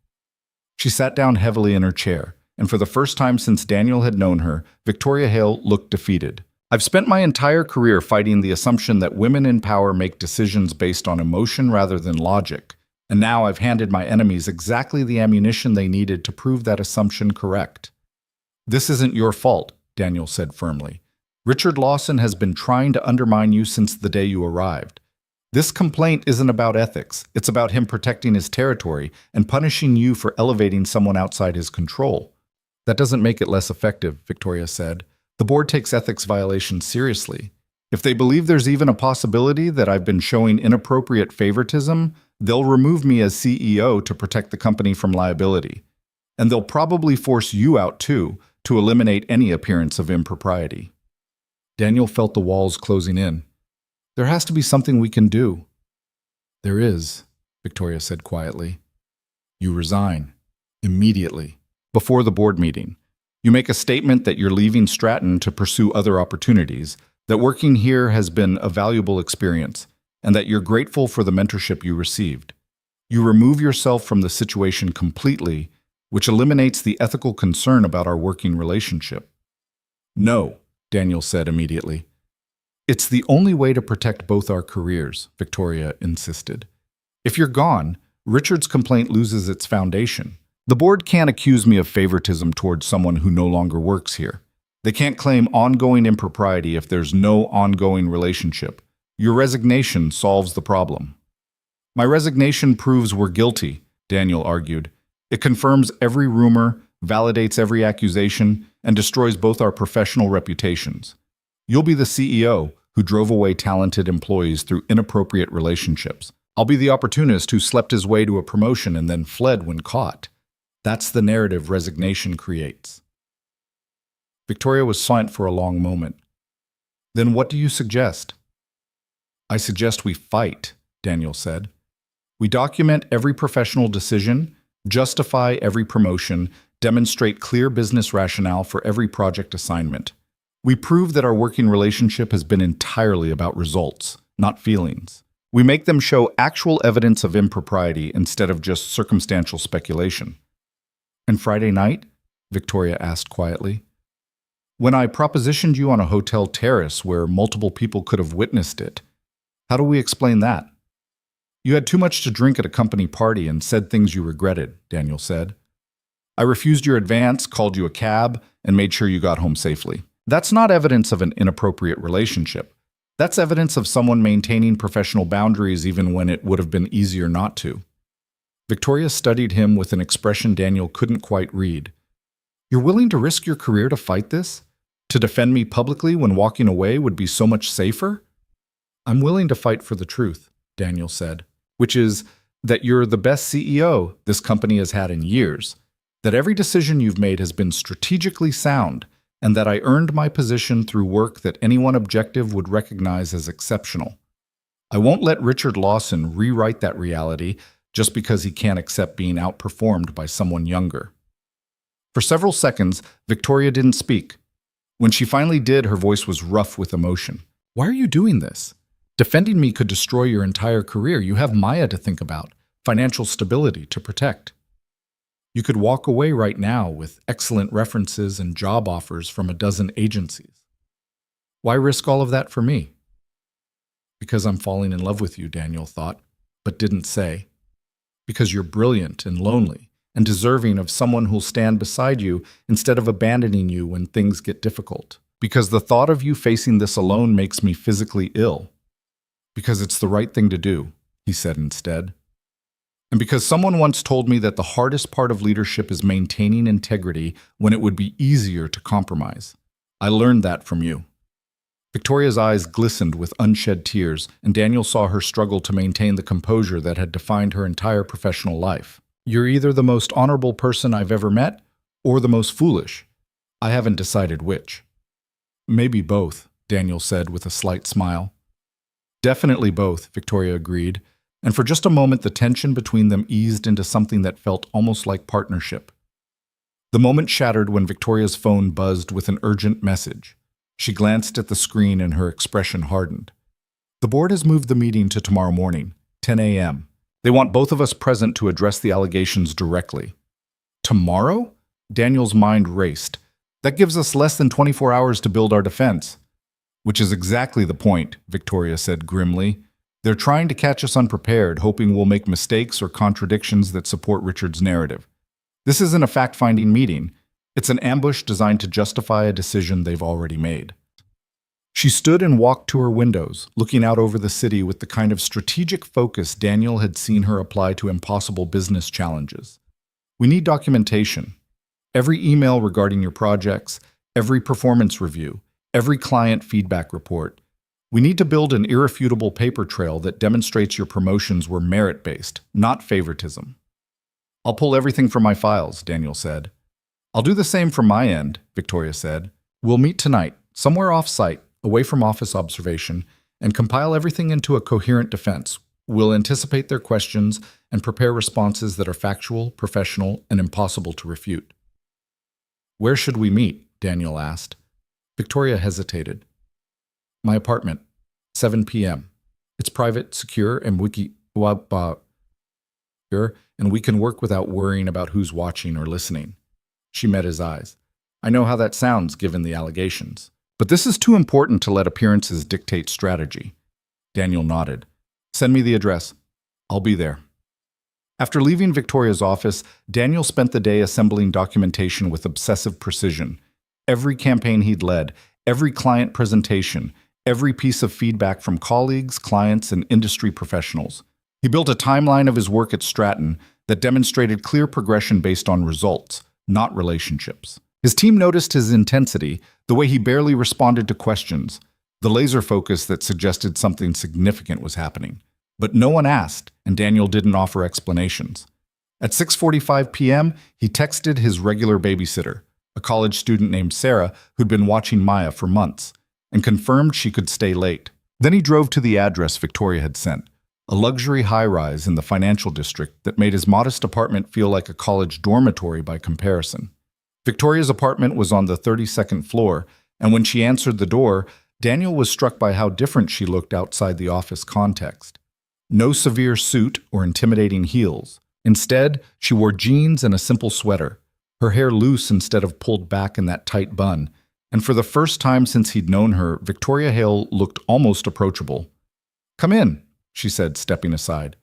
Speaker 1: She sat down heavily in her chair, and for the first time since Daniel had known her, Victoria Hale looked defeated. I've spent my entire career fighting the assumption that women in power make decisions based on emotion rather than logic, and now I've handed my enemies exactly the ammunition they needed to prove that assumption correct. This isn't your fault, Daniel said firmly. Richard Lawson has been trying to undermine you since the day you arrived. This complaint isn't about ethics. It's about him protecting his territory and punishing you for elevating someone outside his control. That doesn't make it less effective, Victoria said. The board takes ethics violations seriously. If they believe there's even a possibility that I've been showing inappropriate favoritism, they'll remove me as CEO to protect the company from liability. And they'll probably force you out too, to eliminate any appearance of impropriety. Daniel felt the walls closing in. There has to be something we can do. There is, Victoria said quietly. You resign. Immediately. Before the board meeting. You make a statement that you're leaving Stratton to pursue other opportunities, that working here has been a valuable experience, and that you're grateful for the mentorship you received. You remove yourself from the situation completely, which eliminates the ethical concern about our working relationship. No, Daniel said immediately. It's the only way to protect both our careers, Victoria insisted. If you're gone, Richard's complaint loses its foundation. The board can't accuse me of favoritism towards someone who no longer works here. They can't claim ongoing impropriety if there's no ongoing relationship. Your resignation solves the problem. My resignation proves we're guilty, Daniel argued. It confirms every rumor, validates every accusation, and destroys both our professional reputations. You'll be the CEO who drove away talented employees through inappropriate relationships. I'll be the opportunist who slept his way to a promotion and then fled when caught. That's the narrative resignation creates. Victoria was silent for a long moment. Then what do you suggest? I suggest we fight, Daniel said. We document every professional decision, justify every promotion, demonstrate clear business rationale for every project assignment. We prove that our working relationship has been entirely about results, not feelings. We make them show actual evidence of impropriety instead of just circumstantial speculation. And Friday night? Victoria asked quietly. When I propositioned you on a hotel terrace where multiple people could have witnessed it, how do we explain that? You had too much to drink at a company party and said things you regretted, Daniel said. I refused your advance, called you a cab, and made sure you got home safely. That's not evidence of an inappropriate relationship. That's evidence of someone maintaining professional boundaries even when it would have been easier not to. Victoria studied him with an expression Daniel couldn't quite read. You're willing to risk your career to fight this? To defend me publicly when walking away would be so much safer? I'm willing to fight for the truth, Daniel said, which is that you're the best CEO this company has had in years, that every decision you've made has been strategically sound, and that I earned my position through work that anyone objective would recognize as exceptional. I won't let Richard Lawson rewrite that reality just because he can't accept being outperformed by someone younger. For several seconds, Victoria didn't speak. When she finally did, her voice was rough with emotion. Why are you doing this? Defending me could destroy your entire career. You have Maya to think about, financial stability to protect. You could walk away right now with excellent references and job offers from a dozen agencies. Why risk all of that for me? Because I'm falling in love with you, Daniel thought, but didn't say. Because you're brilliant and lonely and deserving of someone who'll stand beside you instead of abandoning you when things get difficult. Because the thought of you facing this alone makes me physically ill. Because it's the right thing to do, he said instead. And because someone once told me that the hardest part of leadership is maintaining integrity when it would be easier to compromise. I learned that from you. Victoria's eyes glistened with unshed tears, and Daniel saw her struggle to maintain the composure that had defined her entire professional life. You're either the most honorable person I've ever met, or the most foolish. I haven't decided which. Maybe both, Daniel said with a slight smile. Definitely both, Victoria agreed, and for just a moment the tension between them eased into something that felt almost like partnership. The moment shattered when Victoria's phone buzzed with an urgent message. She glanced at the screen and her expression hardened. The board has moved the meeting to tomorrow morning, 10 a.m. They want both of us present to address the allegations directly. Tomorrow? Daniel's mind raced. That gives us less than 24 hours to build our defense. Which is exactly the point, Victoria said grimly. They're trying to catch us unprepared, hoping we'll make mistakes or contradictions that support Richard's narrative. This isn't a fact-finding meeting. It's an ambush designed to justify a decision they've already made. She stood and walked to her windows, looking out over the city with the kind of strategic focus Daniel had seen her apply to impossible business challenges. We need documentation. Every email regarding your projects, every performance review, every client feedback report. We need to build an irrefutable paper trail that demonstrates your promotions were merit-based, not favoritism. I'll pull everything from my files, Daniel said. I'll do the same from my end, Victoria said. We'll meet tonight, somewhere off-site, away from office observation, and compile everything into a coherent defense. We'll anticipate their questions and prepare responses that are factual, professional, and impossible to refute. Where should we meet? Daniel asked. Victoria hesitated. My apartment, 7 p.m. It's private, secure, and we can work without worrying about who's watching or listening. She met his eyes. I know how that sounds given the allegations. But this is too important to let appearances dictate strategy. Daniel nodded. Send me the address. I'll be there. After leaving Victoria's office, Daniel spent the day assembling documentation with obsessive precision. Every campaign he'd led, every client presentation, every piece of feedback from colleagues, clients, and industry professionals. He built a timeline of his work at Stratton that demonstrated clear progression based on results, not relationships. His team noticed his intensity, the way he barely responded to questions, the laser focus that suggested something significant was happening. But no one asked, and Daniel didn't offer explanations. At 6:45 p.m., he texted his regular babysitter, a college student named Sarah who'd been watching Maya for months, and confirmed she could stay late. Then he drove to the address Victoria had sent, a luxury high-rise in the financial district that made his modest apartment feel like a college dormitory by comparison. Victoria's apartment was on the 32nd floor, and when she answered the door, Daniel was struck by how different she looked outside the office context. No severe suit or intimidating heels. Instead, she wore jeans and a simple sweater, her hair loose instead of pulled back in that tight bun, and for the first time since he'd known her, Victoria Hale looked almost approachable. Come in, she said, stepping aside.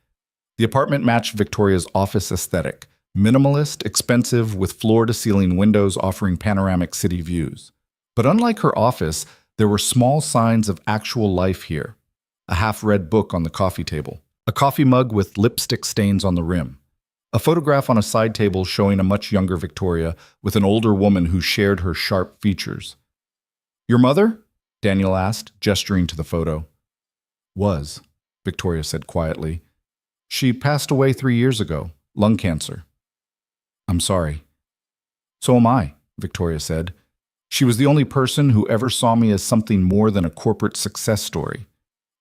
Speaker 1: The apartment matched Victoria's office aesthetic. Minimalist, expensive, with floor-to-ceiling windows offering panoramic city views. But unlike her office, there were small signs of actual life here. A half-read book on the coffee table, a coffee mug with lipstick stains on the rim, a photograph on a side table showing a much younger Victoria with an older woman who shared her sharp features. Your mother? Daniel asked, gesturing to the photo. Was, Victoria said quietly. She passed away 3 years ago, lung cancer. I'm sorry. So am I, Victoria said. She was the only person who ever saw me as something more than a corporate success story,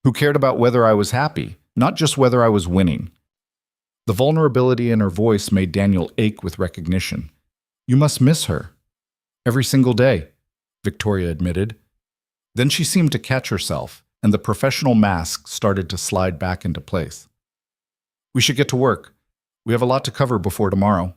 Speaker 1: who cared about whether I was happy, not just whether I was winning. The vulnerability in her voice made Daniel ache with recognition. You must miss her. Every single day, Victoria admitted. Then she seemed to catch herself, and the professional mask started to slide back into place. We should get to work. We have a lot to cover before tomorrow.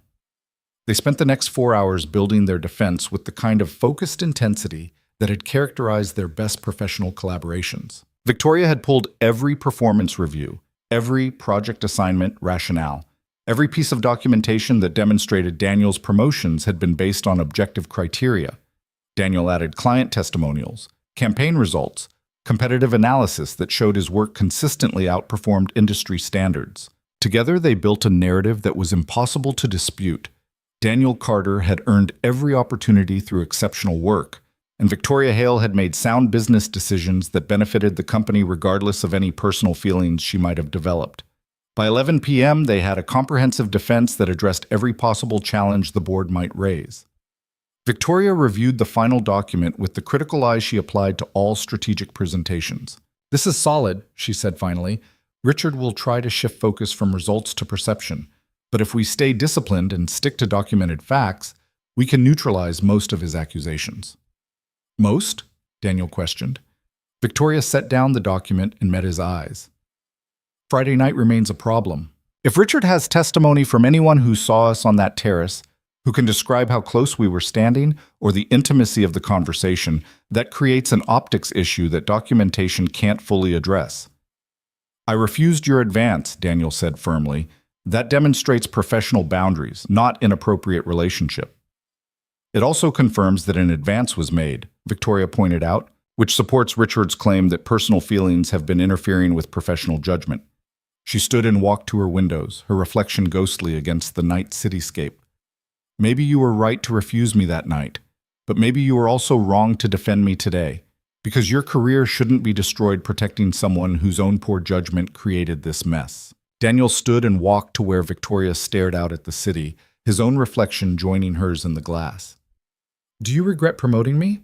Speaker 1: They spent the next 4 hours building their defense with the kind of focused intensity that had characterized their best professional collaborations. Victoria had pulled every performance review, every project assignment rationale, every piece of documentation that demonstrated Daniel's promotions had been based on objective criteria. Daniel added client testimonials, campaign results, competitive analysis that showed his work consistently outperformed industry standards. Together, they built a narrative that was impossible to dispute. Daniel Carter had earned every opportunity through exceptional work, and Victoria Hale had made sound business decisions that benefited the company regardless of any personal feelings she might have developed. By 11 p.m., they had a comprehensive defense that addressed every possible challenge the board might raise. Victoria reviewed the final document with the critical eye she applied to all strategic presentations. "This is solid," she said finally. "Richard will try to shift focus from results to perception. But if we stay disciplined and stick to documented facts, we can neutralize most of his accusations." "Most?" Daniel questioned. Victoria set down the document and met his eyes. "Friday night remains a problem. If Richard has testimony from anyone who saw us on that terrace, who can describe how close we were standing or the intimacy of the conversation, that creates an optics issue that documentation can't fully address." "I refused your advance," Daniel said firmly. "That demonstrates professional boundaries, not inappropriate relationship." "It also confirms that an advance was made," Victoria pointed out, which supports Richard's claim that personal feelings have been interfering with professional judgment. She stood and walked to her windows, her reflection ghostly against the night cityscape. "Maybe you were right to refuse me that night, but maybe you were also wrong to defend me today, because your career shouldn't be destroyed protecting someone whose own poor judgment created this mess." Daniel stood and walked to where Victoria stared out at the city, his own reflection joining hers in the glass. "Do you regret promoting me?"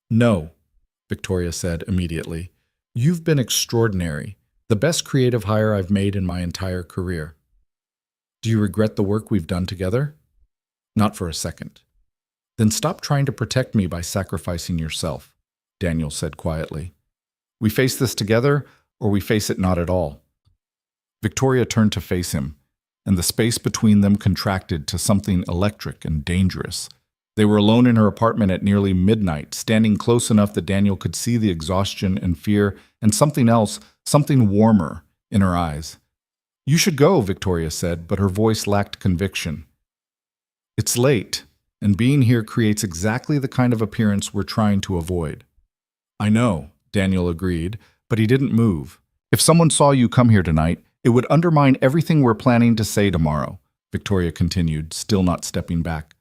Speaker 1: "No," Victoria said immediately. "You've been extraordinary, the best creative hire I've made in my entire career." "Do you regret the work we've done together?" "Not for a second." "Then stop trying to protect me by sacrificing yourself," Daniel said quietly. "We face this together, or we face it not at all." Victoria turned to face him, and the space between them contracted to something electric and dangerous. They were alone in her apartment at nearly midnight, standing close enough that Daniel could see the exhaustion and fear and something else, something warmer, in her eyes. "You should go," Victoria said, but her voice lacked conviction. "It's late, and being here creates exactly the kind of appearance we're trying to avoid." "I know," Daniel agreed, but he didn't move. "If someone saw you come here tonight, it would undermine everything we're planning to say tomorrow," Victoria continued, still not stepping back.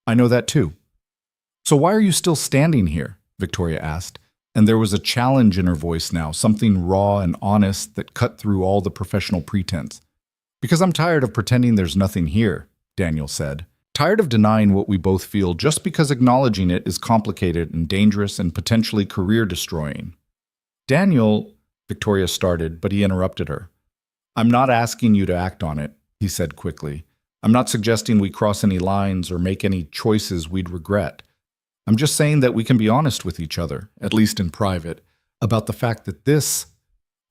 Speaker 1: "I know that too." "So why are you still standing here?" Victoria asked, and there was a challenge in her voice now, something raw and honest that cut through all the professional pretense. "Because I'm tired of pretending there's nothing here," Daniel said. "Tired of denying what we both feel just because acknowledging it is complicated and dangerous and potentially career-destroying." "Daniel," Victoria started, but he interrupted her. "I'm not asking you to act on it," he said quickly. "I'm not suggesting we cross any lines or make any choices we'd regret. I'm just saying that we can be honest with each other, at least in private, about the fact that this,"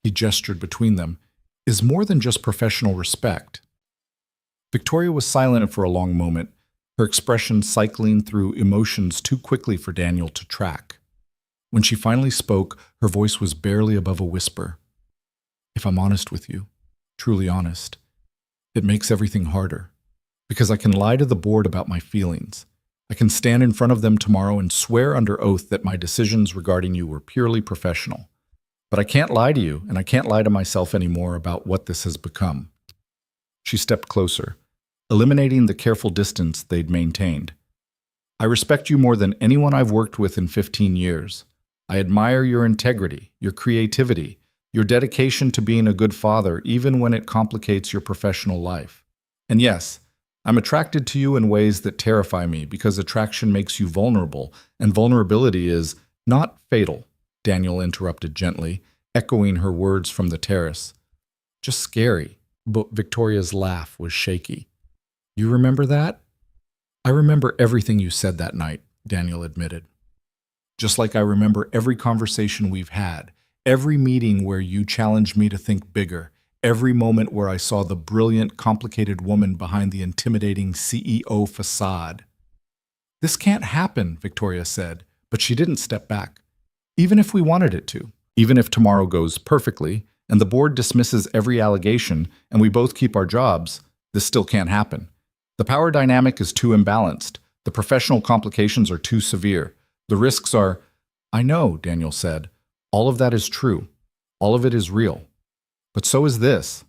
Speaker 1: he gestured between them, "is more than just professional respect." Victoria was silent for a long moment, her expression cycling through emotions too quickly for Daniel to track. When she finally spoke, her voice was barely above a whisper. "If I'm honest with you, truly honest, it makes everything harder. Because I can lie to the board about my feelings. I can stand in front of them tomorrow and swear under oath that my decisions regarding you were purely professional. But I can't lie to you, and I can't lie to myself anymore about what this has become." She stepped closer, eliminating the careful distance they'd maintained. "I respect you more than anyone I've worked with in 15 years. I admire your integrity, your creativity, your dedication to being a good father, even when it complicates your professional life. And yes, I'm attracted to you in ways that terrify me because attraction makes you vulnerable, and vulnerability is not fatal," Daniel interrupted gently, echoing her words from the terrace. "Just scary." But Victoria's laugh was shaky. "You remember that?" "I remember everything you said that night," Daniel admitted. "Just like I remember every conversation we've had, every meeting where you challenged me to think bigger, every moment where I saw the brilliant, complicated woman behind the intimidating CEO facade." "This can't happen," Victoria said, but she didn't step back. "Even if we wanted it to, even if tomorrow goes perfectly, and the board dismisses every allegation, and we both keep our jobs, this still can't happen. The power dynamic is too imbalanced. The professional complications are too severe. The risks are—" "I know," Daniel said. All of that is true. All of it is real. But so is this.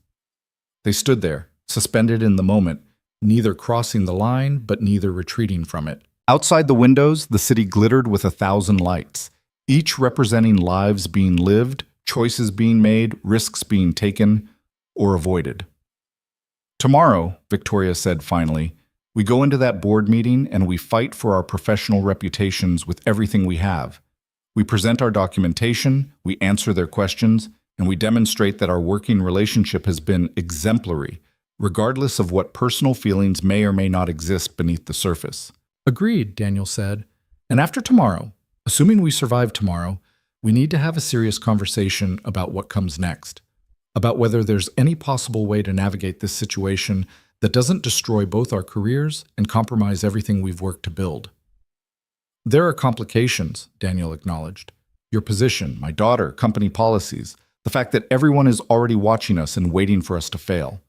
Speaker 1: They stood there, suspended in the moment, neither crossing the line, but neither retreating from it. Outside the windows, the city glittered with 1,000 lights, each representing lives being lived, choices being made, risks being taken or avoided. Tomorrow, Victoria said finally, we go into that board meeting and we fight for our professional reputations with everything we have. We present our documentation, we answer their questions, and we demonstrate that our working relationship has been exemplary, regardless of what personal feelings may or may not exist beneath the surface. Agreed, Daniel said. And after tomorrow, assuming we survive tomorrow, we need to have a serious conversation about what comes next, about whether there's any possible way to navigate this situation that doesn't destroy both our careers and compromise everything we've worked to build. There are complications, Daniel acknowledged. Your position, my daughter, company policies, the fact that everyone is already watching us and waiting for us to fail.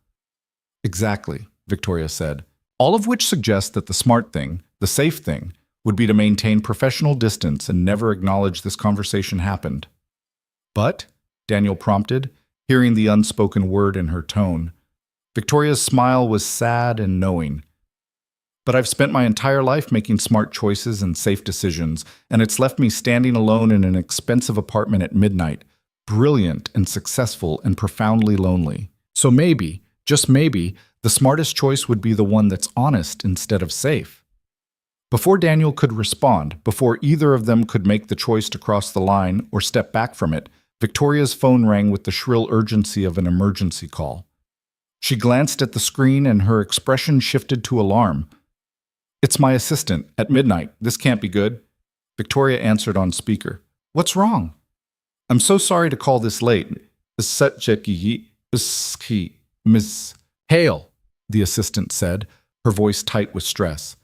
Speaker 1: Exactly, Victoria said, all of which suggests that the smart thing, the safe thing, would be to maintain professional distance and never acknowledge this conversation happened. But, Daniel prompted, hearing the unspoken word in her tone. Victoria's smile was sad and knowing. But I've spent my entire life making smart choices and safe decisions, and it's left me standing alone in an expensive apartment at midnight, brilliant and successful and profoundly lonely. So maybe, just maybe, the smartest choice would be the one that's honest instead of safe. Before Daniel could respond, before either of them could make the choice to cross the line or step back from it, Victoria's phone rang with the shrill urgency of an emergency call. She glanced at the screen and her expression shifted to alarm. It's my assistant, at midnight. This can't be good. Victoria answered on speaker. What's wrong? I'm so sorry to call this late. Miss Hale, the assistant said, her voice tight with stress.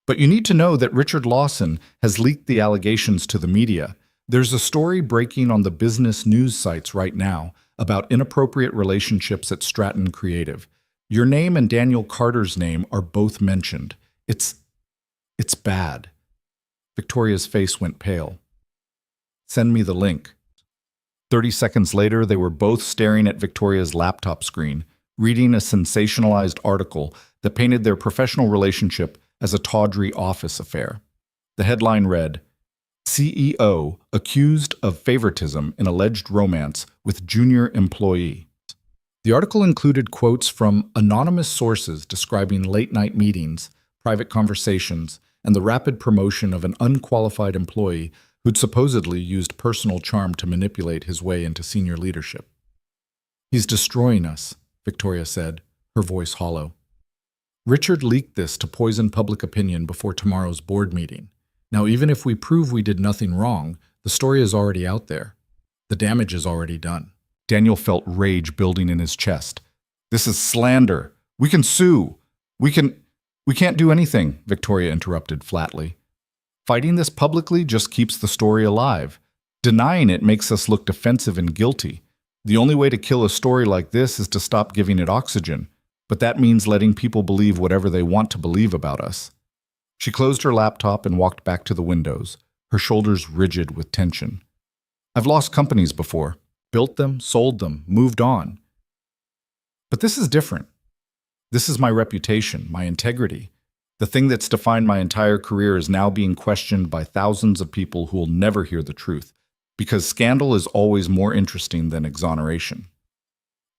Speaker 1: But you need to know that Richard Lawson has leaked the allegations to the media. There's a story breaking on the business news sites right now about inappropriate relationships at Stratton Creative. Your name and Daniel Carter's name are both mentioned. It's bad. Victoria's face went pale. Send me the link. 30 seconds later, they were both staring at Victoria's laptop screen, reading a sensationalized article that painted their professional relationship as a tawdry office affair. The headline read, CEO accused of favoritism in alleged romance with junior employee. The article included quotes from anonymous sources describing late-night meetings, private conversations, and the rapid promotion of an unqualified employee who'd supposedly used personal charm to manipulate his way into senior leadership. He's destroying us, Victoria said, her voice hollow. Richard leaked this to poison public opinion before tomorrow's board meeting. Now, even if we prove we did nothing wrong, the story is already out there. The damage is already done. Daniel felt rage building in his chest. This is slander. We can sue. We can't do anything, Victoria interrupted flatly. Fighting this publicly just keeps the story alive. Denying it makes us look defensive and guilty. The only way to kill a story like this is to stop giving it oxygen, but that means letting people believe whatever they want to believe about us. She closed her laptop and walked back to the windows, her shoulders rigid with tension. I've lost companies before, built them, sold them, moved on. But this is different. This is my reputation, my integrity. The thing that's defined my entire career is now being questioned by thousands of people who will never hear the truth, because scandal is always more interesting than exoneration.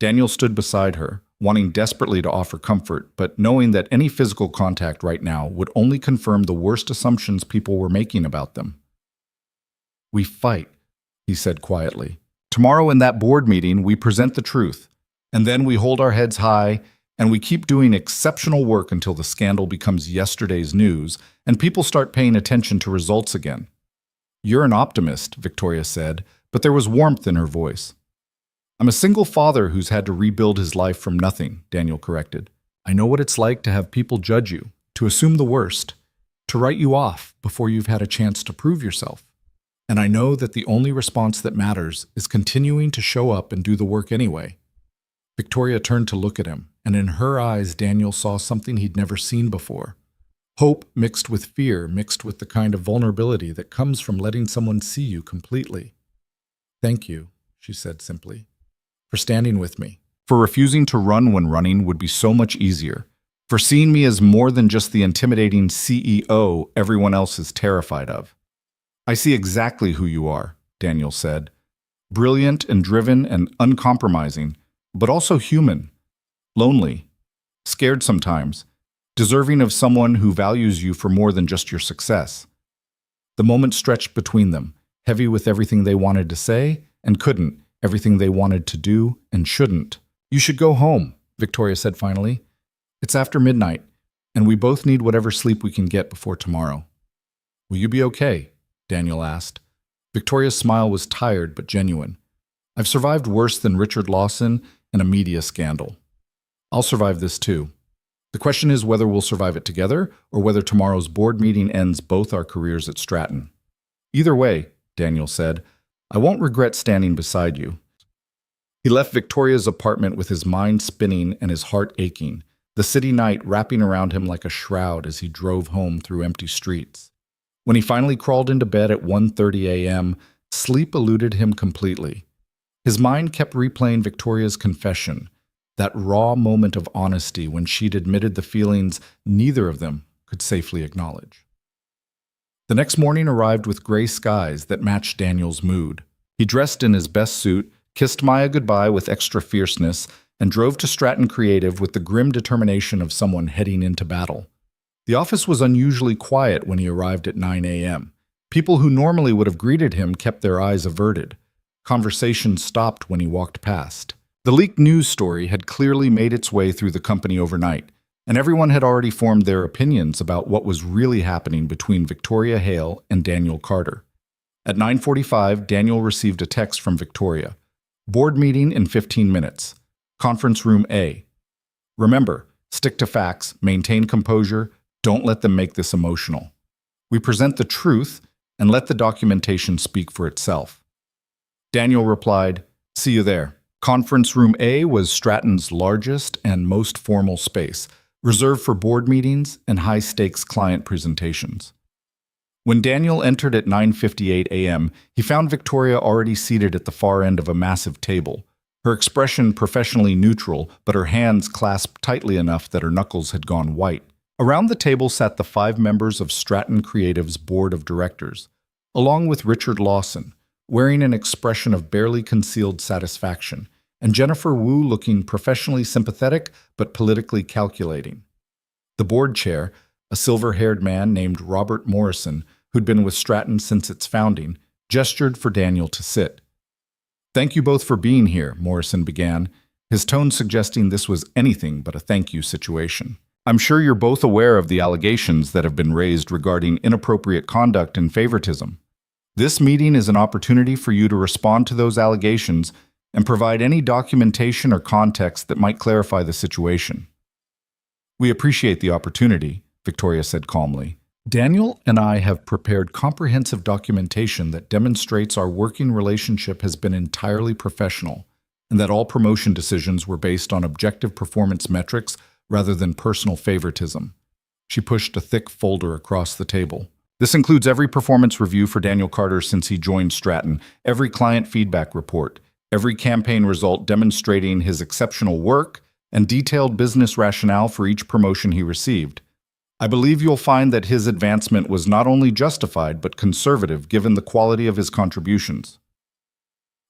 Speaker 1: Daniel stood beside her, wanting desperately to offer comfort, but knowing that any physical contact right now would only confirm the worst assumptions people were making about them. We fight, he said quietly. Tomorrow in that board meeting, we present the truth, and then we hold our heads high, and we keep doing exceptional work until the scandal becomes yesterday's news and people start paying attention to results again. You're an optimist, Victoria said, but there was warmth in her voice. I'm a single father who's had to rebuild his life from nothing, Daniel corrected. I know what it's like to have people judge you, to assume the worst, to write you off before you've had a chance to prove yourself. And I know that the only response that matters is continuing to show up and do the work anyway. Victoria turned to look at him, and in her eyes Daniel saw something he'd never seen before. Hope mixed with fear, mixed with the kind of vulnerability that comes from letting someone see you completely. Thank you, she said simply, for standing with me, for refusing to run when running would be so much easier, for seeing me as more than just the intimidating CEO everyone else is terrified of. I see exactly who you are, Daniel said. Brilliant and driven and uncompromising, but also human, lonely, scared sometimes, deserving of someone who values you for more than just your success. The moment stretched between them, heavy with everything they wanted to say and couldn't, everything they wanted to do and shouldn't. You should go home, Victoria said finally. It's after midnight, and we both need whatever sleep we can get before tomorrow. Will you be okay? Daniel asked. Victoria's smile was tired but genuine. I've survived worse than Richard Lawson and a media scandal. I'll survive this too. The question is whether we'll survive it together or whether tomorrow's board meeting ends both our careers at Stratton. Either way, Daniel said, I won't regret standing beside you. He left Victoria's apartment with his mind spinning and his heart aching, the city night wrapping around him like a shroud as he drove home through empty streets. When he finally crawled into bed at 1:30 a.m., sleep eluded him completely. His mind kept replaying Victoria's confession, that raw moment of honesty when she'd admitted the feelings neither of them could safely acknowledge. The next morning arrived with gray skies that matched Daniel's mood. He dressed in his best suit, kissed Maya goodbye with extra fierceness, and drove to Stratton Creative with the grim determination of someone heading into battle. The office was unusually quiet when he arrived at 9 a.m. People who normally would have greeted him kept their eyes averted. Conversation stopped when he walked past. The leaked news story had clearly made its way through the company overnight, and everyone had already formed their opinions about what was really happening between Victoria Hale and Daniel Carter. At 9:45, Daniel received a text from Victoria. Board meeting in 15 minutes. Conference room A. Remember, stick to facts, maintain composure, don't let them make this emotional. We present the truth and let the documentation speak for itself. Daniel replied, see you there. Conference room A was Stratton's largest and most formal space, reserved for board meetings and high-stakes client presentations. When Daniel entered at 9:58 a.m., he found Victoria already seated at the far end of a massive table, her expression professionally neutral, but her hands clasped tightly enough that her knuckles had gone white. Around the table sat the 5 members of Stratton Creative's board of directors, along with Richard Lawson, wearing an expression of barely concealed satisfaction, and Jennifer Wu looking professionally sympathetic but politically calculating. The board chair, a silver-haired man named Robert Morrison, who'd been with Stratton since its founding, gestured for Daniel to sit. Thank you both for being here, Morrison began, his tone suggesting this was anything but a thank you situation. I'm sure you're both aware of the allegations that have been raised regarding inappropriate conduct and favoritism. This meeting is an opportunity for you to respond to those allegations and provide any documentation or context that might clarify the situation. We appreciate the opportunity, Victoria said calmly. Daniel and I have prepared comprehensive documentation that demonstrates our working relationship has been entirely professional and that all promotion decisions were based on objective performance metrics rather than personal favoritism. She pushed a thick folder across the table. This includes every performance review for Daniel Carter since he joined Stratton, every client feedback report, every campaign result demonstrating his exceptional work, and detailed business rationale for each promotion he received. I believe you'll find that his advancement was not only justified but conservative given the quality of his contributions.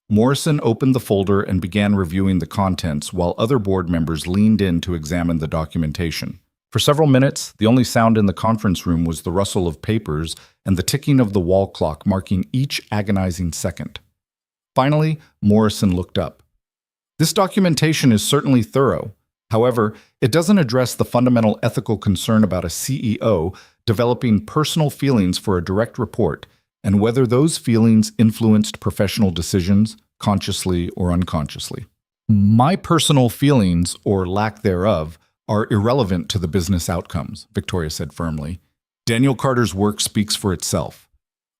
Speaker 1: Morrison opened the folder and began reviewing the contents while other board members leaned in to examine the documentation. For several minutes, the only sound in the conference room was the rustle of papers and the ticking of the wall clock marking each agonizing second. Finally, Morrison looked up. This documentation is certainly thorough. However, it doesn't address the fundamental ethical concern about a CEO developing personal feelings for a direct report and whether those feelings influenced professional decisions, consciously or unconsciously. My personal feelings, or lack thereof, are irrelevant to the business outcomes, Victoria said firmly. Daniel Carter's work speaks for itself.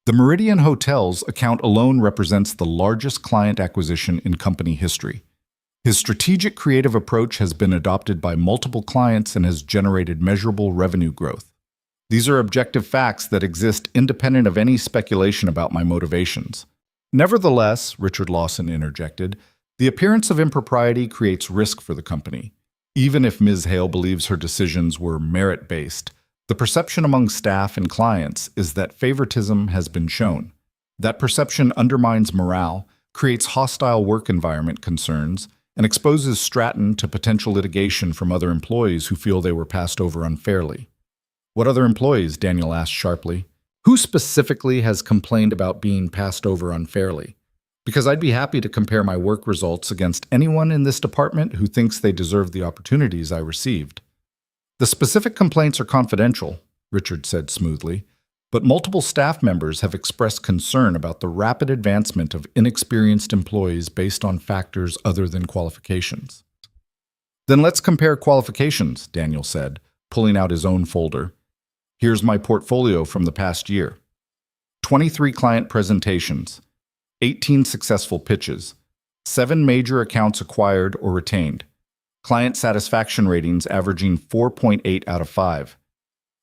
Speaker 1: The Meridian Hotels account alone represents the largest client acquisition in company history. His strategic creative approach has been adopted by multiple clients and has generated measurable revenue growth. These are objective facts that exist independent of any speculation about my motivations. Nevertheless, Richard Lawson interjected, the appearance of impropriety creates risk for the company. Even if Ms. Hale believes her decisions were merit-based, the perception among staff and clients is that favoritism has been shown. That perception undermines morale, creates hostile work environment concerns, and exposes Stratton to potential litigation from other employees who feel they were passed over unfairly. What other employees? Daniel asked sharply. Who specifically has complained about being passed over unfairly? Because I'd be happy to compare my work results against anyone in this department who thinks they deserve the opportunities I received. The specific complaints are confidential, Richard said smoothly, but multiple staff members have expressed concern about the rapid advancement of inexperienced employees based on factors other than qualifications. Then let's compare qualifications, Daniel said, pulling out his own folder. Here's my portfolio from the past year. 23 client presentations, 18 successful pitches, 7 major accounts acquired or retained, client satisfaction ratings averaging 4.8 out of 5,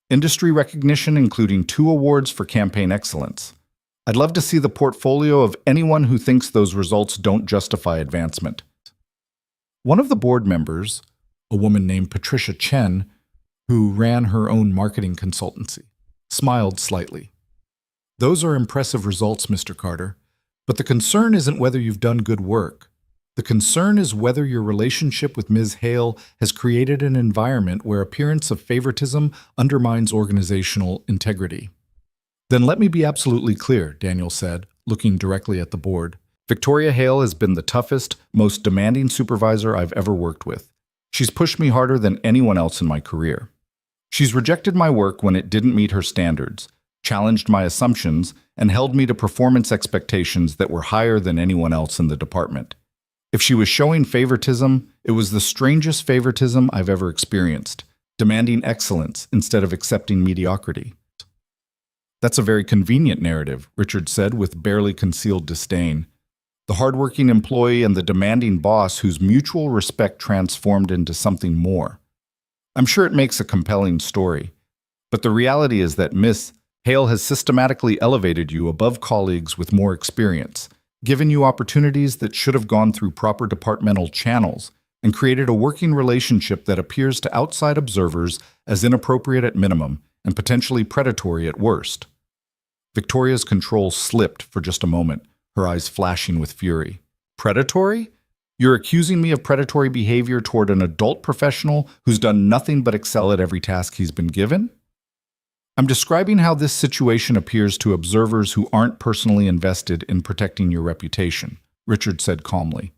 Speaker 1: industry recognition including 2 awards for campaign excellence. I'd love to see the portfolio of anyone who thinks those results don't justify advancement. One of the board members, a woman named Patricia Chen, who ran her own marketing consultancy, smiled slightly. Those are impressive results, Mr. Carter. But the concern isn't whether you've done good work. The concern is whether your relationship with Ms. Hale has created an environment where appearance of favoritism undermines organizational integrity. Then let me be absolutely clear, Daniel said, looking directly at the board. Victoria Hale has been the toughest, most demanding supervisor I've ever worked with. She's pushed me harder than anyone else in my career. She's rejected my work when it didn't meet her standards, challenged my assumptions, and held me to performance expectations that were higher than anyone else in the department. If she was showing favoritism, it was the strangest favoritism I've ever experienced, demanding excellence instead of accepting mediocrity. That's a very convenient narrative, Richard said with barely concealed disdain. The hardworking employee and the demanding boss whose mutual respect transformed into something more. I'm sure it makes a compelling story, but the reality is that Miss Hale has systematically elevated you above colleagues with more experience, given you opportunities that should have gone through proper departmental channels, and created a working relationship that appears to outside observers as inappropriate at minimum and potentially predatory at worst. Victoria's control slipped for just a moment, her eyes flashing with fury. Predatory? You're accusing me of predatory behavior toward an adult professional who's done nothing but excel at every task he's been given? I'm describing how this situation appears to observers who aren't personally invested in protecting your reputation, Richard said calmly.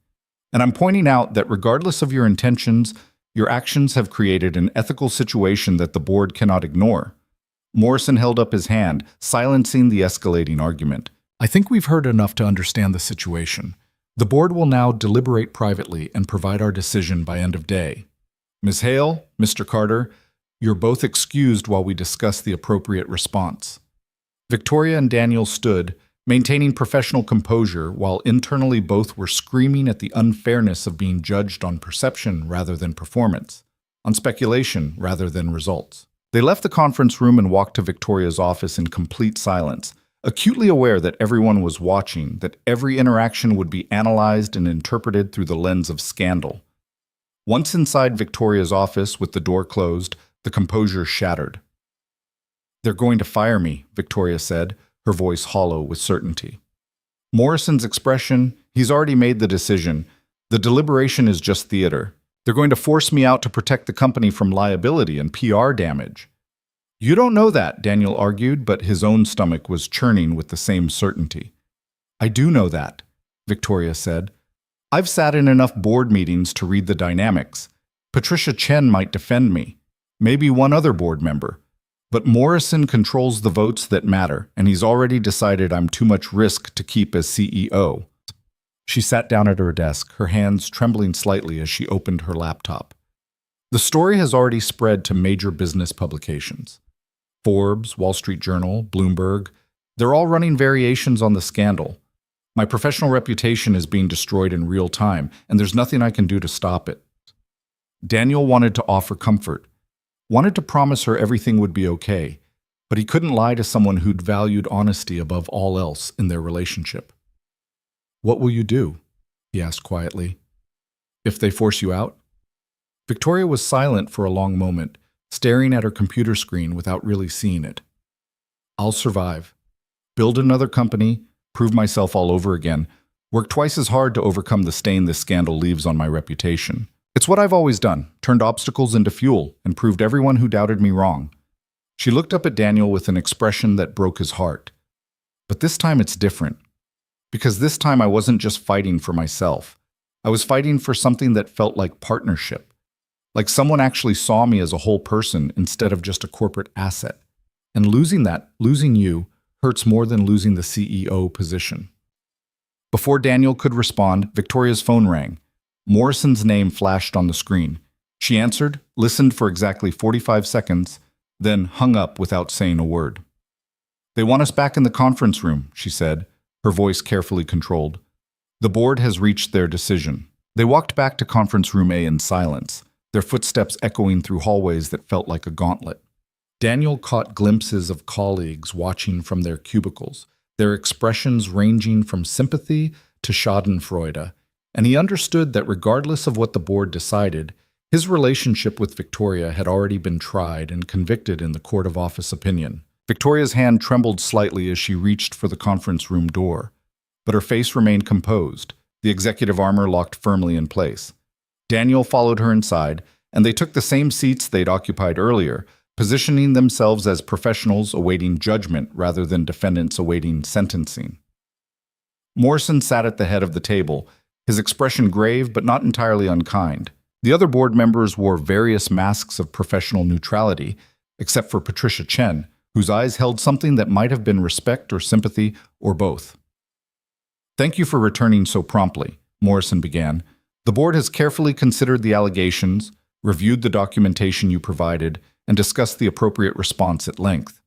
Speaker 1: And I'm pointing out that regardless of your intentions, your actions have created an ethical situation that the board cannot ignore. Morrison held up his hand, silencing the escalating argument. I think we've heard enough to understand the situation. The board will now deliberate privately and provide our decision by end of day. Ms. Hale, Mr. Carter, you're both excused while we discuss the appropriate response. Victoria and Daniel stood, maintaining professional composure while internally both were screaming at the unfairness of being judged on perception rather than performance, on speculation rather than results. They left the conference room and walked to Victoria's office in complete silence, acutely aware that everyone was watching, that every interaction would be analyzed and interpreted through the lens of scandal. Once inside Victoria's office with the door closed, the composure shattered. They're going to fire me, Victoria said, her voice hollow with certainty. Morrison's expression, he's already made the decision. The deliberation is just theater. They're going to force me out to protect the company from liability and PR damage. You don't know that, Daniel argued, but his own stomach was churning with the same certainty. I do know that, Victoria said. I've sat in enough board meetings to read the dynamics. Patricia Chen might defend me. Maybe one other board member. But Morrison controls the votes that matter, and he's already decided I'm too much risk to keep as CEO. She sat down at her desk, her hands trembling slightly as she opened her laptop. The story has already spread to major business publications. Forbes, Wall Street Journal, Bloomberg, they're all running variations on the scandal. My professional reputation is being destroyed in real time, and there's nothing I can do to stop it. Daniel wanted to offer comfort, wanted to promise her everything would be okay, but he couldn't lie to someone who'd valued honesty above all else in their relationship. What will you do? He asked quietly. If they force you out? Victoria was silent for a long moment, staring at her computer screen without really seeing it. I'll survive. Build another company, prove myself all over again, work twice as hard to overcome the stain this scandal leaves on my reputation. It's what I've always done, turned obstacles into fuel and proved everyone who doubted me wrong. She looked up at Daniel with an expression that broke his heart. But this time it's different. Because this time I wasn't just fighting for myself. I was fighting for something that felt like partnership. Like someone actually saw me as a whole person instead of just a corporate asset. And losing you, hurts more than losing the CEO position. Before Daniel could respond, Victoria's phone rang. Morrison's name flashed on the screen. She answered, listened for exactly 45 seconds, then hung up without saying a word. They want us back in the conference room, she said, her voice carefully controlled. The board has reached their decision. They walked back to conference room A in silence, their footsteps echoing through hallways that felt like a gauntlet. Daniel caught glimpses of colleagues watching from their cubicles, their expressions ranging from sympathy to schadenfreude, and he understood that regardless of what the board decided, his relationship with Victoria had already been tried and convicted in the court of office opinion. Victoria's hand trembled slightly as she reached for the conference room door, but her face remained composed, the executive armor locked firmly in place. Daniel followed her inside, and they took the same seats they'd occupied earlier, positioning themselves as professionals awaiting judgment rather than defendants awaiting sentencing. Morrison sat at the head of the table, his expression grave but not entirely unkind. The other board members wore various masks of professional neutrality, except for Patricia Chen, whose eyes held something that might have been respect or sympathy, or both. Thank you for returning so promptly, Morrison began. The board has carefully considered the allegations, reviewed the documentation you provided, and discussed the appropriate response at length.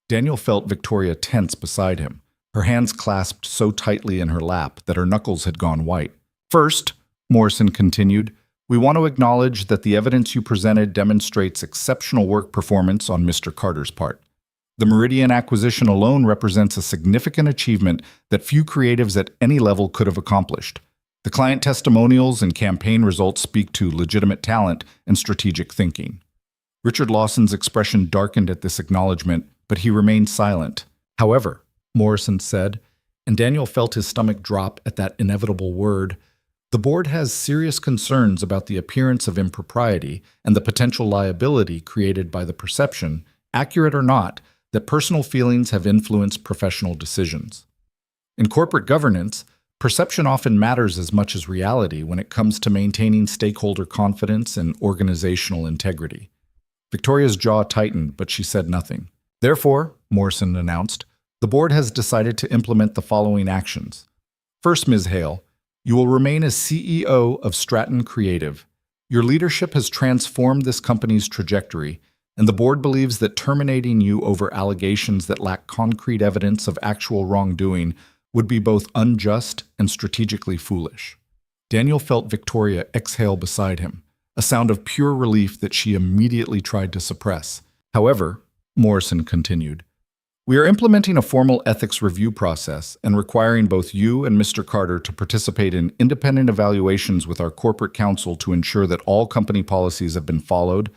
Speaker 1: Daniel felt Victoria tense beside him, her hands clasped so tightly in her lap that her knuckles had gone white. First, Morrison continued, we want to acknowledge that the evidence you presented demonstrates exceptional work performance on Mr. Carter's part. The Meridian acquisition alone represents a significant achievement that few creatives at any level could have accomplished. The client testimonials and campaign results speak to legitimate talent and strategic thinking. Richard Lawson's expression darkened at this acknowledgement, but he remained silent. However, Morrison said, and Daniel felt his stomach drop at that inevitable word, the board has serious concerns about the appearance of impropriety and the potential liability created by the perception, accurate or not, that personal feelings have influenced professional decisions. In corporate governance, perception often matters as much as reality when it comes to maintaining stakeholder confidence and organizational integrity. Victoria's jaw tightened, but she said nothing. Therefore, Morrison announced, the board has decided to implement the following actions. First, Ms. Hale, you will remain as CEO of Stratton Creative. Your leadership has transformed this company's trajectory, and the board believes that terminating you over allegations that lack concrete evidence of actual wrongdoing would be both unjust and strategically foolish. Daniel felt Victoria exhale beside him, a sound of pure relief that she immediately tried to suppress. However, Morrison continued, we are implementing a formal ethics review process and requiring both you and Mr. Carter to participate in independent evaluations with our corporate counsel to ensure that all company policies have been followed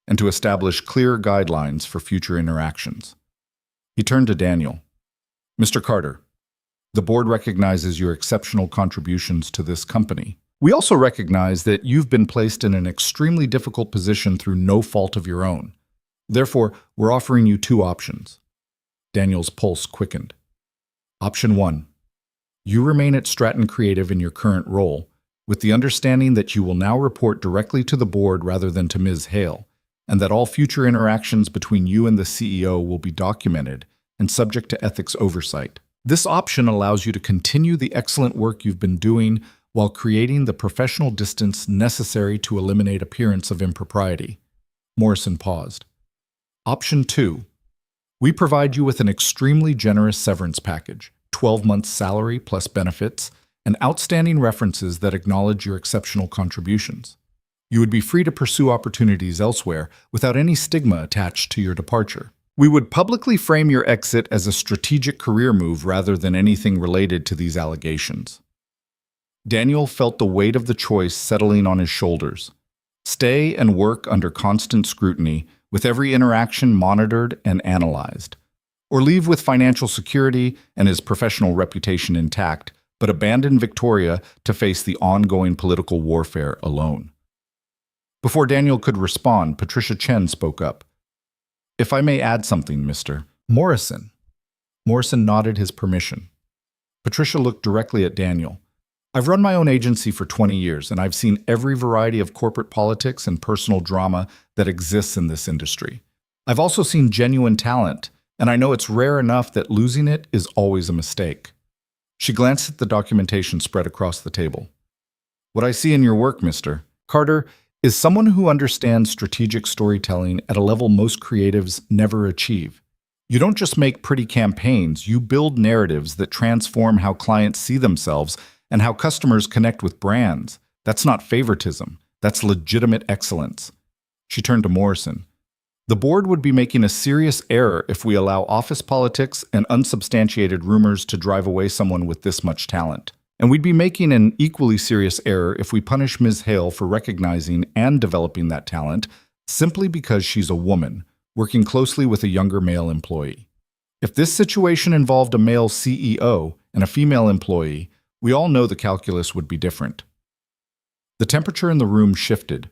Speaker 1: and to establish clear guidelines for future interactions. He turned to Daniel. Mr. Carter, the board recognizes your exceptional contributions to this company. We also recognize that you've been placed in an extremely difficult position through no fault of your own. Therefore, we're offering you two options. Daniel's pulse quickened. Option 1. You remain at Stratton Creative in your current role, with the understanding that you will now report directly to the board rather than to Ms. Hale, and that all future interactions between you and the CEO will be documented and subject to ethics oversight. This option allows you to continue the excellent work you've been doing while creating the professional distance necessary to eliminate appearance of impropriety. Morrison paused. Option 2. We provide you with an extremely generous severance package, 12 months salary plus benefits, and outstanding references that acknowledge your exceptional contributions. You would be free to pursue opportunities elsewhere without any stigma attached to your departure. We would publicly frame your exit as a strategic career move rather than anything related to these allegations. Daniel felt the weight of the choice settling on his shoulders. Stay and work under constant scrutiny, with every interaction monitored and analyzed. Or leave with financial security and his professional reputation intact, but abandon Victoria to face the ongoing political warfare alone. Before Daniel could respond, Patricia Chen spoke up. "If I may add something, Mr. Morrison." Morrison nodded his permission. Patricia looked directly at Daniel. "I've run my own agency for 20 years, and I've seen every variety of corporate politics and personal drama that exists in this industry. I've also seen genuine talent, and I know it's rare enough that losing it is always a mistake." She glanced at the documentation spread across the table. "What I see in your work, Mr. Carter, is someone who understands strategic storytelling at a level most creatives never achieve. You don't just make pretty campaigns, you build narratives that transform how clients see themselves and how customers connect with brands. That's not favoritism, that's legitimate excellence." She turned to Morrison. "The board would be making a serious error if we allow office politics and unsubstantiated rumors to drive away someone with this much talent. And we'd be making an equally serious error if we punish Ms. Hale for recognizing and developing that talent simply because she's a woman, working closely with a younger male employee. If this situation involved a male CEO and a female employee, we all know the calculus would be different." The temperature in the room shifted.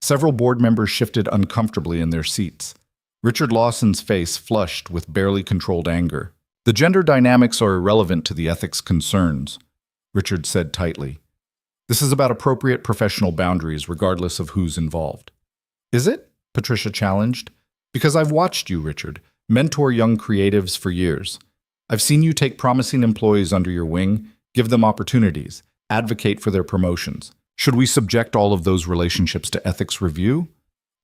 Speaker 1: Several board members shifted uncomfortably in their seats. Richard Lawson's face flushed with barely controlled anger. "The gender dynamics are irrelevant to the ethics concerns," Richard said tightly. "This is about appropriate professional boundaries regardless of who's involved." "Is it?" Patricia challenged. "Because I've watched you, Richard, mentor young creatives for years. I've seen you take promising employees under your wing, give them opportunities, advocate for their promotions. Should we subject all of those relationships to ethics review?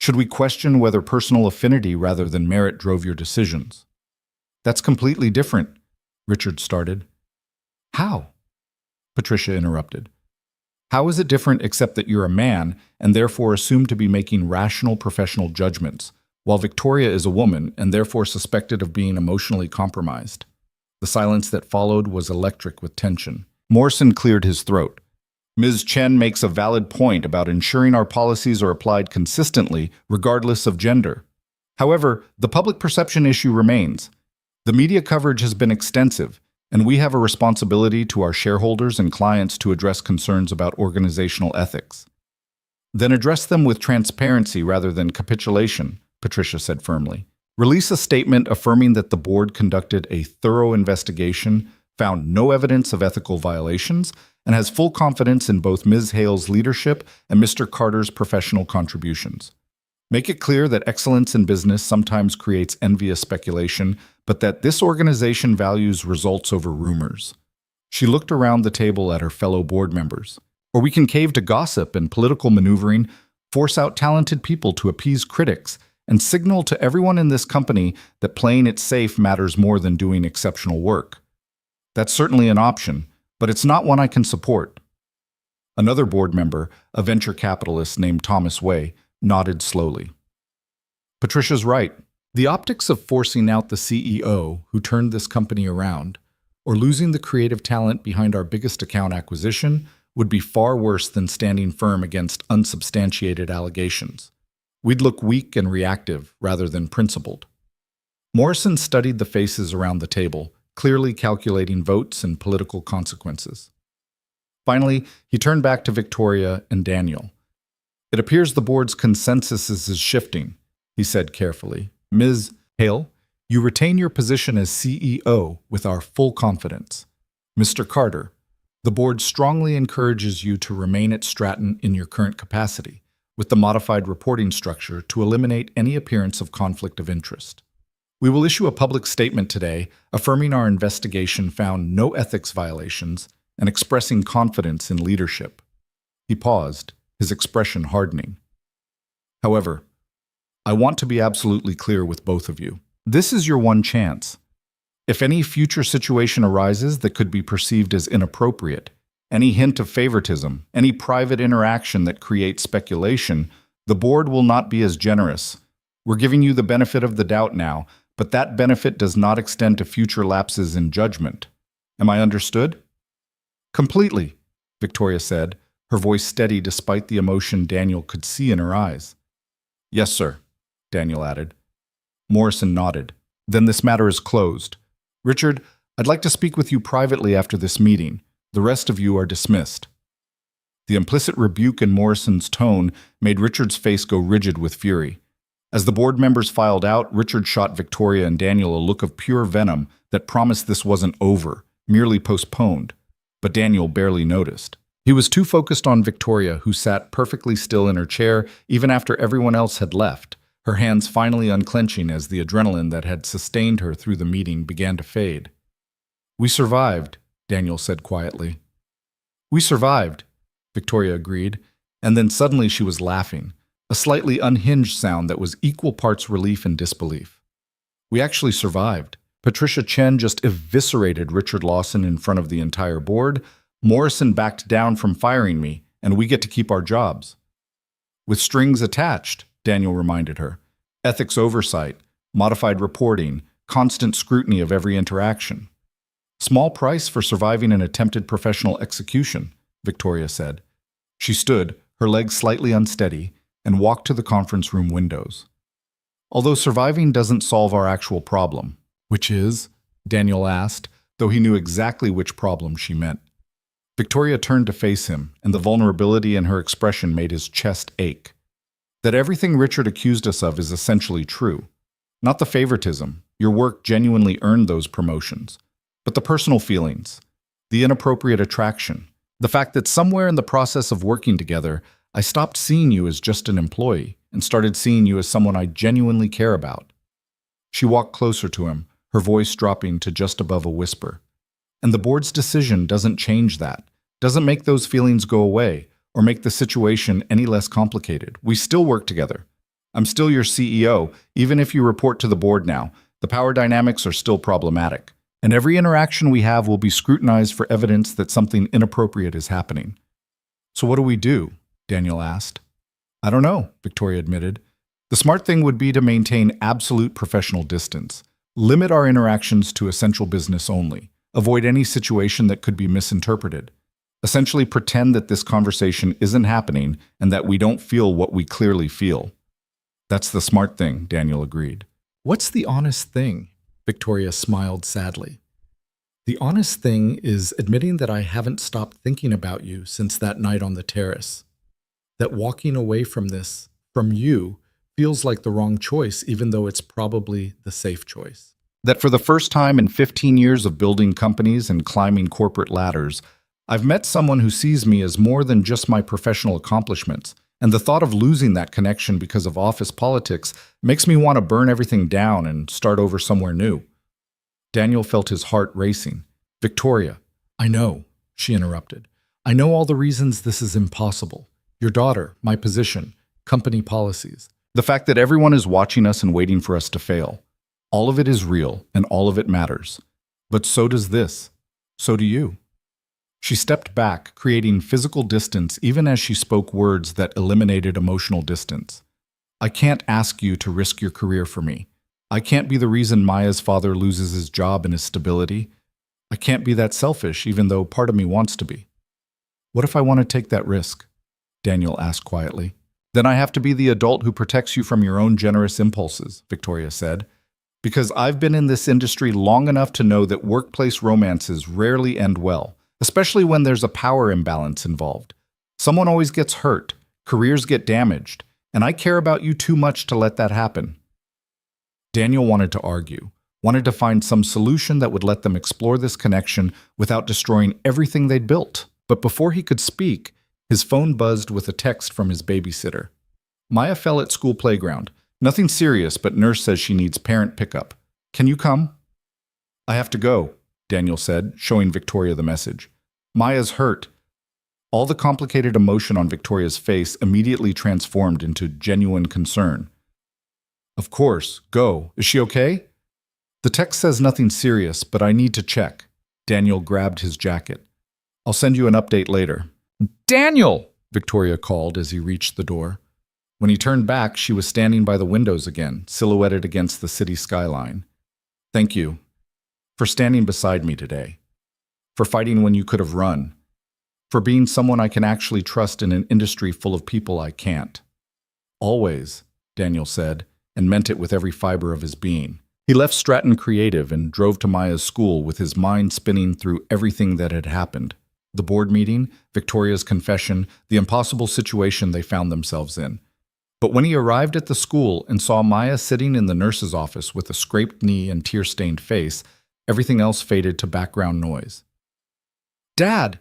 Speaker 1: Should we question whether personal affinity rather than merit drove your decisions?" "That's completely different," Richard started. "How?" Patricia interrupted. "How is it different except that you're a man and therefore assumed to be making rational professional judgments, while Victoria is a woman and therefore suspected of being emotionally compromised?" The silence that followed was electric with tension. Morrison cleared his throat. "Ms. Chen makes a valid point about ensuring our policies are applied consistently, regardless of gender. However, the public perception issue remains. The media coverage has been extensive, and we have a responsibility to our shareholders and clients to address concerns about organizational ethics." "Then address them with transparency rather than capitulation," Patricia said firmly. "Release a statement affirming that the board conducted a thorough investigation, found no evidence of ethical violations, and has full confidence in both Ms. Hale's leadership and Mr. Carter's professional contributions. Make it clear that excellence in business sometimes creates envious speculation, but that this organization values results over rumors." She looked around the table at her fellow board members. "Or we can cave to gossip and political maneuvering, force out talented people to appease critics, and signal to everyone in this company that playing it safe matters more than doing exceptional work. That's certainly an option, but it's not one I can support." Another board member, a venture capitalist named Thomas Way, nodded slowly. "Patricia's right. The optics of forcing out the CEO who turned this company around, or losing the creative talent behind our biggest account acquisition, would be far worse than standing firm against unsubstantiated allegations. We'd look weak and reactive rather than principled." Morrison studied the faces around the table, clearly calculating votes and political consequences. Finally, he turned back to Victoria and Daniel. "It appears the board's consensus is shifting," he said carefully. "Ms. Hale, you retain your position as CEO with our full confidence. Mr. Carter, the board strongly encourages you to remain at Stratton in your current capacity, with the modified reporting structure to eliminate any appearance of conflict of interest. We will issue a public statement today affirming our investigation found no ethics violations and expressing confidence in leadership." He paused, his expression hardening. "However, I want to be absolutely clear with both of you. This is your one chance. If any future situation arises that could be perceived as inappropriate, any hint of favoritism, any private interaction that creates speculation, the board will not be as generous. We're giving you the benefit of the doubt now, but that benefit does not extend to future lapses in judgment. Am I understood? Completely, Victoria said, her voice steady despite the emotion Daniel could see in her eyes. Yes, sir, Daniel added. Morrison nodded. Then this matter is closed. Richard, I'd like to speak with you privately after this meeting. The rest of you are dismissed. The implicit rebuke in Morrison's tone made Richard's face go rigid with fury. As the board members filed out, Richard shot Victoria and Daniel a look of pure venom that promised this wasn't over, merely postponed. But Daniel barely noticed. He was too focused on Victoria, who sat perfectly still in her chair even after everyone else had left, her hands finally unclenching as the adrenaline that had sustained her through the meeting began to fade. We survived, Daniel said quietly. We survived, Victoria agreed, and then suddenly she was laughing, a slightly unhinged sound that was equal parts relief and disbelief. We actually survived. Patricia Chen just eviscerated Richard Lawson in front of the entire board. Morrison backed down from firing me, and we get to keep our jobs. With strings attached, Daniel reminded her. Ethics oversight, modified reporting, constant scrutiny of every interaction. Small price for surviving an attempted professional execution, Victoria said. She stood, her legs slightly unsteady, and walked to the conference room windows. Although surviving doesn't solve our actual problem, which is, Daniel asked, though he knew exactly which problem she meant. Victoria turned to face him, and the vulnerability in her expression made his chest ache. That everything Richard accused us of is essentially true. Not the favoritism, your work genuinely earned those promotions, but the personal feelings, the inappropriate attraction, the fact that somewhere in the process of working together, I stopped seeing you as just an employee and started seeing you as someone I genuinely care about. She walked closer to him, her voice dropping to just above a whisper. And the board's decision doesn't change that, doesn't make those feelings go away, or make the situation any less complicated. We still work together. I'm still your CEO, even if you report to the board now. The power dynamics are still problematic. And every interaction we have will be scrutinized for evidence that something inappropriate is happening. So what do we do? Daniel asked. I don't know, Victoria admitted. The smart thing would be to maintain absolute professional distance. Limit our interactions to essential business only. Avoid any situation that could be misinterpreted. Essentially pretend that this conversation isn't happening and that we don't feel what we clearly feel. That's the smart thing, Daniel agreed. What's the honest thing? Victoria smiled sadly. The honest thing is admitting that I haven't stopped thinking about you since that night on the terrace. That walking away from this, from you, feels like the wrong choice, even though it's probably the safe choice. That for the first time in 15 years of building companies and climbing corporate ladders, I've met someone who sees me as more than just my professional accomplishments, and the thought of losing that connection because of office politics makes me want to burn everything down and start over somewhere new. Daniel felt his heart racing. Victoria, I know, she interrupted. I know all the reasons this is impossible. Your daughter, my position, company policies. The fact that everyone is watching us and waiting for us to fail. All of it is real, and all of it matters. But so does this. So do you. She stepped back, creating physical distance even as she spoke words that eliminated emotional distance. I can't ask you to risk your career for me. I can't be the reason Maya's father loses his job and his stability. I can't be that selfish, even though part of me wants to be. What if I want to take that risk? Daniel asked quietly. Then I have to be the adult who protects you from your own generous impulses, Victoria said. Because I've been in this industry long enough to know that workplace romances rarely end well, especially when there's a power imbalance involved. Someone always gets hurt, careers get damaged, and I care about you too much to let that happen. Daniel wanted to argue, wanted to find some solution that would let them explore this connection without destroying everything they'd built. But before he could speak, his phone buzzed with a text from his babysitter. Maya fell at school playground. Nothing serious, but nurse says she needs parent pickup. Can you come? I have to go, Daniel said, showing Victoria the message. Maya's hurt. All the complicated emotion on Victoria's face immediately transformed into genuine concern. Of course, go. Is she okay? The text says nothing serious, but I need to check. Daniel grabbed his jacket. I'll send you an update later. Daniel! Victoria called as he reached the door. When he turned back, she was standing by the windows again, silhouetted against the city skyline. Thank you for standing beside me today, for fighting when you could have run, for being someone I can actually trust in an industry full of people I can't. Always, Daniel said, and meant it with every fiber of his being. He left Stratton Creative and drove to Maya's school with his mind spinning through everything that had happened. The board meeting, Victoria's confession, the impossible situation they found themselves in. But when he arrived at the school and saw Maya sitting in the nurse's office with a scraped knee and tear-stained face, everything else faded to background noise. Dad!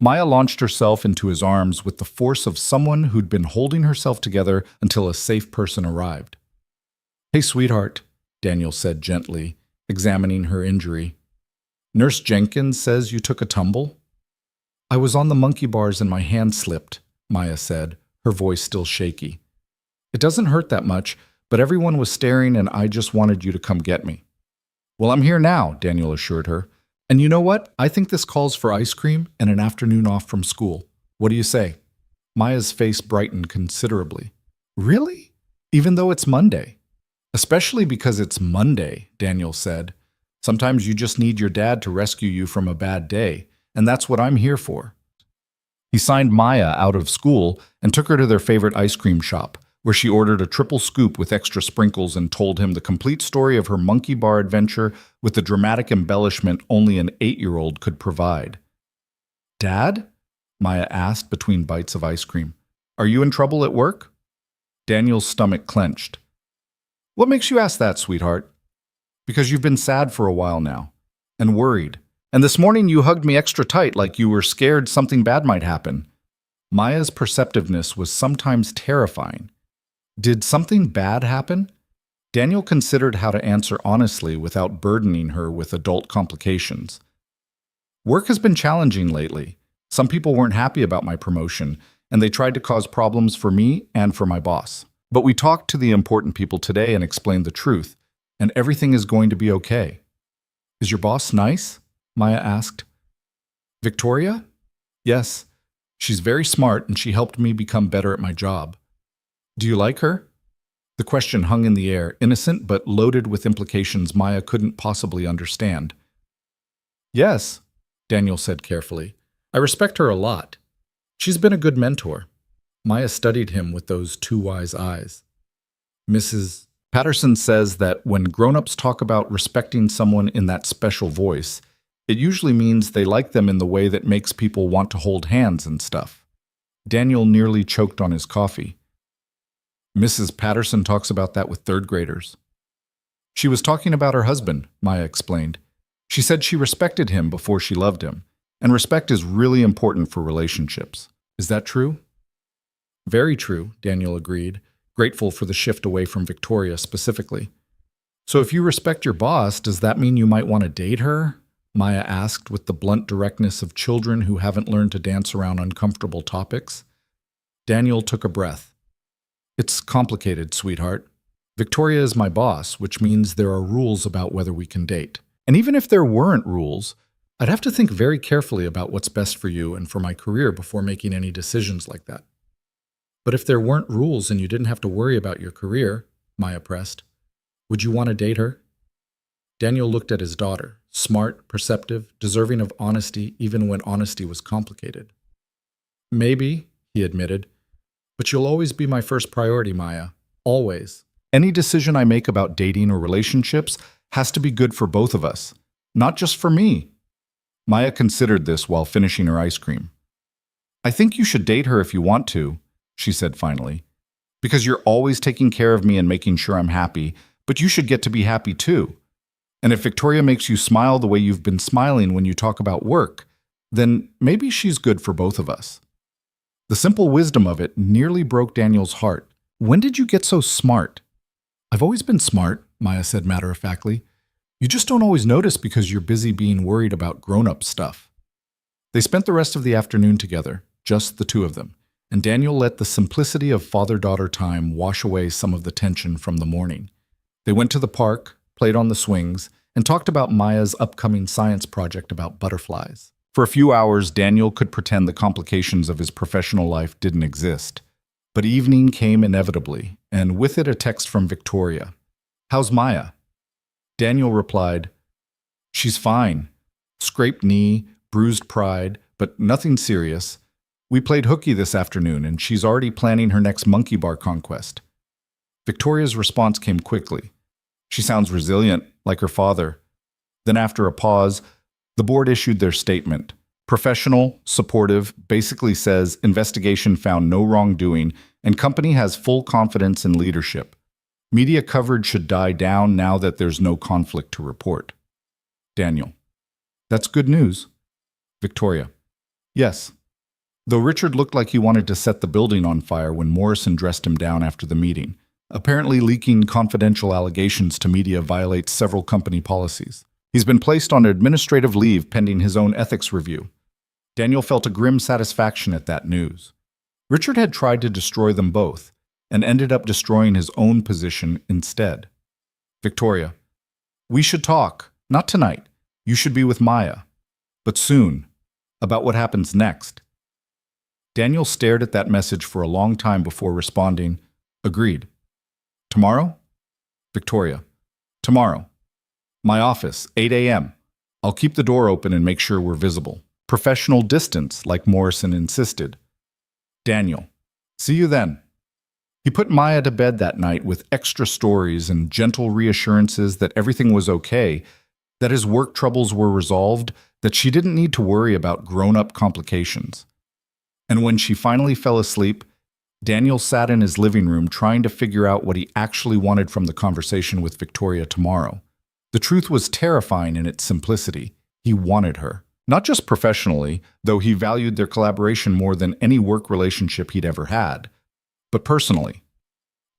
Speaker 1: Maya launched herself into his arms with the force of someone who'd been holding herself together until a safe person arrived. Hey, sweetheart, Daniel said gently, examining her injury. Nurse Jenkins says you took a tumble? I was on the monkey bars and my hand slipped, Maya said, her voice still shaky. It doesn't hurt that much, but everyone was staring and I just wanted you to come get me. Well, I'm here now, Daniel assured her. And you know what? I think this calls for ice cream and an afternoon off from school. What do you say? Maya's face brightened considerably. Really? Even though it's Monday? Especially because it's Monday, Daniel said. Sometimes you just need your dad to rescue you from a bad day, and that's what I'm here for. He signed Maya out of school and took her to their favorite ice cream shop, where she ordered a triple scoop with extra sprinkles and told him the complete story of her monkey bar adventure with the dramatic embellishment only an 8-year-old could provide. Dad? Maya asked between bites of ice cream. Are you in trouble at work? Daniel's stomach clenched. What makes you ask that, sweetheart? Because you've been sad for a while now, and worried. And this morning you hugged me extra tight like you were scared something bad might happen. Maya's perceptiveness was sometimes terrifying. Did something bad happen? Daniel considered how to answer honestly without burdening her with adult complications. Work has been challenging lately. Some people weren't happy about my promotion, and they tried to cause problems for me and for my boss. But we talked to the important people today and explained the truth, and everything is going to be okay. Is your boss nice? Maya asked. Victoria? Yes. She's very smart and she helped me become better at my job. Do you like her? The question hung in the air, innocent but loaded with implications Maya couldn't possibly understand. Yes, Daniel said carefully. I respect her a lot. She's been a good mentor. Maya studied him with those two wise eyes. Mrs. Patterson says that when grown-ups talk about respecting someone in that special voice, it usually means they like them in the way that makes people want to hold hands and stuff. Daniel nearly choked on his coffee. Mrs. Patterson talks about that with third graders. She was talking about her husband, Maya explained. She said she respected him before she loved him, and respect is really important for relationships. Is that true? Very true, Daniel agreed, grateful for the shift away from Victoria specifically. So if you respect your boss, does that mean you might want to date her? Maya asked with the blunt directness of children who haven't learned to dance around uncomfortable topics. Daniel took a breath. It's complicated, sweetheart. Victoria is my boss, which means there are rules about whether we can date. And even if there weren't rules, I'd have to think very carefully about what's best for you and for my career before making any decisions like that. But if there weren't rules and you didn't have to worry about your career, Maya pressed, would you want to date her? Daniel looked at his daughter, smart, perceptive, deserving of honesty even when honesty was complicated. Maybe, he admitted, but you'll always be my first priority, Maya. Always. Any decision I make about dating or relationships has to be good for both of us, not just for me. Maya considered this while finishing her ice cream. I think you should date her if you want to, she said finally, because you're always taking care of me and making sure I'm happy, but you should get to be happy too. And if Victoria makes you smile the way you've been smiling when you talk about work, then maybe she's good for both of us. The simple wisdom of it nearly broke Daniel's heart. When did you get so smart? I've always been smart, Maya said matter-of-factly. You just don't always notice because you're busy being worried about grown-up stuff. They spent the rest of the afternoon together, just the two of them, and Daniel let the simplicity of father-daughter time wash away some of the tension from the morning. They went to the park, played on the swings, and talked about Maya's upcoming science project about butterflies. For a few hours, Daniel could pretend the complications of his professional life didn't exist. But evening came inevitably, and with it a text from Victoria. "How's Maya?" Daniel replied, "She's fine. Scraped knee, bruised pride, but nothing serious. We played hooky this afternoon, and she's already planning her next monkey bar conquest." Victoria's response came quickly. "She sounds resilient, like her father." Then after a pause, the board issued their statement. Professional, supportive, basically says investigation found no wrongdoing and company has full confidence in leadership. Media coverage should die down now that there's no conflict to report. Daniel: "That's good news." Victoria: "Yes. Though Richard looked like he wanted to set the building on fire when Morrison dressed him down after the meeting. Apparently leaking confidential allegations to media violates several company policies. He's been placed on administrative leave pending his own ethics review." Daniel felt a grim satisfaction at that news. Richard had tried to destroy them both, and ended up destroying his own position instead. Victoria: "We should talk. Not tonight. You should be with Maya. But soon. About what happens next." Daniel stared at that message for a long time before responding, "Agreed. Tomorrow?" Victoria: "Tomorrow. My office, 8 a.m. I'll keep the door open and make sure we're visible. Professional distance, like Morrison insisted." Daniel: "See you then." He put Maya to bed that night with extra stories and gentle reassurances that everything was okay, that his work troubles were resolved, that she didn't need to worry about grown-up complications. And when she finally fell asleep, Daniel sat in his living room trying to figure out what he actually wanted from the conversation with Victoria tomorrow. The truth was terrifying in its simplicity. He wanted her. Not just professionally, though he valued their collaboration more than any work relationship he'd ever had, but personally.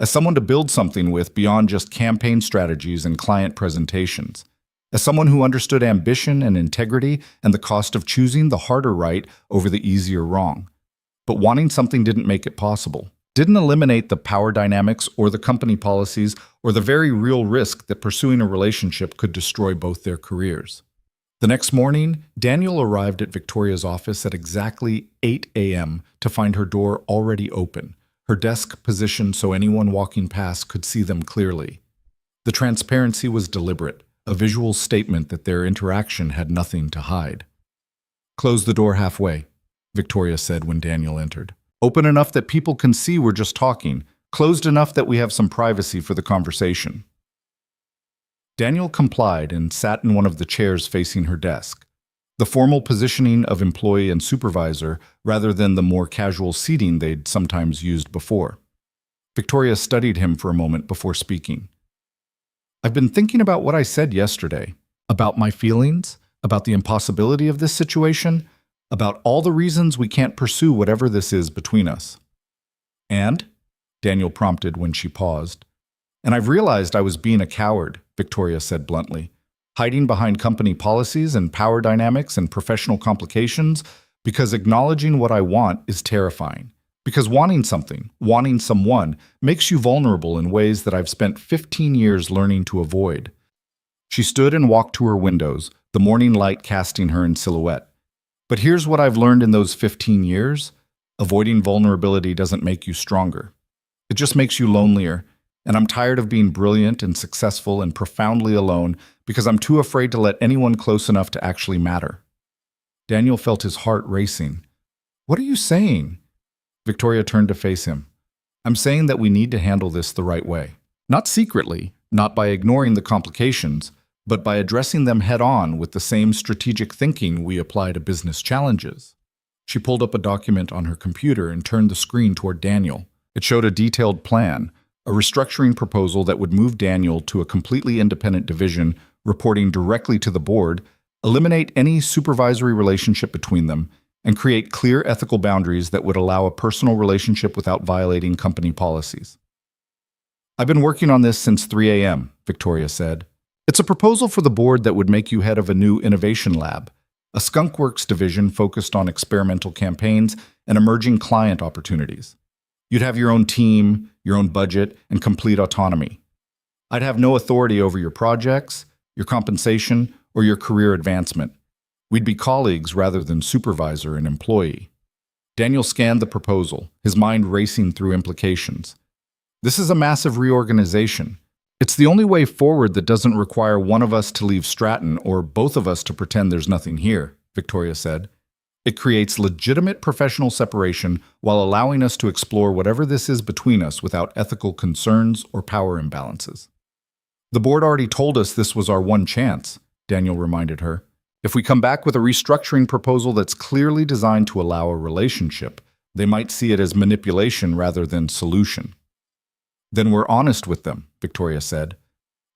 Speaker 1: As someone to build something with beyond just campaign strategies and client presentations. As someone who understood ambition and integrity and the cost of choosing the harder right over the easier wrong. But wanting something didn't make it possible. Didn't eliminate the power dynamics or the company policies or the very real risk that pursuing a relationship could destroy both their careers. The next morning, Daniel arrived at Victoria's office at exactly 8 a.m. to find her door already open, her desk positioned so anyone walking past could see them clearly. The transparency was deliberate, a visual statement that their interaction had nothing to hide. "Close the door halfway," Victoria said when Daniel entered. "Open enough that people can see we're just talking, closed enough that we have some privacy for the conversation." Daniel complied and sat in one of the chairs facing her desk, the formal positioning of employee and supervisor rather than the more casual seating they'd sometimes used before. Victoria studied him for a moment before speaking. "I've been thinking about what I said yesterday, about my feelings, about the impossibility of this situation, about all the reasons we can't pursue whatever this is between us." "And?" Daniel prompted when she paused. "And I've realized I was being a coward," Victoria said bluntly, "hiding behind company policies and power dynamics and professional complications because acknowledging what I want is terrifying. Because wanting something, wanting someone, makes you vulnerable in ways that I've spent 15 years learning to avoid." She stood and walked to her windows, the morning light casting her in silhouette. "But here's what I've learned in those 15 years. Avoiding vulnerability doesn't make you stronger. It just makes you lonelier. And I'm tired of being brilliant and successful and profoundly alone because I'm too afraid to let anyone close enough to actually matter." Daniel felt his heart racing. "What are you saying?" Victoria turned to face him. "I'm saying that we need to handle this the right way. Not secretly, not by ignoring the complications, but by addressing them head-on with the same strategic thinking we apply to business challenges." She pulled up a document on her computer and turned the screen toward Daniel. It showed a detailed plan, a restructuring proposal that would move Daniel to a completely independent division reporting directly to the board, eliminate any supervisory relationship between them, and create clear ethical boundaries that would allow a personal relationship without violating company policies. "I've been working on this since 3 a.m., Victoria said. "It's a proposal for the board that would make you head of a new innovation lab, a skunkworks division focused on experimental campaigns and emerging client opportunities. You'd have your own team, your own budget, and complete autonomy. I'd have no authority over your projects, your compensation, or your career advancement. We'd be colleagues rather than supervisor and employee." Daniel scanned the proposal, his mind racing through implications. This is a massive reorganization. It's the only way forward that doesn't require one of us to leave Stratton or both of us to pretend there's nothing here, Victoria said. It creates legitimate professional separation while allowing us to explore whatever this is between us without ethical concerns or power imbalances. The board already told us this was our one chance, Daniel reminded her. If we come back with a restructuring proposal that's clearly designed to allow a relationship, they might see it as manipulation rather than solution. Then we're honest with them, Victoria said.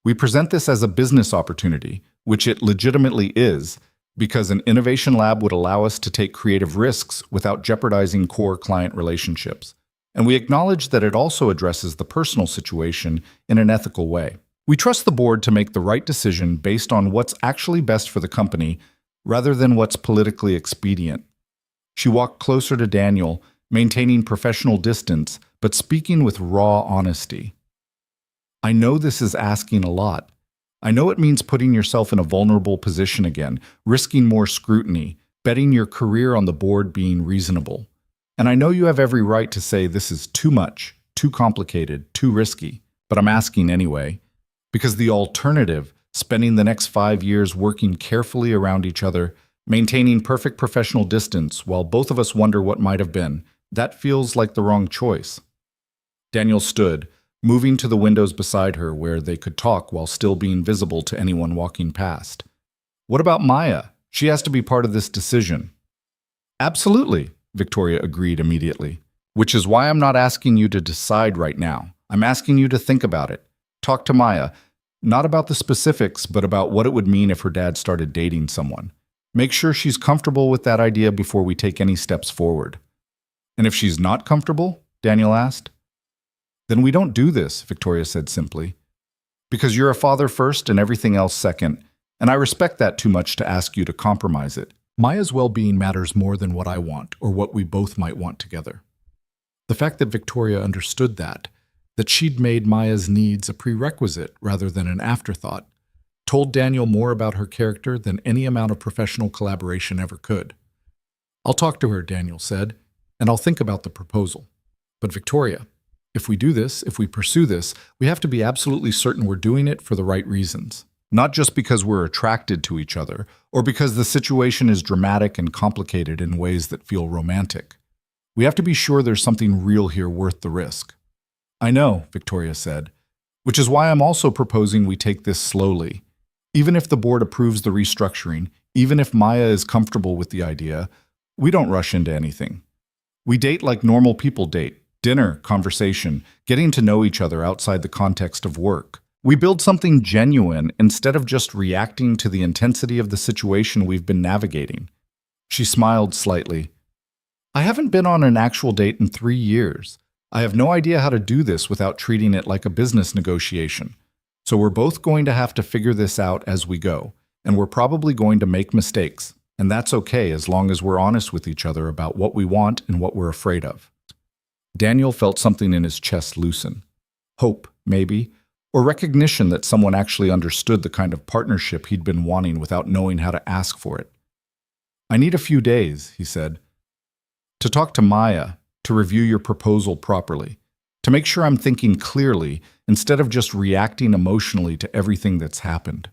Speaker 1: We present this as a business opportunity, which it legitimately is, because an innovation lab would allow us to take creative risks without jeopardizing core client relationships. And we acknowledge that it also addresses the personal situation in an ethical way. We trust the board to make the right decision based on what's actually best for the company rather than what's politically expedient. She walked closer to Daniel, maintaining professional distance, but speaking with raw honesty. I know this is asking a lot. I know it means putting yourself in a vulnerable position again, risking more scrutiny, betting your career on the board being reasonable. And I know you have every right to say this is too much, too complicated, too risky, but I'm asking anyway. Because the alternative, spending the next 5 years working carefully around each other, maintaining perfect professional distance while both of us wonder what might have been, that feels like the wrong choice. Daniel stood, moving to the windows beside her where they could talk while still being visible to anyone walking past. What about Maya? She has to be part of this decision. Absolutely, Victoria agreed immediately. Which is why I'm not asking you to decide right now. I'm asking you to think about it. Talk to Maya, not about the specifics, but about what it would mean if her dad started dating someone. Make sure she's comfortable with that idea before we take any steps forward. And if she's not comfortable? Daniel asked. Then we don't do this, Victoria said simply. Because you're a father first and everything else second, and I respect that too much to ask you to compromise it. Maya's well-being matters more than what I want or what we both might want together. The fact that Victoria understood that she'd made Maya's needs a prerequisite rather than an afterthought, told Daniel more about her character than any amount of professional collaboration ever could. I'll talk to her, Daniel said, and I'll think about the proposal. But Victoria, if we do this, if we pursue this, we have to be absolutely certain we're doing it for the right reasons. Not just because we're attracted to each other, or because the situation is dramatic and complicated in ways that feel romantic. We have to be sure there's something real here worth the risk. I know, Victoria said, which is why I'm also proposing we take this slowly. Even if the board approves the restructuring, even if Maya is comfortable with the idea, we don't rush into anything. We date like normal people date. Dinner, conversation, getting to know each other outside the context of work. We build something genuine instead of just reacting to the intensity of the situation we've been navigating. She smiled slightly. I haven't been on an actual date in 3 years. I have no idea how to do this without treating it like a business negotiation. So we're both going to have to figure this out as we go, and we're probably going to make mistakes. And that's okay as long as we're honest with each other about what we want and what we're afraid of. Daniel felt something in his chest loosen. Hope, maybe, or recognition that someone actually understood the kind of partnership he'd been wanting without knowing how to ask for it. I need a few days, he said, to talk to Maya, to review your proposal properly, to make sure I'm thinking clearly instead of just reacting emotionally to everything that's happened.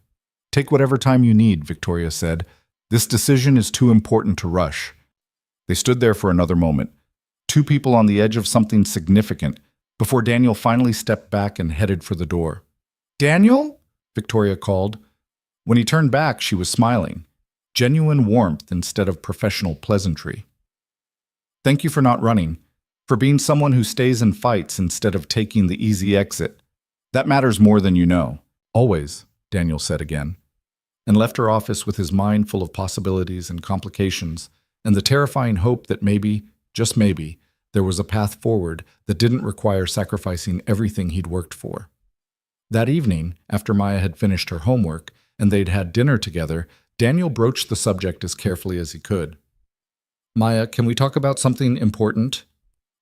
Speaker 1: Take whatever time you need, Victoria said. This decision is too important to rush. They stood there for another moment, two people on the edge of something significant, before Daniel finally stepped back and headed for the door. Daniel? Victoria called. When he turned back, she was smiling, genuine warmth instead of professional pleasantry. Thank you for not running, for being someone who stays and fights instead of taking the easy exit. That matters more than you know. Always, Daniel said again, and left her office with his mind full of possibilities and complications, and the terrifying hope that maybe, just maybe, there was a path forward that didn't require sacrificing everything he'd worked for. That evening, after Maya had finished her homework and they'd had dinner together, Daniel broached the subject as carefully as he could. Maya, can we talk about something important?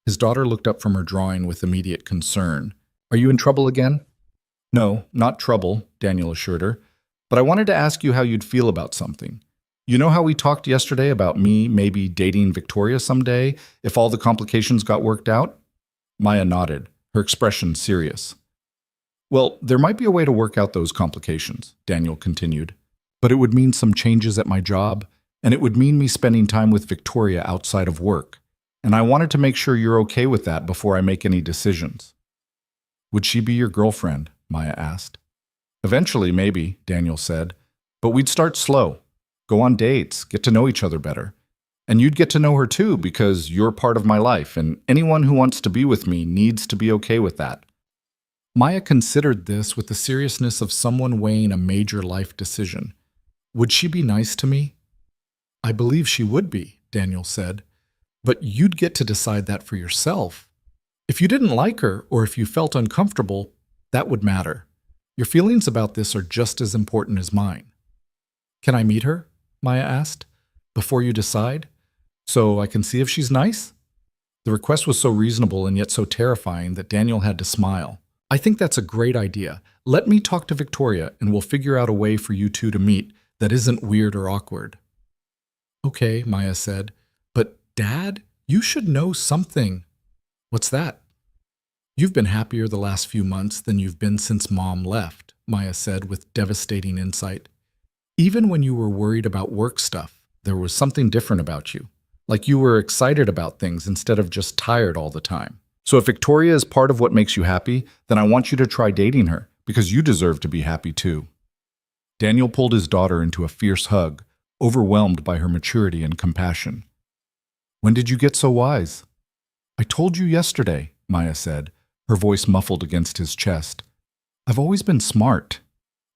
Speaker 1: His daughter looked up from her drawing with immediate concern. Are you in trouble again? No, not trouble, Daniel assured her, but I wanted to ask you how you'd feel about something. You know how we talked yesterday about me maybe dating Victoria someday if all the complications got worked out? Maya nodded, her expression serious. Well, there might be a way to work out those complications, Daniel continued. But it would mean some changes at my job, and it would mean me spending time with Victoria outside of work. And I wanted to make sure you're okay with that before I make any decisions. Would she be your girlfriend? Maya asked. Eventually, maybe, Daniel said. But we'd start slow. Go on dates, get to know each other better. And you'd get to know her too because you're part of my life, and anyone who wants to be with me needs to be okay with that. Maya considered this with the seriousness of someone weighing a major life decision. Would she be nice to me? I believe she would be, Daniel said. But you'd get to decide that for yourself. If you didn't like her or if you felt uncomfortable, that would matter. Your feelings about this are just as important as mine. Can I meet her? Maya asked. Before you decide? So I can see if she's nice? The request was so reasonable and yet so terrifying that Daniel had to smile. I think that's a great idea. Let me talk to Victoria and we'll figure out a way for you two to meet that isn't weird or awkward. Okay, Maya said. But Dad, you should know something. What's that? You've been happier the last few months than you've been since Mom left, Maya said with devastating insight. Even when you were worried about work stuff, there was something different about you. Like you were excited about things instead of just tired all the time. So if Victoria is part of what makes you happy, then I want you to try dating her, because you deserve to be happy too. Daniel pulled his daughter into a fierce hug, overwhelmed by her maturity and compassion. When did you get so wise? I told you yesterday, Maya said, her voice muffled against his chest. I've always been smart.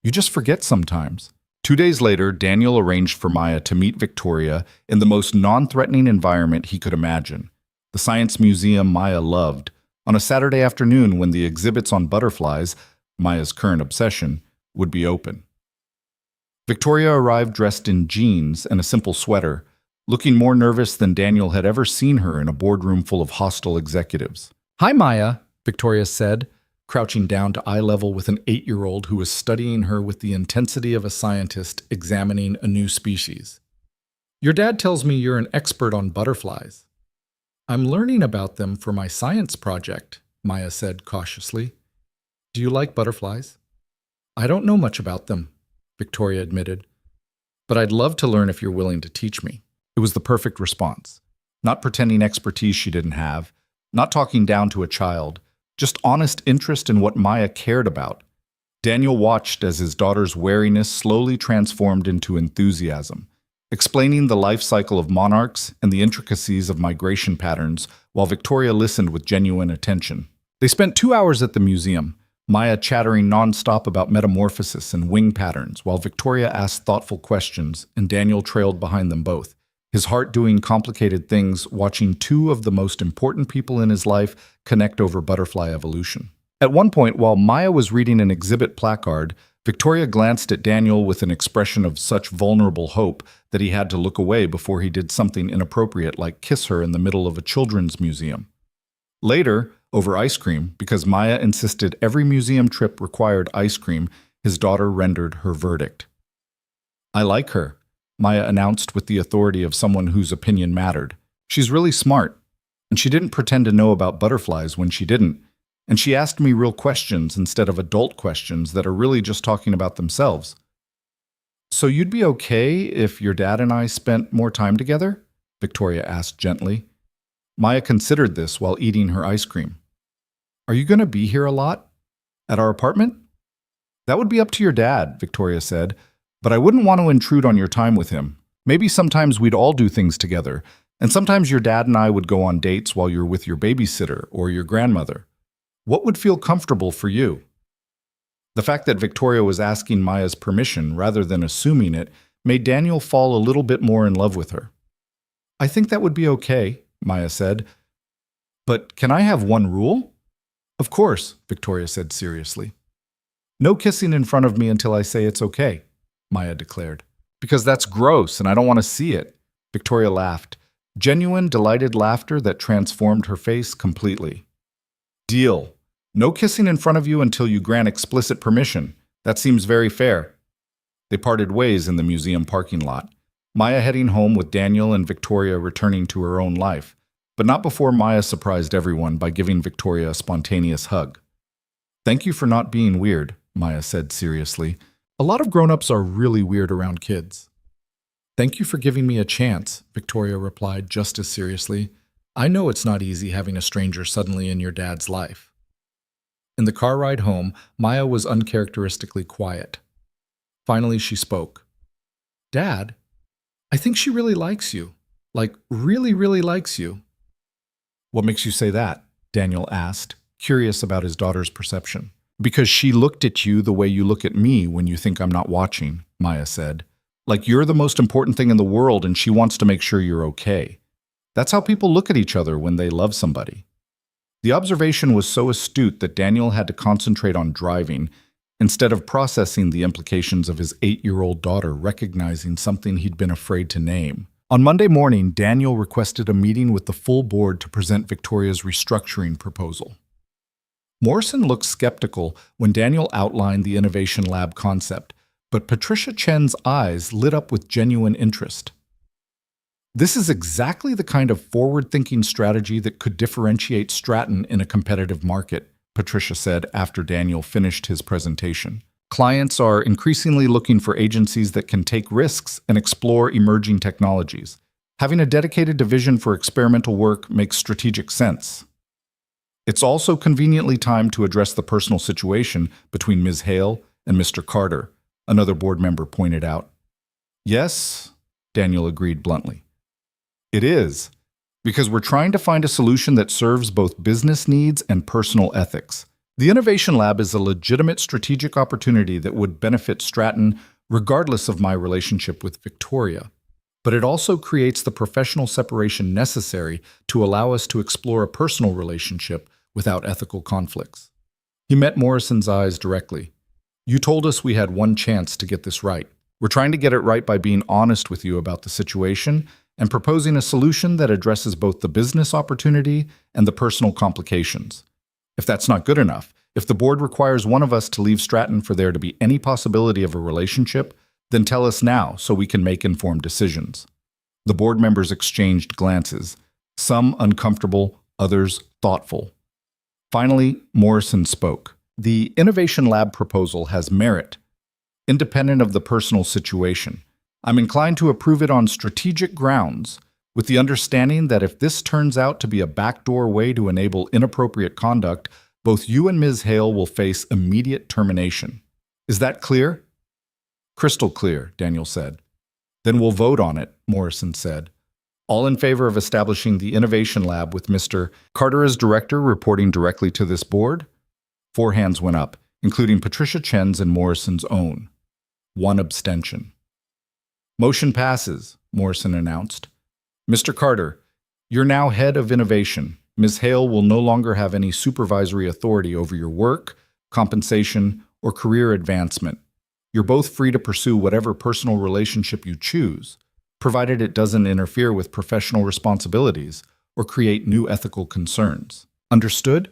Speaker 1: You just forget sometimes. 2 days later, Daniel arranged for Maya to meet Victoria in the most non-threatening environment he could imagine. The science museum Maya loved, on a Saturday afternoon when the exhibits on butterflies, Maya's current obsession, would be open. Victoria arrived dressed in jeans and a simple sweater, looking more nervous than Daniel had ever seen her in a boardroom full of hostile executives. Hi, Maya, Victoria said, crouching down to eye level with an 8-year-old who was studying her with the intensity of a scientist examining a new species. Your dad tells me you're an expert on butterflies. I'm learning about them for my science project, Maya said cautiously. Do you like butterflies? I don't know much about them, Victoria admitted. But I'd love to learn if you're willing to teach me. It was the perfect response. Not pretending expertise she didn't have, not talking down to a child, just honest interest in what Maya cared about. Daniel watched as his daughter's wariness slowly transformed into enthusiasm, explaining the life cycle of monarchs and the intricacies of migration patterns while Victoria listened with genuine attention. They spent 2 hours at the museum, Maya chattering nonstop about metamorphosis and wing patterns while Victoria asked thoughtful questions and Daniel trailed behind them both, his heart doing complicated things watching two of the most important people in his life connect over butterfly evolution. At one point, while Maya was reading an exhibit placard, Victoria glanced at Daniel with an expression of such vulnerable hope that he had to look away before he did something inappropriate like kiss her in the middle of a children's museum. Later, over ice cream, because Maya insisted every museum trip required ice cream, his daughter rendered her verdict. I like her, Maya announced with the authority of someone whose opinion mattered. She's really smart, and she didn't pretend to know about butterflies when she didn't. And she asked me real questions instead of adult questions that are really just talking about themselves. So you'd be okay if your dad and I spent more time together? Victoria asked gently. Maya considered this while eating her ice cream. Are you going to be here a lot? At our apartment? That would be up to your dad, Victoria said, but I wouldn't want to intrude on your time with him. Maybe sometimes we'd all do things together, and sometimes your dad and I would go on dates while you're with your babysitter or your grandmother. What would feel comfortable for you? The fact that Victoria was asking Maya's permission rather than assuming it made Daniel fall a little bit more in love with her. I think that would be okay, Maya said. But can I have one rule? Of course, Victoria said seriously. No kissing in front of me until I say it's okay, Maya declared. Because that's gross and I don't want to see it. Victoria laughed, genuine, delighted laughter that transformed her face completely. Deal. No kissing in front of you until you grant explicit permission. That seems very fair. They parted ways in the museum parking lot. Maya heading home with Daniel and Victoria returning to her own life, but not before Maya surprised everyone by giving Victoria a spontaneous hug. "Thank you for not being weird," Maya said seriously. "A lot of grown-ups are really weird around kids." "Thank you for giving me a chance," Victoria replied just as seriously. "I know it's not easy having a stranger suddenly in your dad's life." In the car ride home, Maya was uncharacteristically quiet. Finally, she spoke. "Dad, I think she really likes you. Like, really, really likes you." "What makes you say that?" Daniel asked, curious about his daughter's perception. "Because she looked at you the way you look at me when you think I'm not watching," Maya said. "Like you're the most important thing in the world and she wants to make sure you're okay. That's how people look at each other when they love somebody." The observation was so astute that Daniel had to concentrate on driving instead of processing the implications of his 8-year-old daughter recognizing something he'd been afraid to name. On Monday morning, Daniel requested a meeting with the full board to present Victoria's restructuring proposal. Morrison looked skeptical when Daniel outlined the Innovation Lab concept, but Patricia Chen's eyes lit up with genuine interest. "This is exactly the kind of forward-thinking strategy that could differentiate Stratton in a competitive market," Patricia said after Daniel finished his presentation. "Clients are increasingly looking for agencies that can take risks and explore emerging technologies. Having a dedicated division for experimental work makes strategic sense. It's also conveniently timed to address the personal situation between Ms. Hale and Mr. Carter," another board member pointed out. "Yes," Daniel agreed bluntly. "It is, because we're trying to find a solution that serves both business needs and personal ethics. The Innovation Lab is a legitimate strategic opportunity that would benefit Stratton regardless of my relationship with Victoria. But it also creates the professional separation necessary to allow us to explore a personal relationship without ethical conflicts." He met Morrison's eyes directly. "You told us we had one chance to get this right. We're trying to get it right by being honest with you about the situation and proposing a solution that addresses both the business opportunity and the personal complications. If that's not good enough, if the board requires one of us to leave Stratton for there to be any possibility of a relationship, then tell us now so we can make informed decisions." The board members exchanged glances, some uncomfortable, others thoughtful. Finally, Morrison spoke. "The Innovation Lab proposal has merit, independent of the personal situation. I'm inclined to approve it on strategic grounds, with the understanding that if this turns out to be a backdoor way to enable inappropriate conduct, both you and Ms. Hale will face immediate termination. Is that clear?" "Crystal clear," Daniel said. "Then we'll vote on it," Morrison said. "All in favor of establishing the Innovation Lab with Mr. Carter as director reporting directly to this board?" 4 hands went up, including Patricia Chen's and Morrison's own. 1 abstention. "Motion passes," Morrison announced. "Mr. Carter, you're now head of innovation. Ms. Hale will no longer have any supervisory authority over your work, compensation, or career advancement. You're both free to pursue whatever personal relationship you choose, provided it doesn't interfere with professional responsibilities or create new ethical concerns. Understood?"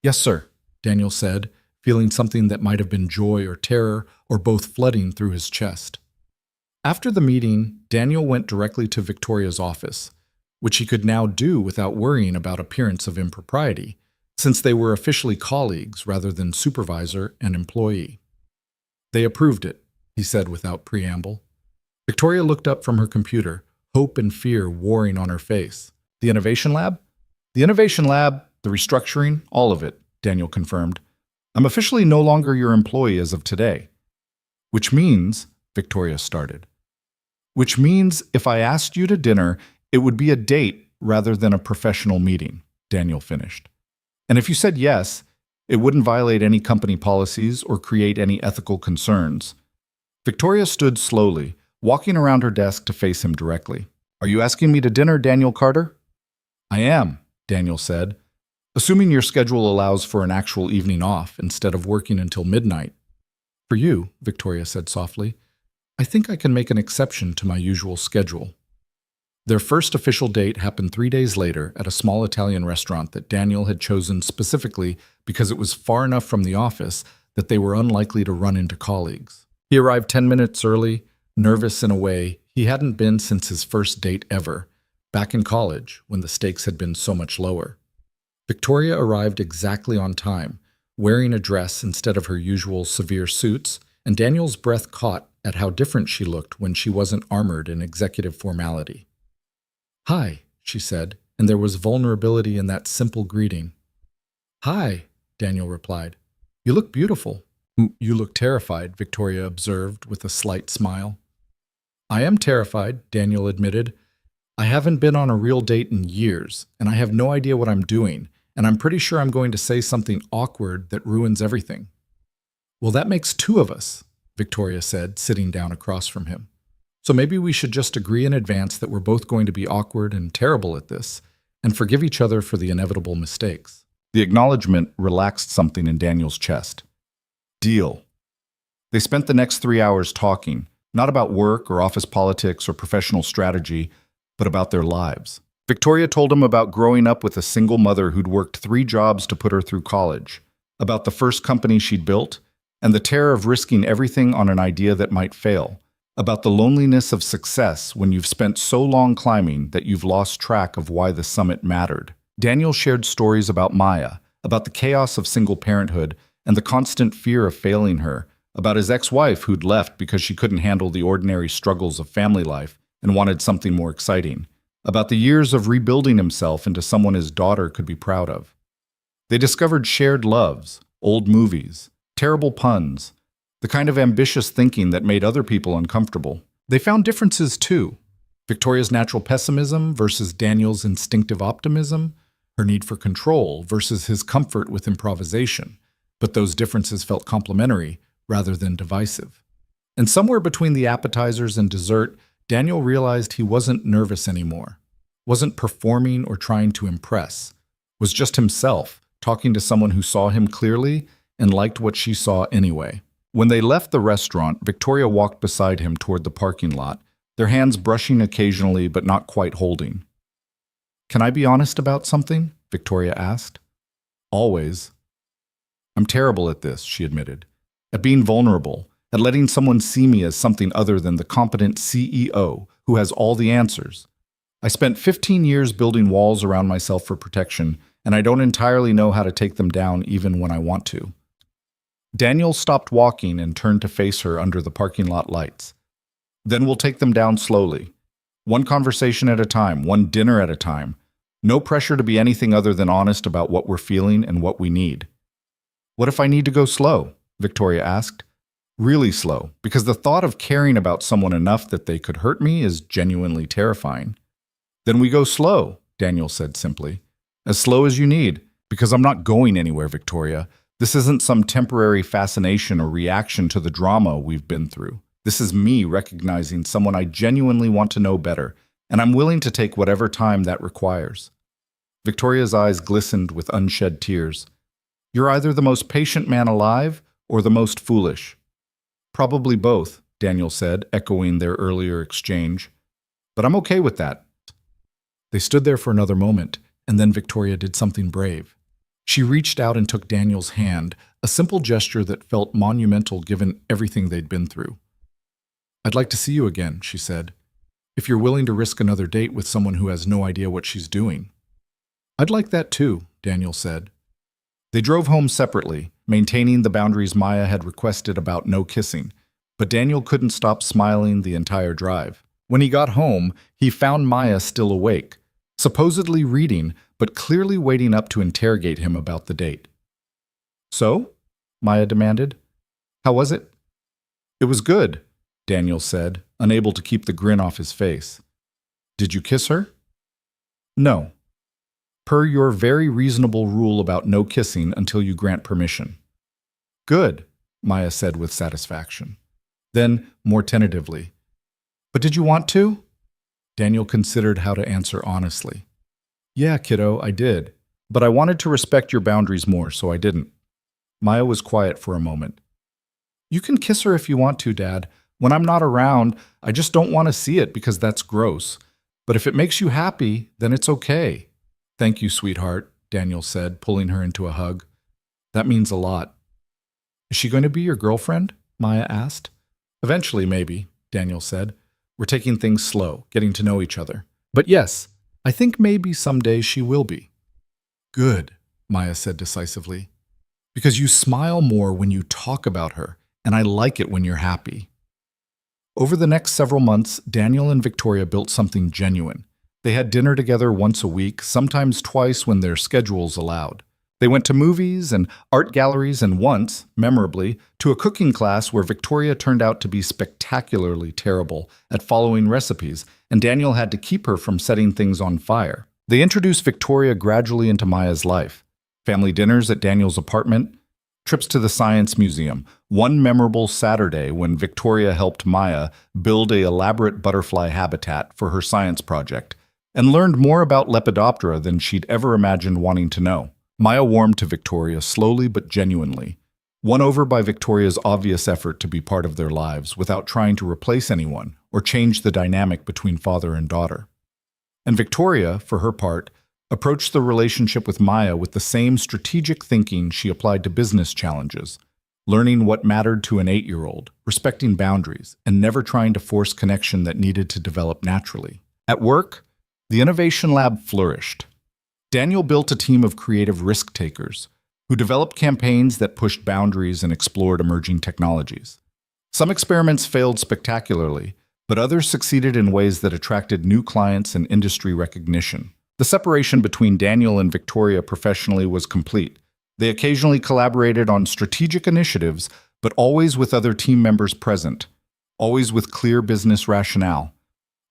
Speaker 1: "Yes, sir," Daniel said, feeling something that might have been joy or terror or both flooding through his chest. After the meeting, Daniel went directly to Victoria's office, which he could now do without worrying about appearance of impropriety, since they were officially colleagues rather than supervisor and employee. "They approved it," he said without preamble. Victoria looked up from her computer, hope and fear warring on her face. "The Innovation Lab?" "The Innovation Lab, the restructuring, all of it," Daniel confirmed. "I'm officially no longer your employee as of today." "Which means," Victoria started. "Which means if I asked you to dinner, it would be a date rather than a professional meeting," Daniel finished. "And if you said yes, it wouldn't violate any company policies or create any ethical concerns." Victoria stood slowly, walking around her desk to face him directly. "Are you asking me to dinner, Daniel Carter?" "I am," Daniel said, "assuming your schedule allows for an actual evening off instead of working until midnight." "For you," Victoria said softly, "I think I can make an exception to my usual schedule." Their first official date happened 3 days later at a small Italian restaurant that Daniel had chosen specifically because it was far enough from the office that they were unlikely to run into colleagues. He arrived 10 minutes early, nervous in a way He hadn't been since his first date ever, back in college, when the stakes had been so much lower. Victoria arrived exactly on time, wearing a dress instead of her usual severe suits, and Daniel's breath caught at how different she looked when she wasn't armored in executive formality. "Hi," she said, and there was vulnerability in that simple greeting. "Hi," Daniel replied. "You look beautiful." "You look terrified," Victoria observed with a slight smile. "I am terrified," Daniel admitted. "I haven't been on a real date in years, and I have no idea what I'm doing, and I'm pretty sure I'm going to say something awkward that ruins everything." "Well, that makes two of us," Victoria said, sitting down across from him. "So maybe we should just agree in advance that we're both going to be awkward and terrible at this, and forgive each other for the inevitable mistakes." The acknowledgement relaxed something in Daniel's chest. Deal. They spent the next 3 hours talking, not about work or office politics or professional strategy, but about their lives. Victoria told him about growing up with a single mother who'd worked 3 jobs to put her through college, about the first company she'd built, and the terror of risking everything on an idea that might fail, about the loneliness of success when you've spent so long climbing that you've lost track of why the summit mattered. Daniel shared stories about Maya, about the chaos of single parenthood and the constant fear of failing her, about his ex-wife who'd left because she couldn't handle the ordinary struggles of family life and wanted something more exciting, about the years of rebuilding himself into someone his daughter could be proud of. They discovered shared loves, old movies, terrible puns, the kind of ambitious thinking that made other people uncomfortable. They found differences too. Victoria's natural pessimism versus Daniel's instinctive optimism, her need for control versus his comfort with improvisation. But those differences felt complementary rather than divisive. And somewhere between the appetizers and dessert, Daniel realized he wasn't nervous anymore, wasn't performing or trying to impress, was just himself, talking to someone who saw him clearly and liked what she saw anyway. When they left the restaurant, Victoria walked beside him toward the parking lot, their hands brushing occasionally but not quite holding. "Can I be honest about something?" Victoria asked. "Always." "I'm terrible at this," she admitted. "At being vulnerable, at letting someone see me as something other than the competent CEO who has all the answers. I spent 15 years building walls around myself for protection, and I don't entirely know how to take them down even when I want to." Daniel stopped walking and turned to face her under the parking lot lights. "Then we'll take them down slowly. One conversation at a time, one dinner at a time. No pressure to be anything other than honest about what we're feeling and what we need." "What if I need to go slow?" Victoria asked. "Really slow, because the thought of caring about someone enough that they could hurt me is genuinely terrifying." "Then we go slow," Daniel said simply. "As slow as you need, because I'm not going anywhere, Victoria. This isn't some temporary fascination or reaction to the drama we've been through. This is me recognizing someone I genuinely want to know better, and I'm willing to take whatever time that requires." Victoria's eyes glistened with unshed tears. "You're either the most patient man alive or the most foolish." "Probably both," Daniel said, echoing their earlier exchange. "But I'm okay with that." They stood there for another moment, and then Victoria did something brave. She reached out and took Daniel's hand, a simple gesture that felt monumental given everything they'd been through. "I'd like to see you again," she said, "if you're willing to risk another date with someone who has no idea what she's doing." "I'd like that too," Daniel said. They drove home separately, maintaining the boundaries Maya had requested about no kissing, but Daniel couldn't stop smiling the entire drive. When he got home, he found Maya still awake, supposedly reading, but clearly waiting up to interrogate him about the date. "So?" Maya demanded. "How was it?" "It was good," Daniel said, unable to keep the grin off his face. "Did you kiss her?" "No. Per your very reasonable rule about no kissing until you grant permission." "Good," Maya said with satisfaction. Then, more tentatively, "But did you want to?" Daniel considered how to answer honestly. "Yeah, kiddo, I did. But I wanted to respect your boundaries more, so I didn't." Maya was quiet for a moment. "You can kiss her if you want to, Dad. When I'm not around, I just don't want to see it because that's gross. But if it makes you happy, then it's okay." "Thank you, sweetheart," Daniel said, pulling her into a hug. "That means a lot." "Is she going to be your girlfriend?" Maya asked. "Eventually, maybe," Daniel said. We're taking things slow, getting to know each other. But yes, I think maybe someday she will be." "Good," Maya said decisively. "Because you smile more when you talk about her, and I like it when you're happy." Over the next several months, Daniel and Victoria built something genuine. They had dinner together once a week, sometimes twice when their schedules allowed. They went to movies and art galleries and once, memorably, to a cooking class where Victoria turned out to be spectacularly terrible at following recipes, and Daniel had to keep her from setting things on fire. They introduced Victoria gradually into Maya's life. Family dinners at Daniel's apartment, trips to the Science Museum, one memorable Saturday when Victoria helped Maya build an elaborate butterfly habitat for her science project, and learned more about Lepidoptera than she'd ever imagined wanting to know. Maya warmed to Victoria slowly but genuinely, won over by Victoria's obvious effort to be part of their lives without trying to replace anyone or change the dynamic between father and daughter. And Victoria, for her part, approached the relationship with Maya with the same strategic thinking she applied to business challenges, learning what mattered to an 8-year-old, respecting boundaries, and never trying to force connection that needed to develop naturally. At work, the Innovation Lab flourished. Daniel built a team of creative risk-takers who developed campaigns that pushed boundaries and explored emerging technologies. Some experiments failed spectacularly, but others succeeded in ways that attracted new clients and industry recognition. The separation between Daniel and Victoria professionally was complete. They occasionally collaborated on strategic initiatives, but always with other team members present, always with clear business rationale,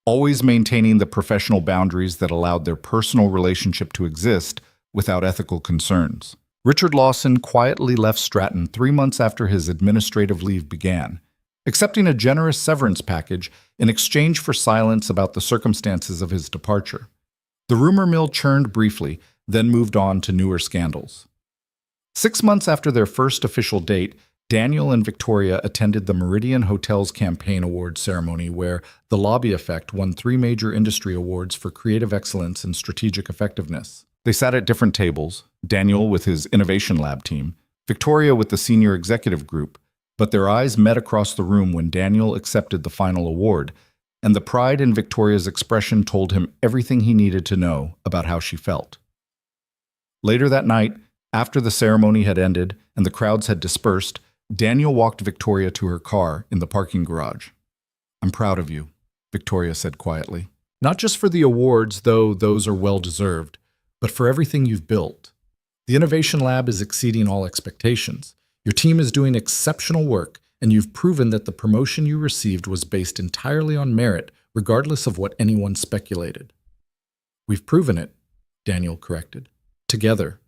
Speaker 1: always maintaining the professional boundaries that allowed their personal relationship to exist without ethical concerns. Richard Lawson quietly left Stratton 3 months after his administrative leave began, accepting a generous severance package in exchange for silence about the circumstances of his departure. The rumor mill churned briefly, then moved on to newer scandals. 6 months after their first official date, Daniel and Victoria attended the Meridian Hotel's Campaign Awards ceremony where The Lobby Effect won 3 major industry awards for creative excellence and strategic effectiveness. They sat at different tables, Daniel with his Innovation Lab team, Victoria with the senior executive group, but their eyes met across the room when Daniel accepted the final award, and the pride in Victoria's expression told him everything he needed to know about how she felt. Later that night, after the ceremony had ended and the crowds had dispersed, Daniel walked Victoria to her car in the parking garage. "I'm proud of you," Victoria said quietly. "Not just for the awards, though those are well-deserved, but for everything you've built. The Innovation Lab is exceeding all expectations. Your team is doing exceptional work, and you've proven that the promotion you received was based entirely on merit, regardless of what anyone speculated." "We've proven it," Daniel corrected. "Together.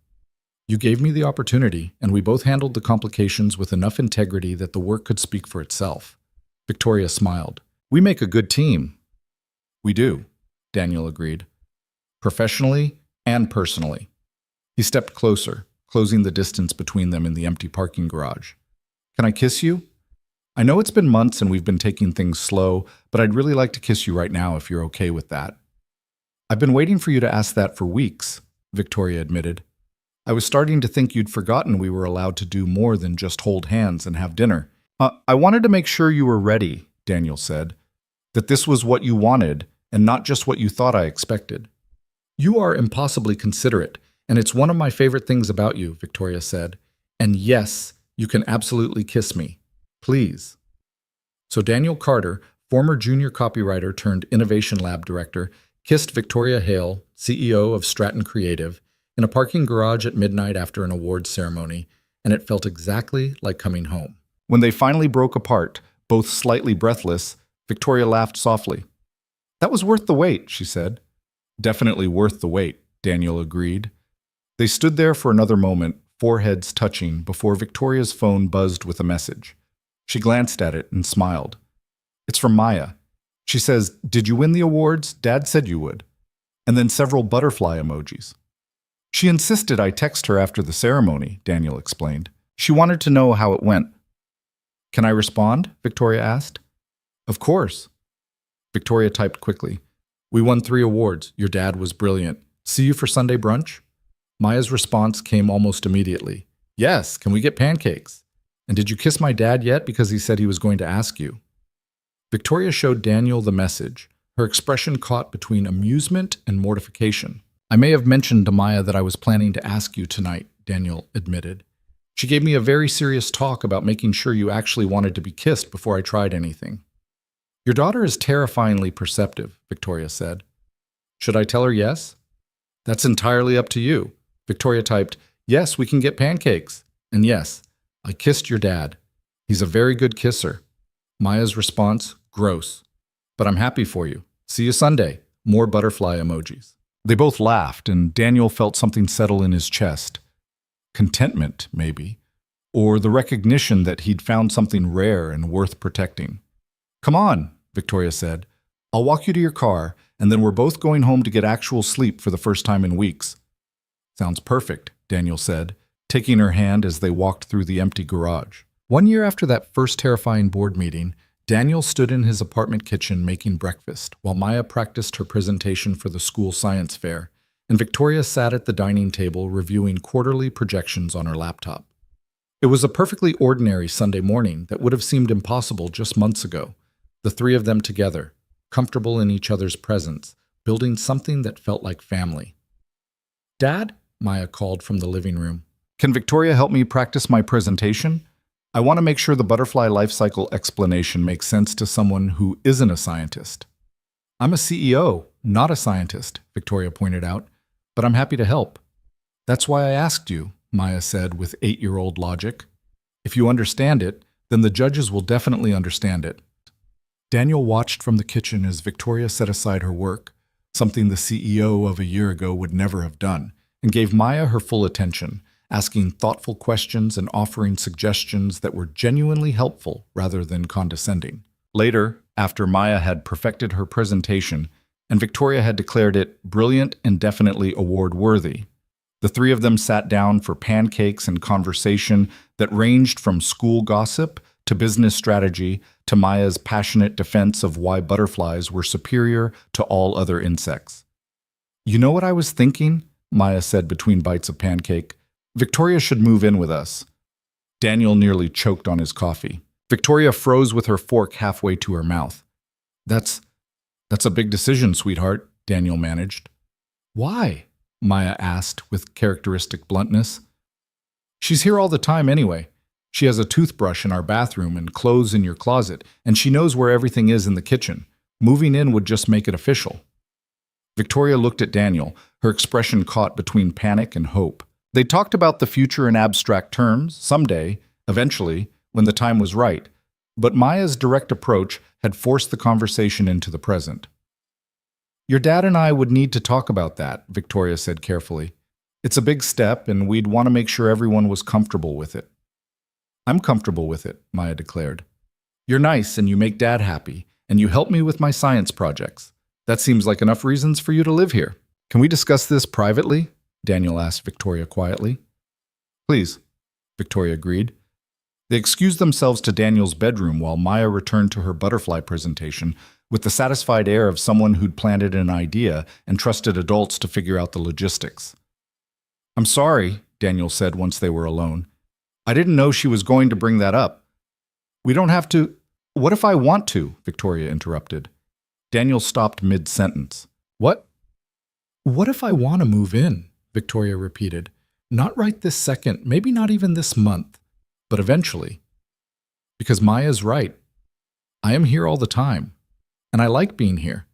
Speaker 1: You gave me the opportunity, and we both handled the complications with enough integrity that the work could speak for itself." Victoria smiled. "We make a good team." "We do," Daniel agreed. "Professionally and personally." He stepped closer, closing the distance between them in the empty parking garage. "Can I kiss you? I know it's been months and we've been taking things slow, but I'd really like to kiss you right now if you're okay with that." "I've been waiting for you to ask that for weeks," Victoria admitted. "I was starting to think you'd forgotten we were allowed to do more than just hold hands and have dinner." I wanted to make sure you were ready," Daniel said, "that this was what you wanted and not just what you thought I expected." "You are impossibly considerate, and it's one of my favorite things about you," Victoria said. "And yes, you can absolutely kiss me. Please." So Daniel Carter, former junior copywriter turned Innovation Lab director, kissed Victoria Hale, CEO of Stratton Creative, in a parking garage at midnight after an awards ceremony, and it felt exactly like coming home. When they finally broke apart, both slightly breathless, Victoria laughed softly. "That was worth the wait," she said. "Definitely worth the wait," Daniel agreed. They stood there for another moment, foreheads touching, before Victoria's phone buzzed with a message. She glanced at it and smiled. "It's from Maya. She says, 'Did you win the awards? Dad said you would.' And then several butterfly emojis. She insisted I text her after the ceremony," Daniel explained. "She wanted to know how it went." "Can I respond?" Victoria asked. "Of course." Victoria typed quickly. "We won 3 awards. Your dad was brilliant. See you for Sunday brunch?" Maya's response came almost immediately. "Yes, can we get pancakes? And did you kiss my dad yet because he said he was going to ask you?" Victoria showed Daniel the message, her expression caught between amusement and mortification. I may have mentioned to Maya that I was planning to ask you tonight, Daniel admitted. She gave me a very serious talk about making sure you actually wanted to be kissed before I tried anything. Your daughter is terrifyingly perceptive, Victoria said. Should I tell her yes? That's entirely up to you. Victoria typed, yes, we can get pancakes. And yes, I kissed your dad. He's a very good kisser. Maya's response, gross. But I'm happy for you. See you Sunday. More butterfly emojis. They both laughed, and Daniel felt something settle in his chest. Contentment, maybe. Or the recognition that he'd found something rare and worth protecting. Come on, Victoria said. I'll walk you to your car, and then we're both going home to get actual sleep for the first time in weeks. Sounds perfect, Daniel said, taking her hand as they walked through the empty garage. 1 year after that first terrifying board meeting, Daniel stood in his apartment kitchen making breakfast while Maya practiced her presentation for the school science fair, and Victoria sat at the dining table reviewing quarterly projections on her laptop. It was a perfectly ordinary Sunday morning that would have seemed impossible just months ago, the three of them together, comfortable in each other's presence, building something that felt like family. Dad? Maya called from the living room. Can Victoria help me practice my presentation? I want to make sure the butterfly life cycle explanation makes sense to someone who isn't a scientist. I'm a CEO, not a scientist, Victoria pointed out, but I'm happy to help. That's why I asked you, Maya said with 8-year-old logic. If you understand it, then the judges will definitely understand it. Daniel watched from the kitchen as Victoria set aside her work, something the CEO of a year ago would never have done, and gave Maya her full attention, asking thoughtful questions and offering suggestions that were genuinely helpful rather than condescending. Later, after Maya had perfected her presentation and Victoria had declared it brilliant and definitely award-worthy, the three of them sat down for pancakes and conversation that ranged from school gossip to business strategy to Maya's passionate defense of why butterflies were superior to all other insects. You know what I was thinking? Maya said between bites of pancake. Victoria should move in with us. Daniel nearly choked on his coffee. Victoria froze with her fork halfway to her mouth. That's a big decision, sweetheart, Daniel managed. Why? Maya asked with characteristic bluntness. She's here all the time anyway. She has a toothbrush in our bathroom and clothes in your closet, and she knows where everything is in the kitchen. Moving in would just make it official. Victoria looked at Daniel, her expression caught between panic and hope. They talked about the future in abstract terms, someday, eventually, when the time was right, but Maya's direct approach had forced the conversation into the present. Your dad and I would need to talk about that, Victoria said carefully. It's a big step, and we'd want to make sure everyone was comfortable with it. I'm comfortable with it, Maya declared. You're nice, and you make Dad happy, and you help me with my science projects. That seems like enough reasons for you to live here. Can we discuss this privately? Daniel asked Victoria quietly. Please, Victoria agreed. They excused themselves to Daniel's bedroom while Maya returned to her butterfly presentation with the satisfied air of someone who'd planted an idea and trusted adults to figure out the logistics. I'm sorry, Daniel said once they were alone. I didn't know she was going to bring that up. We don't have to. What if I want to? Victoria interrupted. Daniel stopped mid-sentence. What? What if I want to move in? Victoria repeated. Not right this second, maybe not even this month, but eventually. Because Maya's right. I am here all the time, and I like being here.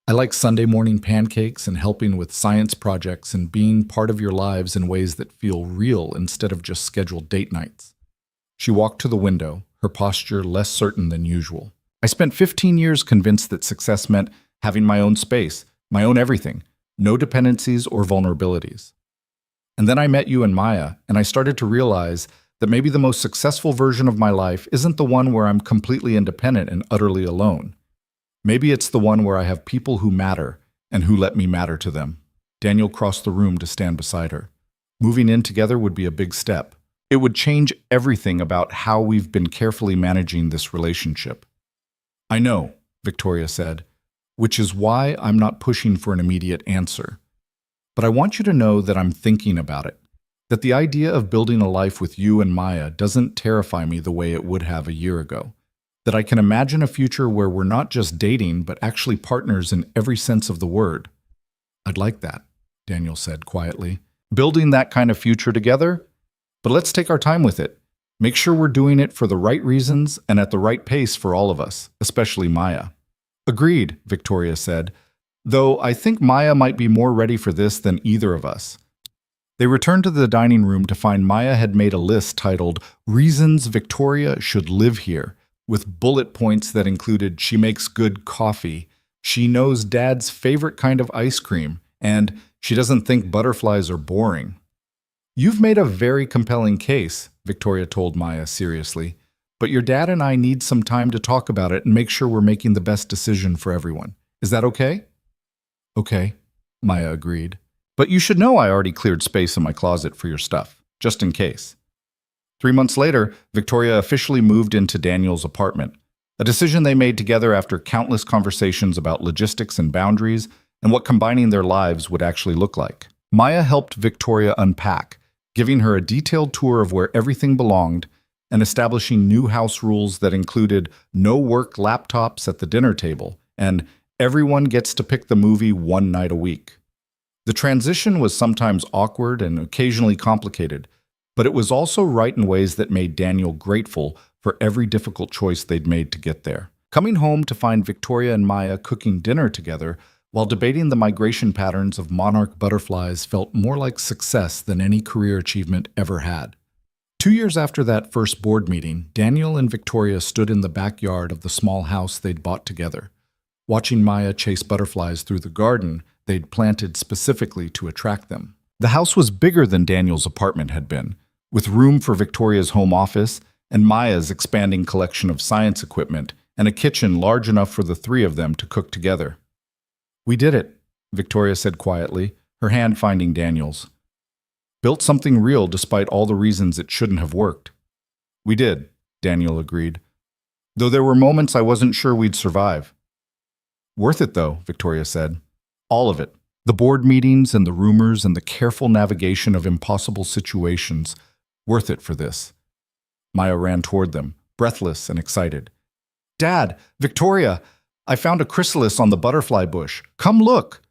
Speaker 1: I like Sunday morning pancakes and helping with science projects and being part of your lives in ways that feel real instead of just scheduled date nights. She walked to the window, her posture less certain than usual. I spent 15 years convinced that success meant having my own space, my own everything, no dependencies or vulnerabilities. And then I met you and Maya, and I started to realize that maybe the most successful version of my life isn't the one where I'm completely independent and utterly alone. Maybe it's the one where I have people who matter and who let me matter to them. Daniel crossed the room to stand beside her. Moving in together would be a big step. It would change everything about how we've been carefully managing this relationship. I know, Victoria said, which is why I'm not pushing for an immediate answer. But I want you to know that I'm thinking about it, that the idea of building a life with you and Maya doesn't terrify me the way it would have a year ago. That I can imagine a future where we're not just dating, but actually partners in every sense of the word. I'd like that, Daniel said quietly. Building that kind of future together? But let's take our time with it. Make sure we're doing it for the right reasons and at the right pace for all of us, especially Maya. Agreed, Victoria said, though I think Maya might be more ready for this than either of us. They returned to the dining room to find Maya had made a list titled Reasons Victoria Should Live Here, with bullet points that included she makes good coffee, she knows Dad's favorite kind of ice cream, and she doesn't think butterflies are boring. You've made a very compelling case, Victoria told Maya seriously, but your dad and I need some time to talk about it and make sure we're making the best decision for everyone. Is that okay? Okay, Maya agreed. But you should know I already cleared space in my closet for your stuff, just in case. 3 months later, Victoria officially moved into Daniel's apartment, a decision they made together after countless conversations about logistics and boundaries and what combining their lives would actually look like. Maya helped Victoria unpack, giving her a detailed tour of where everything belonged and establishing new house rules that included no work laptops at the dinner table and everyone gets to pick the movie one night a week. The transition was sometimes awkward and occasionally complicated, but it was also right in ways that made Daniel grateful for every difficult choice they'd made to get there. Coming home to find Victoria and Maya cooking dinner together while debating the migration patterns of monarch butterflies felt more like success than any career achievement ever had. 2 years after that first board meeting, Daniel and Victoria stood in the backyard of the small house they'd bought together, watching Maya chase butterflies through the garden they'd planted specifically to attract them. The house was bigger than Daniel's apartment had been, with room for Victoria's home office and Maya's expanding collection of science equipment and a kitchen large enough for the three of them to cook together. We did it, Victoria said quietly, her hand finding Daniel's. Built something real despite all the reasons it shouldn't have worked. We did, Daniel agreed, though there were moments I wasn't sure we'd survive. Worth it though, Victoria said. All of it. The board meetings and the rumors and the careful navigation of impossible situations. Worth it for this. Maya ran toward them, breathless and excited. Dad, Victoria, I found a chrysalis on the butterfly bush. Come look.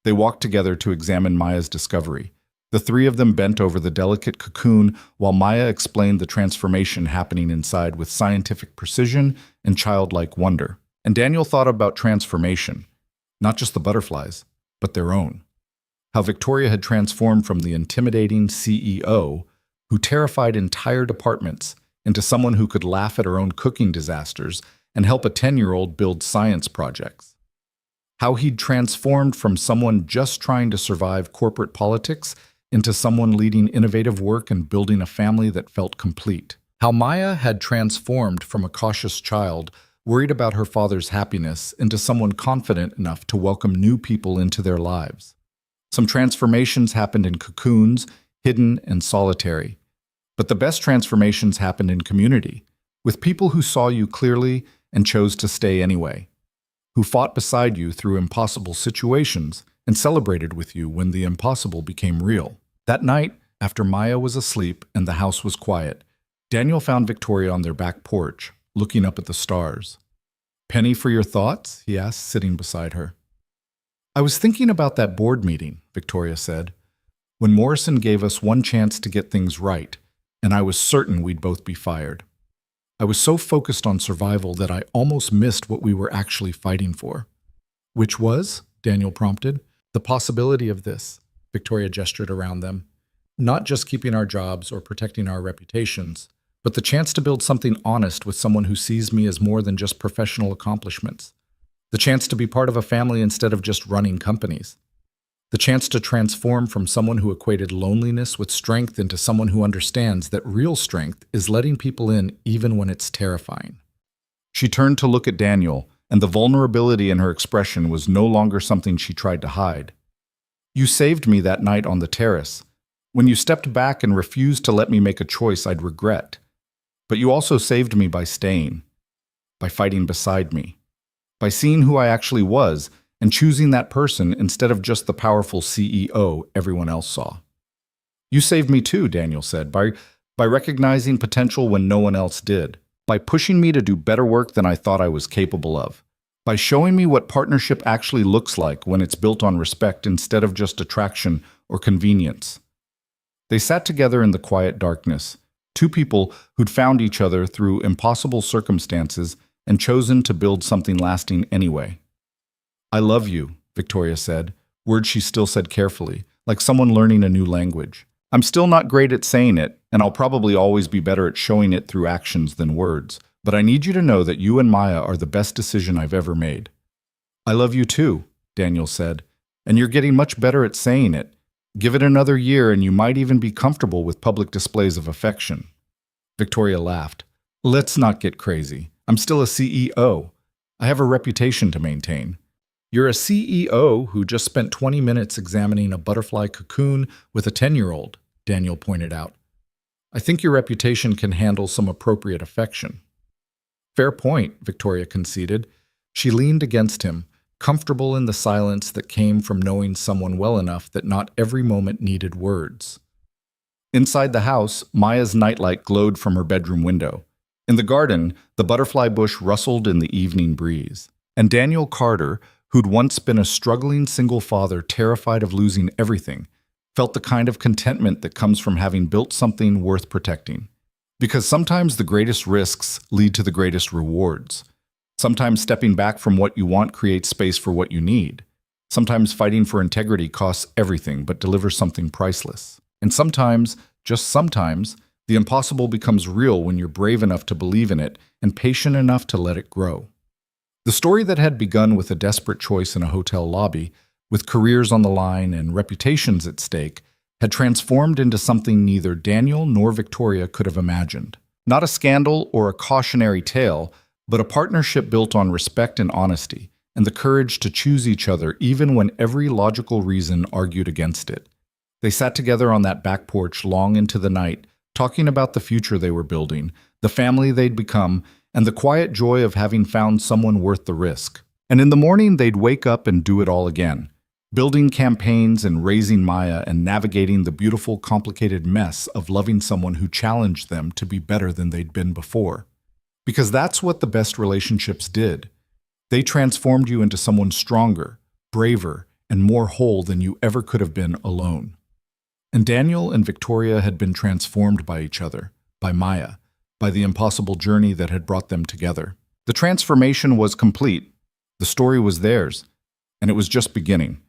Speaker 1: They walked together to examine Maya's discovery. The three of them bent over the delicate cocoon while Maya explained the transformation happening inside with scientific precision and childlike wonder. And Daniel thought about transformation. Not just the butterflies, but their own. How Victoria had transformed from the intimidating CEO, who terrified entire departments, into someone who could laugh at her own cooking disasters and help a 10-year-old build science projects. How he'd transformed from someone just trying to survive corporate politics into someone leading innovative work and building a family that felt complete. How Maya had transformed from a cautious child worried about her father's happiness into someone confident enough to welcome new people into their lives. Some transformations happened in cocoons, hidden and solitary. But the best transformations happened in community, with people who saw you clearly and chose to stay anyway, who fought beside you through impossible situations and celebrated with you when the impossible became real. That night, after Maya was asleep and the house was quiet, Daniel found Victoria on their back porch, looking up at the stars. Penny for your thoughts? He asked, sitting beside her. I was thinking about that board meeting, Victoria said, when Morrison gave us one chance to get things right, and I was certain we'd both be fired. I was so focused on survival that I almost missed what we were actually fighting for. Which was, Daniel prompted, the possibility of this, Victoria gestured around them, not just keeping our jobs or protecting our reputations, but the chance to build something honest with someone who sees me as more than just professional accomplishments. The chance to be part of a family instead of just running companies. The chance to transform from someone who equated loneliness with strength into someone who understands that real strength is letting people in even when it's terrifying. She turned to look at Daniel, and the vulnerability in her expression was no longer something she tried to hide. You saved me that night on the terrace, when you stepped back and refused to let me make a choice I'd regret. But you also saved me by staying, by fighting beside me, by seeing who I actually was and choosing that person instead of just the powerful CEO everyone else saw. You saved me too, Daniel said, by recognizing potential when no one else did, by pushing me to do better work than I thought I was capable of, by showing me what partnership actually looks like when it's built on respect instead of just attraction or convenience. They sat together in the quiet darkness, two people who'd found each other through impossible circumstances and chosen to build something lasting anyway. "I love you," Victoria said, words she still said carefully, like someone learning a new language. "I'm still not great at saying it, and I'll probably always be better at showing it through actions than words, but I need you to know that you and Maya are the best decision I've ever made." "I love you too," Daniel said, "and you're getting much better at saying it. Give it another year and you might even be comfortable with public displays of affection." Victoria laughed. "Let's not get crazy. I'm still a CEO. I have a reputation to maintain." "You're a CEO who just spent 20 minutes examining a butterfly cocoon with a 10-year-old, Daniel pointed out. "I think your reputation can handle some appropriate affection." "Fair point," Victoria conceded. She leaned against him, comfortable in the silence that came from knowing someone well enough that not every moment needed words. Inside the house, Maya's nightlight glowed from her bedroom window. In the garden, the butterfly bush rustled in the evening breeze. And Daniel Carter, who'd once been a struggling single father terrified of losing everything, felt the kind of contentment that comes from having built something worth protecting. Because sometimes the greatest risks lead to the greatest rewards. Sometimes stepping back from what you want creates space for what you need. Sometimes fighting for integrity costs everything but delivers something priceless. And sometimes, just sometimes, the impossible becomes real when you're brave enough to believe in it and patient enough to let it grow. The story that had begun with a desperate choice in a hotel lobby, with careers on the line and reputations at stake, had transformed into something neither Daniel nor Victoria could have imagined. Not a scandal or a cautionary tale, but a partnership built on respect and honesty, and the courage to choose each other even when every logical reason argued against it. They sat together on that back porch long into the night, talking about the future they were building, the family they'd become, and the quiet joy of having found someone worth the risk. And in the morning, they'd wake up and do it all again, building campaigns and raising Maya and navigating the beautiful, complicated mess of loving someone who challenged them to be better than they'd been before. Because that's what the best relationships did. They transformed you into someone stronger, braver, and more whole than you ever could have been alone. And Daniel and Victoria had been transformed by each other, by Maya, by the impossible journey that had brought them together. The transformation was complete. The story was theirs, and it was just beginning.